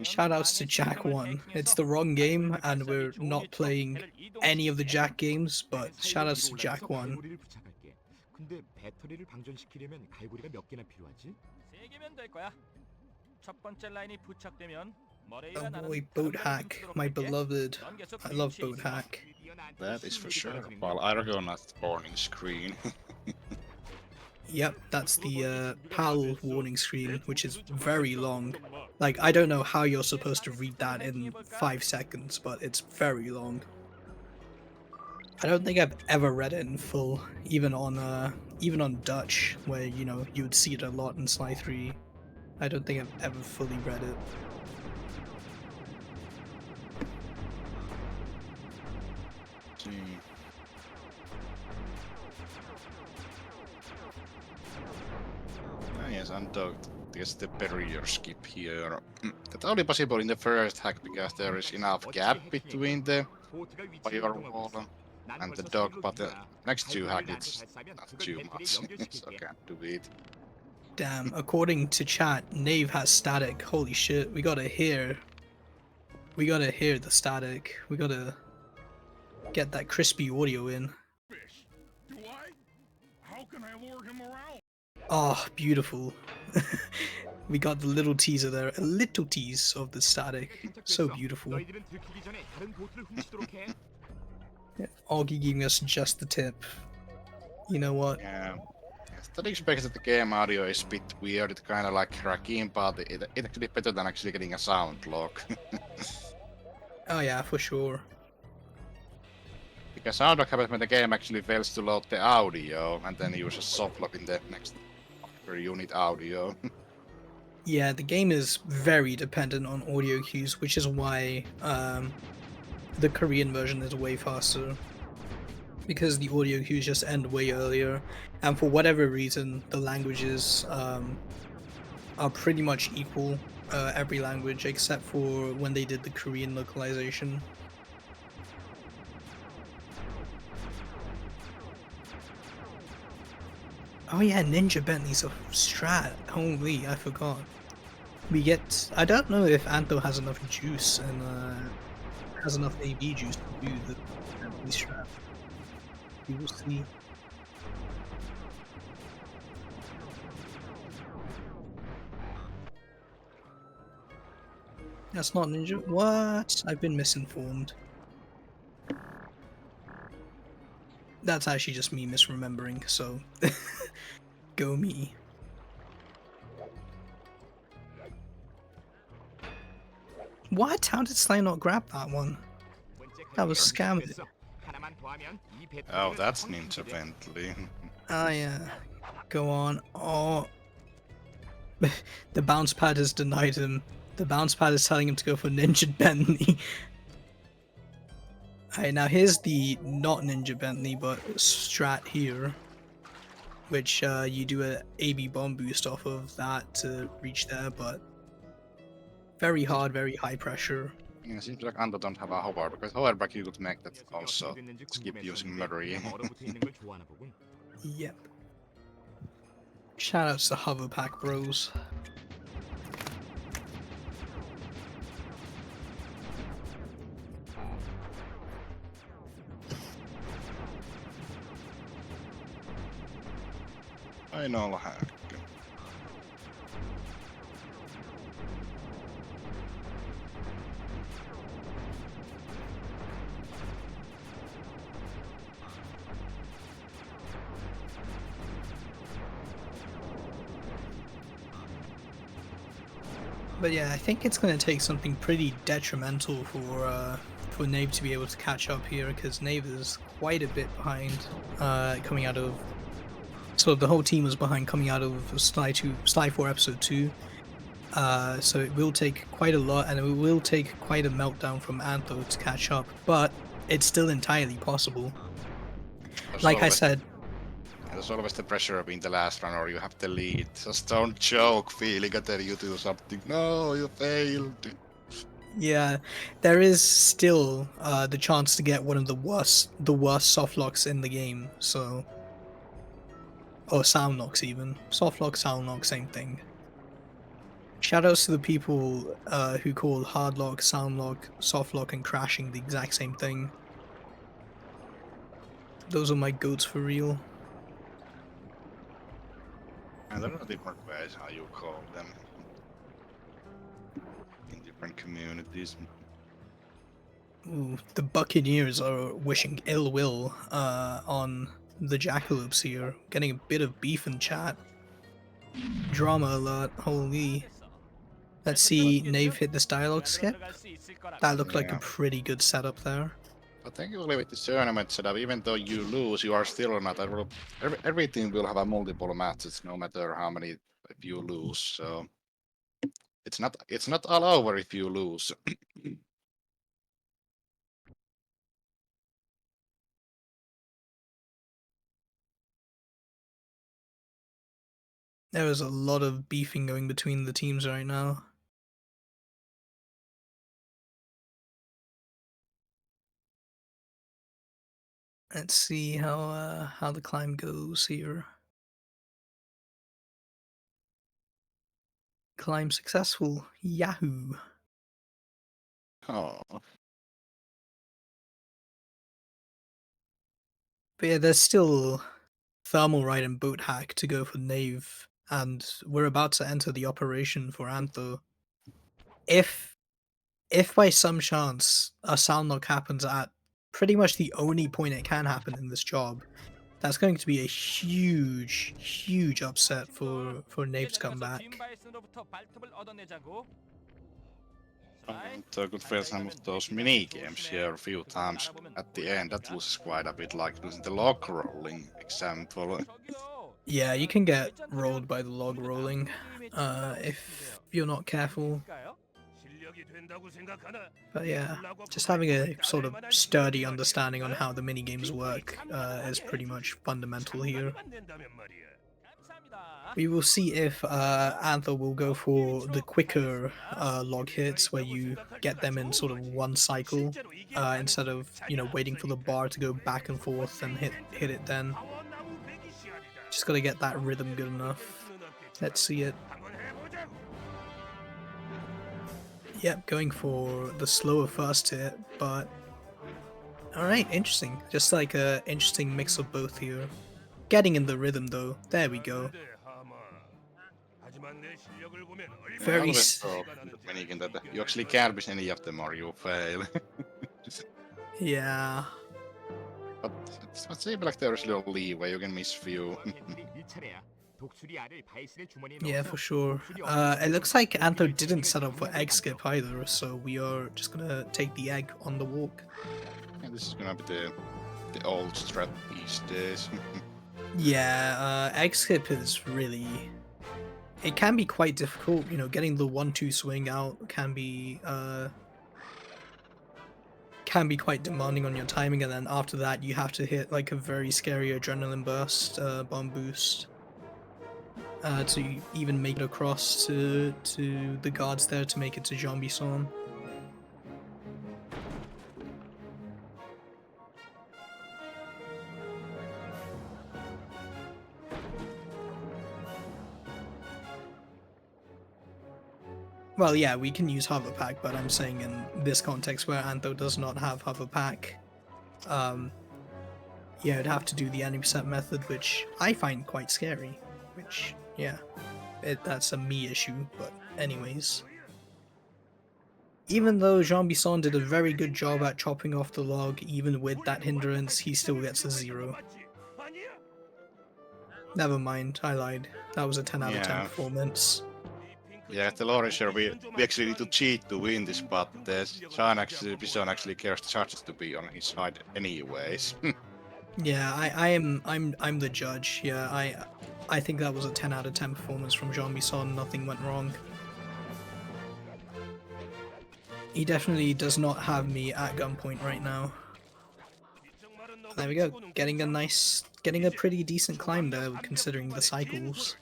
Shoutouts to Jack 1. It's the wrong game, and we're not playing any of the Jack games, but shoutouts to Jack 1. 갈고리를 부착할게. 근데 배터리를 방전시키려면 갈고리가 몇 개나 필요하지? 3개면 될 거야. 첫 번째 라인이 부착되면 머레이가 Oh 나는 boy, Boat Hack, my beloved. I love Boat Hack. That is for sure. While I recognize the warning screen. Yep, that's the PAL warning screen, which is very long. Like, I don't know how you're supposed to read that in 5 seconds, but it's very long. I don't think I've ever read it in full, even on Dutch, where, you know, you would see it a lot in Sly 3. I don't think I've ever fully read it. Yes, Antho gets the barrier skip here. That's only possible in the first hack because there is enough gap between the firewall and the dock, but the next two hack it's not too much, so can't do it. Damn, according to chat, Knave has static. Holy shit, we gotta hear the static. We gotta get that crispy audio in. Do I? How can I lure him around? Oh, beautiful. We got the little teaser there, a little tease of the static. So beautiful. 너희들은 들키기 전에 다른 보트를 훔치도록 해. Augie giving us just the tip. You know what? Yeah. Static specs that the game audio is a bit weird, it's kinda like cracking, but it's actually better than actually getting a sound lock. Oh yeah, for sure. Because sound lock happens when the game actually fails to load the audio and then uses soft lock in the next unit audio. Yeah, the game is very dependent on audio cues, which is why the Korean version is way faster. Because the audio cues just end way earlier, and for whatever reason, the languages are pretty much equal, every language, except for when they did the Korean localization. Oh yeah, Ninja Bentley's a strat. Holy, I forgot. We get... I don't know if Antho has enough juice and has enough AB juice to do the Bentley strat. We will see. That's not Ninja. What? I've been misinformed. That's actually just me misremembering, so go me. What? How did Sly not grab that one? That was scamming. Oh, that's Ninja Bentley. Ah, yeah. Go on. Oh. The bounce pad has denied him. The bounce pad is telling him to go for Ninja Bentley. Alright, now here's the not Ninja Bentley, but strat here. Which you do a AB bomb boost off of that to reach there, but very hard, very high pressure. Yeah, it seems like Antho don't have a hover, because hoverback you could make that also skip using Murray. Yep. Shoutouts to Hoverpack Bros. Ainoa hack. But yeah, I think it's going to take something pretty detrimental for Nave to be able to catch up here, because Nave is quite a bit behind coming out of. So the whole team was behind coming out of Sly 4 episode 2. So it will take quite a lot, and it will take quite a meltdown from Antho to catch up, but it's still entirely possible. There's Like I always the- said, There's always the pressure of being the last runner, you have the lead. Just don't joke, feeling until you do something. No, you failed. yeah, there is still the chance to get one of the worst soft locks in the game. So, or sound locks even. Soft lock, sound lock, same thing. Shoutouts to the people who call hard lock, sound lock, soft lock, and crashing the exact same thing. Those are my goats for real. And there are different ways how you call them in different communities. Ooh, the Buccaneers are wishing ill will on the Jackalopes here. Getting a bit of beef in chat. Drama alert, holy. Let's see Nave hit this dialogue skip. That looked like a Yeah. pretty good setup there. But thankfully with this tournament setup, even though you lose, you are still not every team will have a multiple matches, no matter how many if you lose. So it's not all over if you lose. There is a lot of beefing going between the teams right now. Let's see how the climb goes here. Climb successful. Yahoo! Oh, But yeah, there's still Thermal Ride and Boat Hack to go for Nave, and we're about to enter the operation for Antho. If by some chance a sound lock happens at pretty much the only point it can happen in this job, that's going to be a huge upset for Nave's comeback. so I could feel some of those mini games here a few times at the end. That was quite a bit like using the log rolling example. Yeah, you can get rolled by the log rolling if you're not careful. But yeah, just having a sort of sturdy understanding on how the minigames work is pretty much fundamental here. We will see if Antho will go for the quicker log hits, where you get them in sort of one cycle, instead of, you know, waiting for the bar to go back and forth and hit it then. Just gotta get that rhythm good enough. Let's see it. Yep, going for the slower first hit, but alright, interesting. Just like a interesting mix of both here. Getting in the rhythm though. There we go. Very Always so minigame that you actually can't miss any of them or you fail. yeah. But it seems like there's a little leeway, you can miss few. Yeah, for sure. It looks like Antho didn't set up for egg skip either, so we are just gonna take the egg on the walk. And this is gonna be the old strat these days. Yeah, egg skip is really... It can be quite difficult, you know, getting the 1-2 swing out can be quite demanding on your timing, and then after that you have to hit like a very scary adrenaline burst, bomb boost. To even make it across to the guards there to make it to Jean-Bisson. Well, yeah, we can use Hover Pack, but I'm saying in this context where Antho does not have Hover Pack, yeah, it'd have to do the 90% method, which I find quite scary. Which, yeah, that's a me issue, but anyways. Even though Jean-Bisson did a very good job at chopping off the log, even with that hindrance, he still gets a 0. Never mind, I lied. That was a 10 out of 10 Yeah. performance. Yeah, the lore is here. We actually need to cheat to win this, but Bison actually cares the charges to be on his side anyways. Yeah, I'm the judge. Yeah, I think that was a 10 out of 10 performance from Jean Bisson. Nothing went wrong. He definitely does not have me at gunpoint right now. There we go. Getting a pretty decent climb there, considering the cycles.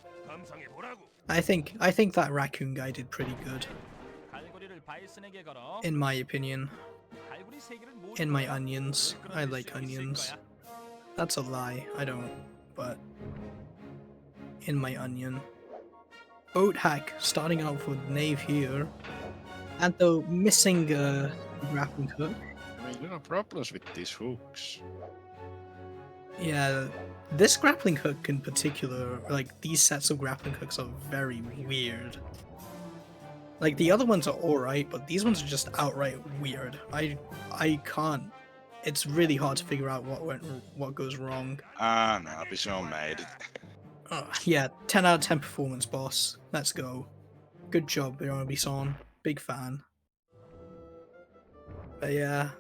I think that raccoon guy did pretty good, 갈고리를 바이슨에게 걸어 in my opinion. 갈고리 세 개를 모두 In my 넣어야 onions, I 물을 like 끌어낼 수 있을 onions. 거야. That's a lie. I don't, but in my onion. Boat hack starting out with Knave here. Antho missing a grappling hook. I mean, there are problems with these hooks. Yeah, this grappling hook in particular, like these sets of grappling hooks are very weird. Like the other ones are alright, but these ones are just outright weird. I can't. It's really hard to figure out what goes wrong. No, Bison made it. Yeah, 10 out of 10 performance, boss. Let's go. Good job, Bison. Big fan. But yeah,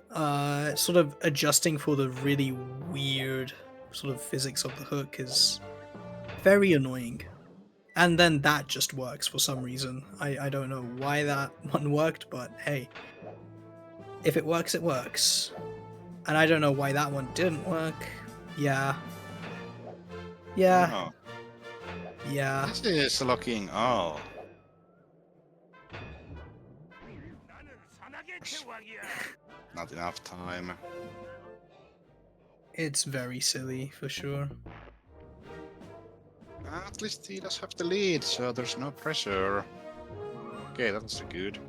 sort of adjusting for the really weird sort of physics of the hook is very annoying. And then that just works for some reason. I don't know why that one worked, but hey. If it works, it works. And I don't know why that one didn't work. Yeah. Yeah. Oh, Yeah. this is looking. Oh, 나는 산악의 제왕이야. not enough time. It's very silly, for sure. At least he does have the lead, so there's no pressure. Okay, that's good.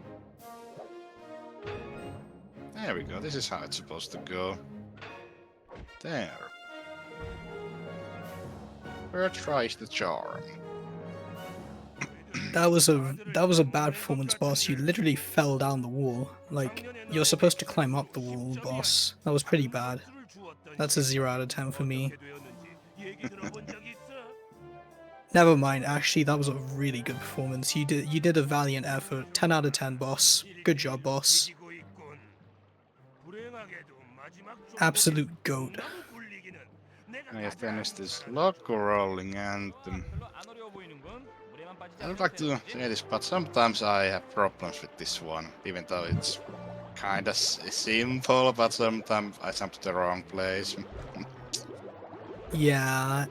There we go, this is how it's supposed to go. There. Where tries the charm? That was a bad performance, boss. You literally fell down the wall. Like, you're supposed to climb up the wall, boss. That was pretty bad. That's a 0 out of 10 for me. Never mind, actually that was a really good performance. You did a valiant effort. 10 out of 10, boss. Good job, boss. Absolute goat. I finished this loco rolling and 별로 안 어려워 보이는군. 물에만 빠지지 I would like to say this, but sometimes I have problems with this one, even though it's kinda simple, but sometimes I jump to the wrong place. Yeah,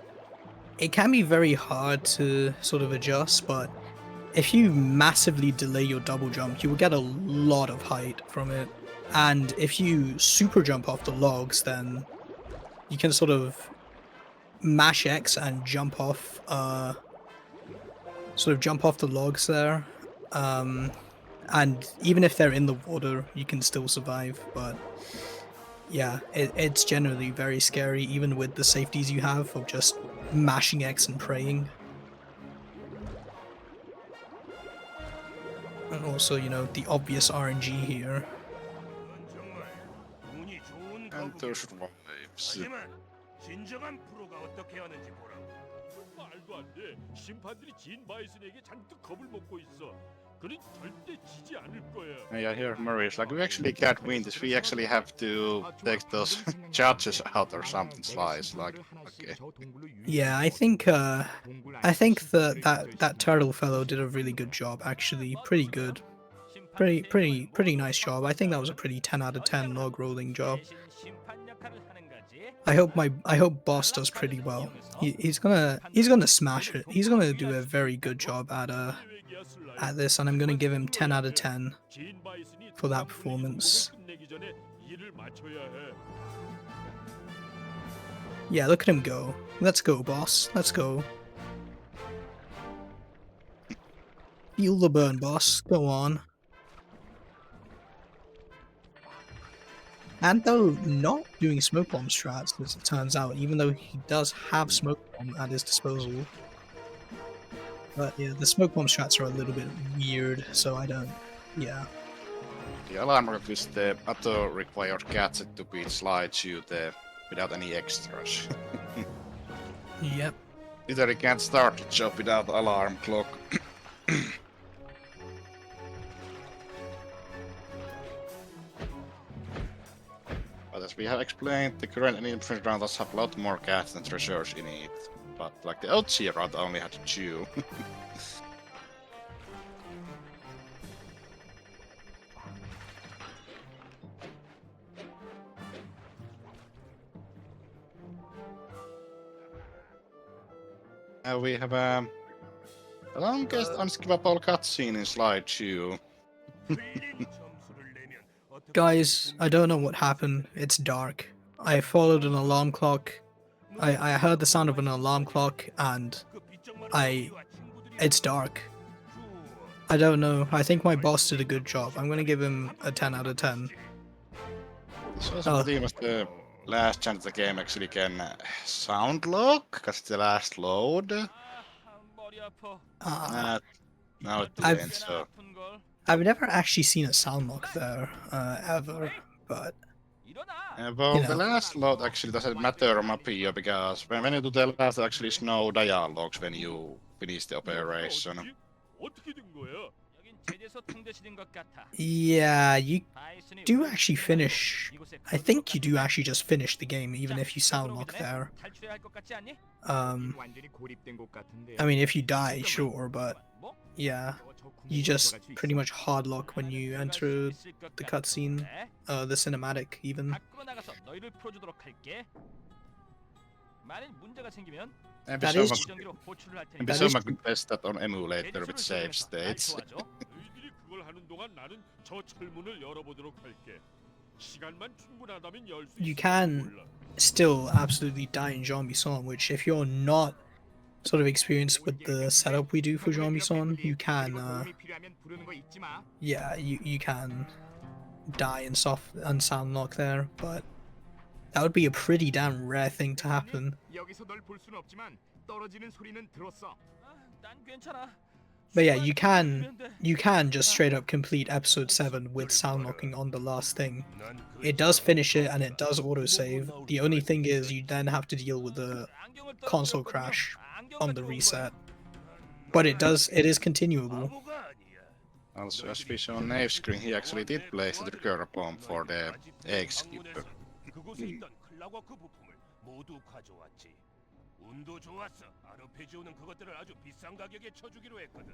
it can be very hard to sort of adjust, but if you massively delay your double jump, you will get a lot of height from it. And if you super jump off the logs, then you can sort of mash X and jump off, sort of jump off the logs there. And even if they're in the water, you can still survive, but yeah, it's generally very scary, even with the safeties you have of just mashing X and praying. And also, you know, the obvious RNG here. Antho survives. 하지만 진정한 프로가 어떻게 하는지 보라고. 말도 안 돼. 심판들이 진 바이슨에게 잔뜩 겁을 먹고 있어. 그는 절대 지지 않을 거야. Yeah, here Murray's like, we actually can't win this, we actually have to take those judges out or something slice, like, okay. Yeah, I think that turtle fellow did a really good job, actually. Pretty good. Pretty nice job. I think that was a pretty 10 out of 10 log rolling job. I hope boss does pretty well. He's gonna smash it. He's gonna do a very good job at this, and I'm gonna give him 10 out of 10 for that performance. Yeah, look at him go. Let's go, boss. Let's go. Feel the burn, boss. Go on. Antho not doing smoke bomb strats, as it turns out, even though he does have smoke bomb at his disposal. But yeah, the smoke bomb strats are a little bit weird, so I don't. Yeah. The alarm rock is the auto-required gadget to beat slideshoe there without any extras. Yep. Literally can't start the job without alarm clock. as we have explained, the current infinite rounders have a lot more cats than treasures in it. But like the OG round only had 2. We have the longest unskippable cutscene in slide 2. Guys, I don't know what happened. It's dark. I followed an alarm clock. I heard the sound of an alarm clock and it's dark. I don't know. I think my boss did a good job. I'm gonna give him a 10 out of 10. This was pretty much the last chance the game actually can sound lock, because it's the last load. 머리 아파. Now it I've- didn't, so... 아픈걸. I've never actually seen a sound lock there, ever, but 일어나. Well, You the know. last load actually doesn't matter on Mapio, because when you do the last, there actually is no dialogues when you finish the operation. 어떻게 된 거야? 여긴 제재소 통제실인 것 같아. yeah, you 다 있으니 do 우리 actually finish. 이곳에 I think you do actually just finish the game, even 자, if you sound 이쪽으로 lock 오겠네. there. 탈출해야 할 것 같지 않니? 완전히 고립된 곳 같은데. I mean, if you die, sure, but 뭐? yeah, 저 you 구멍으로 just 들어갈 수 pretty 있어. much hard lock when you enter the cutscene, the cinematic even. 밖으로 나가서 너희를 풀어주도록 할게. 만일 문제가 생기면 Maybe That someone, is- 정기로 호출을 할 maybe 테니까. that is- someone could test that on emulator with save states. 너희들이 그걸 하는 동안 나는 저 철문을 열어보도록 할게. 시간만 충분하다면 열 수 You 있을지 can 몰라. still absolutely die in Jean Bisson, which if you're not sort of experienced with the setup we do for Jean Bisson, you can, 도움이 필요하면 부르는 거 잊지 마. yeah, you can die and sound lock there, but that would be a pretty damn rare thing to happen. 여기서 널 볼 수는 없지만 떨어지는 소리는 들었어. 난 괜찮아. But yeah, you can just straight up complete episode 7 with sound locking on the last thing. 난 그 It does finish it and it does autosave. The only thing is you then have to deal with the console crash on the reset. But it is continuable. 바보가 아니야. Also, as we saw on Nave's screen, he actually did place the trigger bomb for the egg skipper. 그곳에 있던 클라과 그 부품을 모두 가져왔지. 운도 좋았어. 아르페지오는 그것들을 아주 비싼 가격에 쳐주기로 했거든.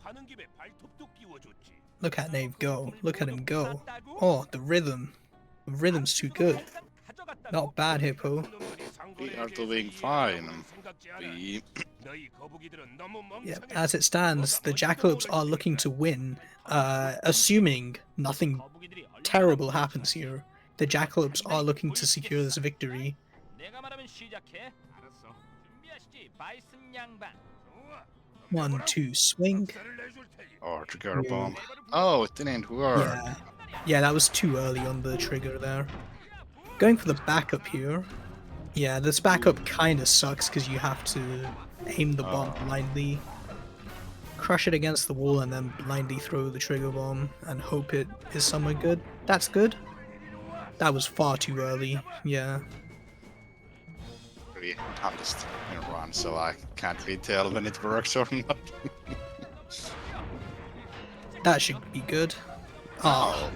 파는 김에 발톱도 끼워줬지. Look at Nave go. Look at him go. Oh, the rhythm. The rhythm's too good. Not bad, Hippo. We are doing fine. We... Yeah, as it stands, the Jackalopes are looking to win, assuming nothing terrible happens here. The Jackalopes are looking to secure this victory. 내가 말하면 시작해. 알았어. 준비하시지. 바이슨 양반. 1, 2, swing. Or trigger bomb. Oh, it didn't work. Yeah, that was too early on the trigger there. Going for the backup here. Yeah, this backup kinda sucks because you have to aim the bomb blindly, crush it against the wall, and then blindly throw the trigger bomb and hope it is somewhere good. That's good. That was far too early, yeah. Really honest in run, so I can't really tell when it works or not. That should be good. Oh,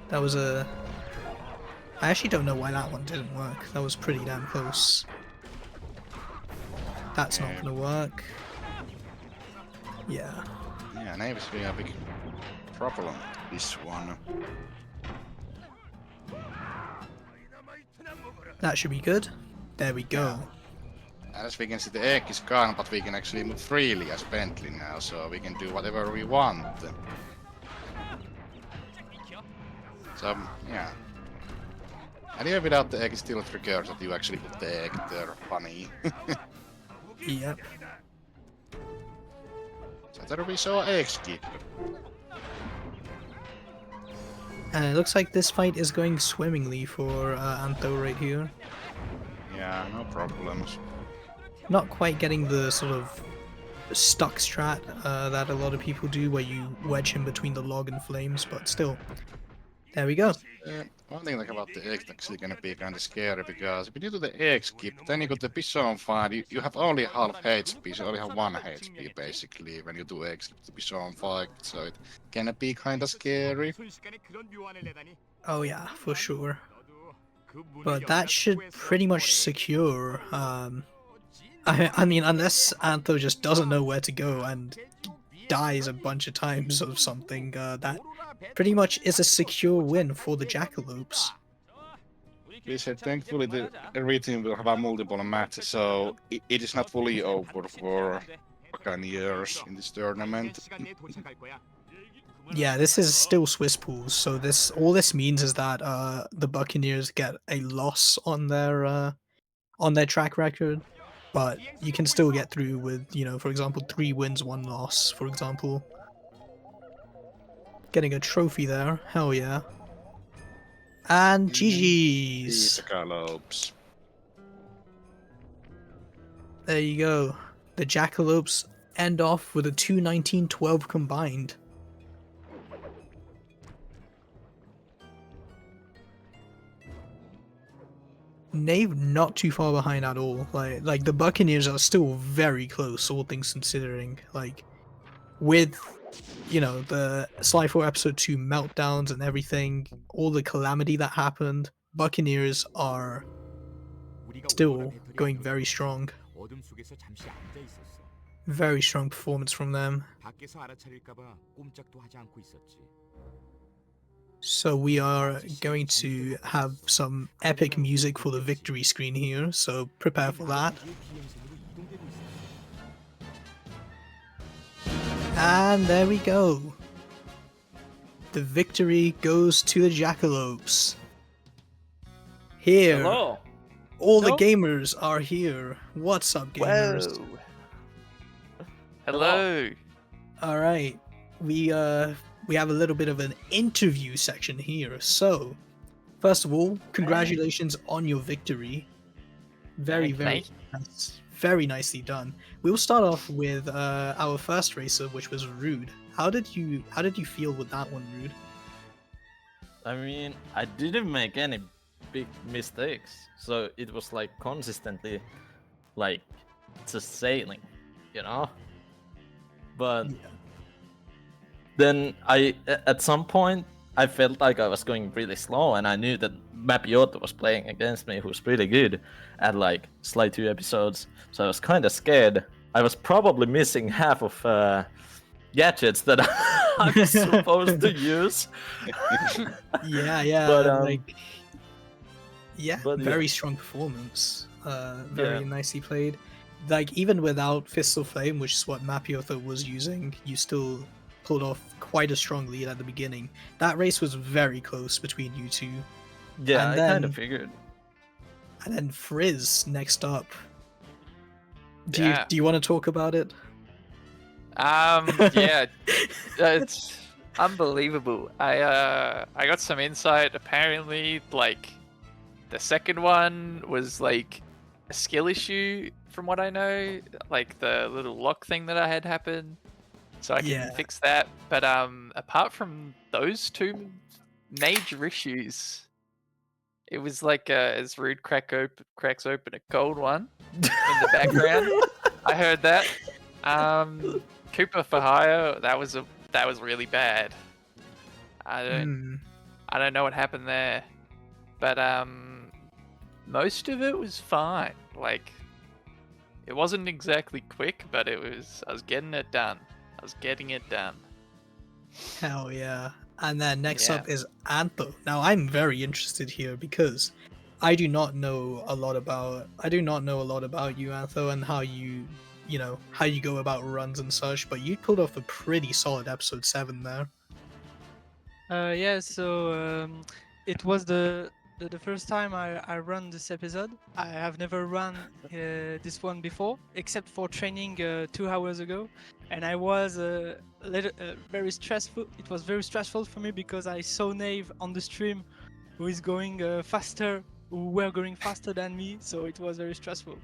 that was a... I actually don't know why that one didn't work. That was pretty damn close. That's not gonna work. Yeah. Yeah, Nave is being a big problem, this one. That should be good. There we go. As we can see, the egg is gone, but we can actually move freely as Bentley now, so we can do whatever we want. So, yeah. And even without the egg, it still triggers that you actually put the egg there. Funny. Yep. So there we saw egg skip. And it looks like this fight is going swimmingly for Antho right here. Yeah, no problems. Not quite getting the sort of stuck strat that a lot of people do, where you wedge him between the log and flames, but still. There we go. One thing like about the egg is actually gonna be kinda scary, because if you do the egg skip, then you got the bison fight, you have only half HP, so you only have 1 HP basically when you do egg skip the bison fight, so it can be kinda scary. 순식간에 그런 묘안을 내다니. Oh yeah, for sure. 너도 but that should pretty much secure. I mean, unless Antho just doesn't know where to go and dies a bunch of times or something, that pretty much is a secure win for the Jackalopes. We said thankfully every team will have a multiple match, so it is not fully over for Buccaneers in this tournament. Yeah, this is still Swiss pools, so all this means is that the Buccaneers get a loss on their track record, but you can still get through with, for example, 3 wins, 1 loss, for example. Getting a trophy there, hell yeah. And GG's. Jackalopes. There you go. The Jackalopes end off with a 219-12 combined. Knave not too far behind at all. Like the Buccaneers are still very close, all things considering. Like with the Sly 4 episode 2 meltdowns and everything, all the calamity that happened, Buccaneers are still going very strong. Very strong performance from them. So we are going to have some epic music for the victory screen here, so prepare for that. And there we go. The victory goes to the Jackalopes. Here. Hello. All the gamers are here. What's up, gamers? Whoa. Hello. Alright. We have a little bit of an interview section here. So, first of all, congratulations on your victory. Very nicely done. We'll start off with our first racer, which was Rude. How did you feel with that one, Rude? I mean, I didn't make any big mistakes, so it was like consistently like just sailing, But then at some point I felt like I was going really slow, and I knew that Mappiotto was playing against me, who's pretty good at like Sly 2 episodes, so I was kind of scared. I was probably missing half of gadgets that I'm supposed to use. Yeah, but, very strong performance. Very nicely played. Like, even without Fists of Flame, which is what Mappiotto was using, you still pulled off quite a strong lead at the beginning. That race was very close between you two. Yeah, and I kind of figured. And then Frizz next up. Do you want to talk about it? Yeah, it's unbelievable. I got some insight. Apparently, like, the second one was like a skill issue, from what I know. Like the little lock thing that I had happen, so I can fix that. But apart from those two major issues, it was like as Rude cracks open a cold one in the background. I heard that. Cooper for hire. That was really bad. I don't know what happened there, but most of it was fine. Like, it wasn't exactly quick, but I was getting it done. Hell yeah. And then next up is Antho. Now I'm very interested here because I do not know a lot about you, Antho, and how you go about runs and such, but you pulled off a pretty solid episode 7 there. So it was the first time I run this episode. I have never run this one before, except for training 2 hours ago, and I was very stressful. It was very stressful for me because I saw Nave on the stream, who were going faster than me, so it was very stressful.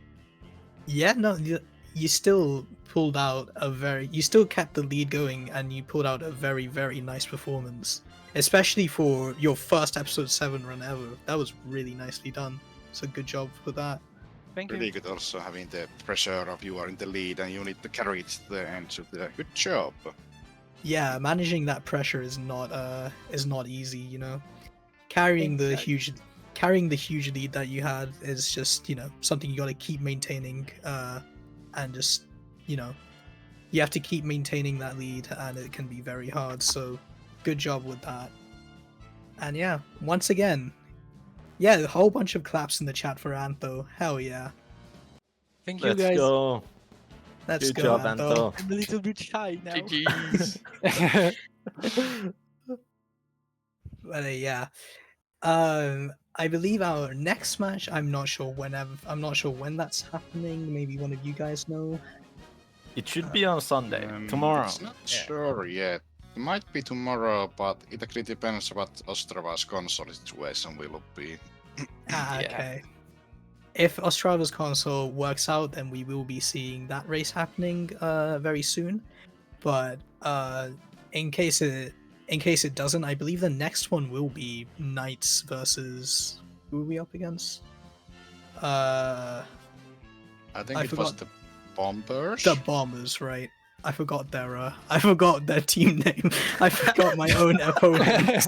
Yeah, no, you still pulled out you still kept the lead going, and you pulled out a very, very nice performance. Especially for your first episode 7 run ever. That was really nicely done. So good job for that. Thank Really you. good also having the pressure of you are in the lead and you need to carry it to the end. So good job. Yeah, managing that pressure is not easy, Carrying the huge carrying the huge lead that you had is just, something you got to keep maintaining, and just, you have to keep maintaining that lead, and it can be very hard. So, good job with that. And yeah, once again, a whole bunch of claps in the chat for Antho. Hell yeah. Thank you, Let's guys. go. Let's Good go, job, Antho. Antho. I'm a little bit shy now. GG's. But yeah. I believe our next match, I'm not sure when that's happening. Maybe one of you guys know. It should be on Sunday. Tomorrow. It's not sure yet. It might be tomorrow, but it actually depends what Ostrava's console situation will be. Ah, Yeah. okay. If Ostrava's console works out, then we will be seeing that race happening very soon. But in case it doesn't, I believe the next one will be Knights versus who are we up against? I think I it was forgot. the Bombers. The Bombers, right? I forgot their team name. I forgot my own opponent.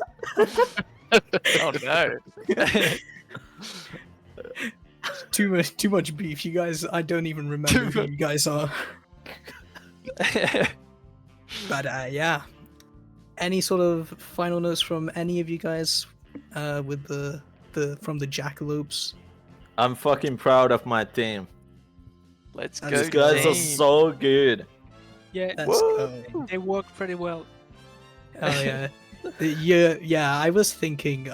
Oh no. Too much beef, you guys. I don't even remember who you guys are. But yeah. Any sort of final notes from any of you guys with the from the Jackalopes? I'm fucking proud of my team. Let's go. These guys are team. so good. Yeah, Let's go. they work pretty well. Hell yeah. I was thinking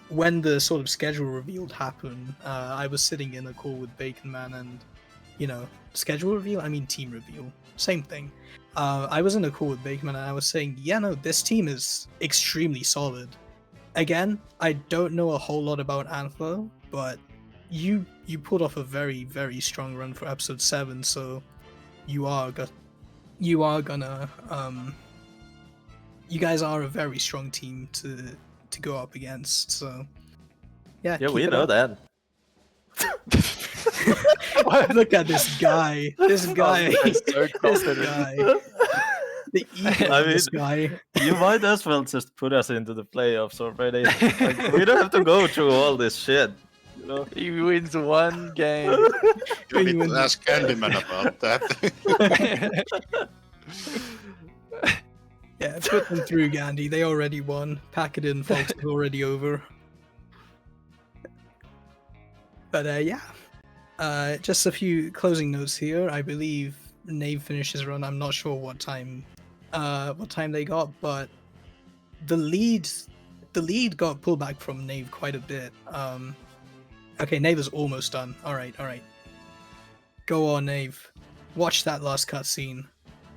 when the sort of schedule reveal happened, I was sitting in a call with Bacon Man and, schedule reveal? I mean team reveal. Same thing. I was in a call with Bacon Man and I was saying, this team is extremely solid. Again, I don't know a whole lot about Antho, but you pulled off a very, very strong run for episode 7, so you guys are a very strong team to go up against. So yeah, Yeah, keep we it know up. that. Look at this guy. This guy. So confident. The ego I of this mean- guy. You might as well just put us into the playoffs already. Like, we don't have to go through all this shit. He wins one game. You need to ask Candyman about that. Yeah, put them through, Gandhi. They already won. Pack it in, folks. It's already over. But just a few closing notes here. I believe Nave finished his run. I'm not sure what time they got, but the lead got pulled back from Nave quite a bit. Okay, Nave is almost done. All right. Go on, Nave. Watch that last cutscene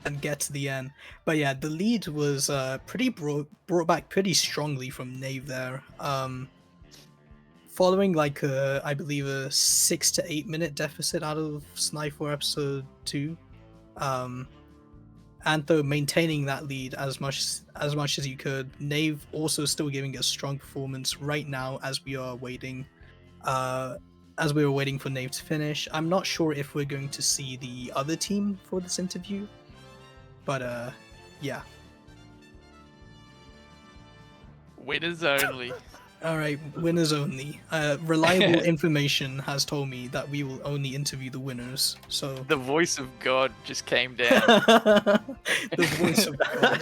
and get to the end. But yeah, the lead was brought back pretty strongly from Nave there. Following I believe a 6 to 8 minute deficit out of Sniper episode 2. Antho maintaining that lead as much as you could. Nave also still giving a strong performance right now as we are waiting. As we were waiting for Nave to finish. I'm not sure if we're going to see the other team for this interview, but yeah. Winners only. All right, winners only. Reliable information has told me that we will only interview the winners. So The voice of God just came down. the voice of God.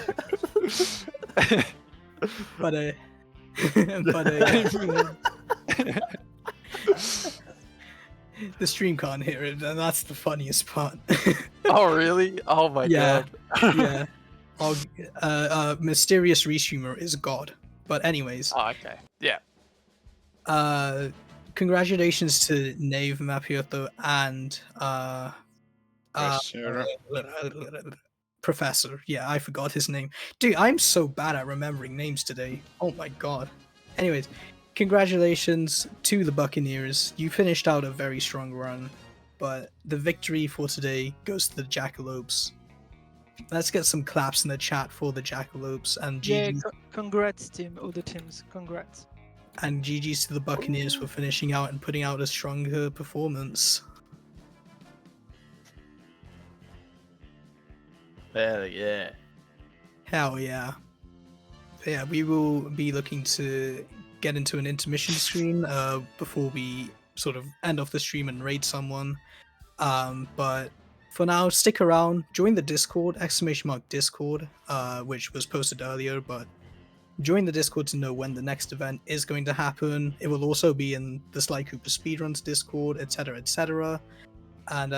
The stream can't hear it, and that's the funniest part. Oh really? Oh my Yeah. god. Yeah. Mysterious restreamer is God. But anyways, Oh, okay. Yeah. congratulations to Nave Mapioto and Professor. Yeah, I forgot his name. Dude, I'm so bad at remembering names today. Oh my god. Anyways, congratulations to the Buccaneers. You finished out a very strong run, but the victory for today goes to the Jackalopes. Let's get some claps in the chat for the Jackalopes and Yeah, GG's, congrats, team. All the teams, congrats. and GG's to the Buccaneers for finishing out and putting out a stronger performance. Hell yeah. Hell yeah. Yeah, we will be looking to get into an intermission screen before we sort of end off the stream and raid someone. But for now, stick around, join the Discord, !Discord, which was posted earlier, but join the Discord to know when the next event is going to happen. It will also be in the Sly Cooper Speedruns Discord, etc., etc. And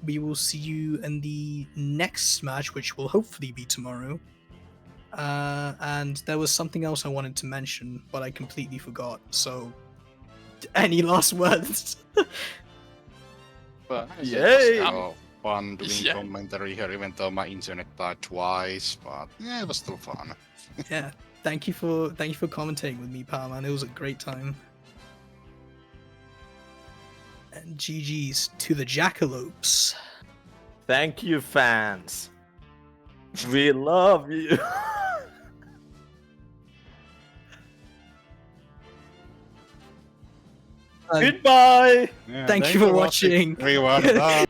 we will see you in the next match, which will hopefully be tomorrow. And there was something else I wanted to mention, but I completely forgot. So, any last words? But Yay! it was so fun doing commentary here, even though my internet died twice. But yeah, it was still fun. Yeah, thank you for commentating with me, pal, man. It was a great time. And GG's to the Jackalopes. Thank you, fans. We love you. Goodbye. Yeah, Thank thanks you for watching. everyone. Bye.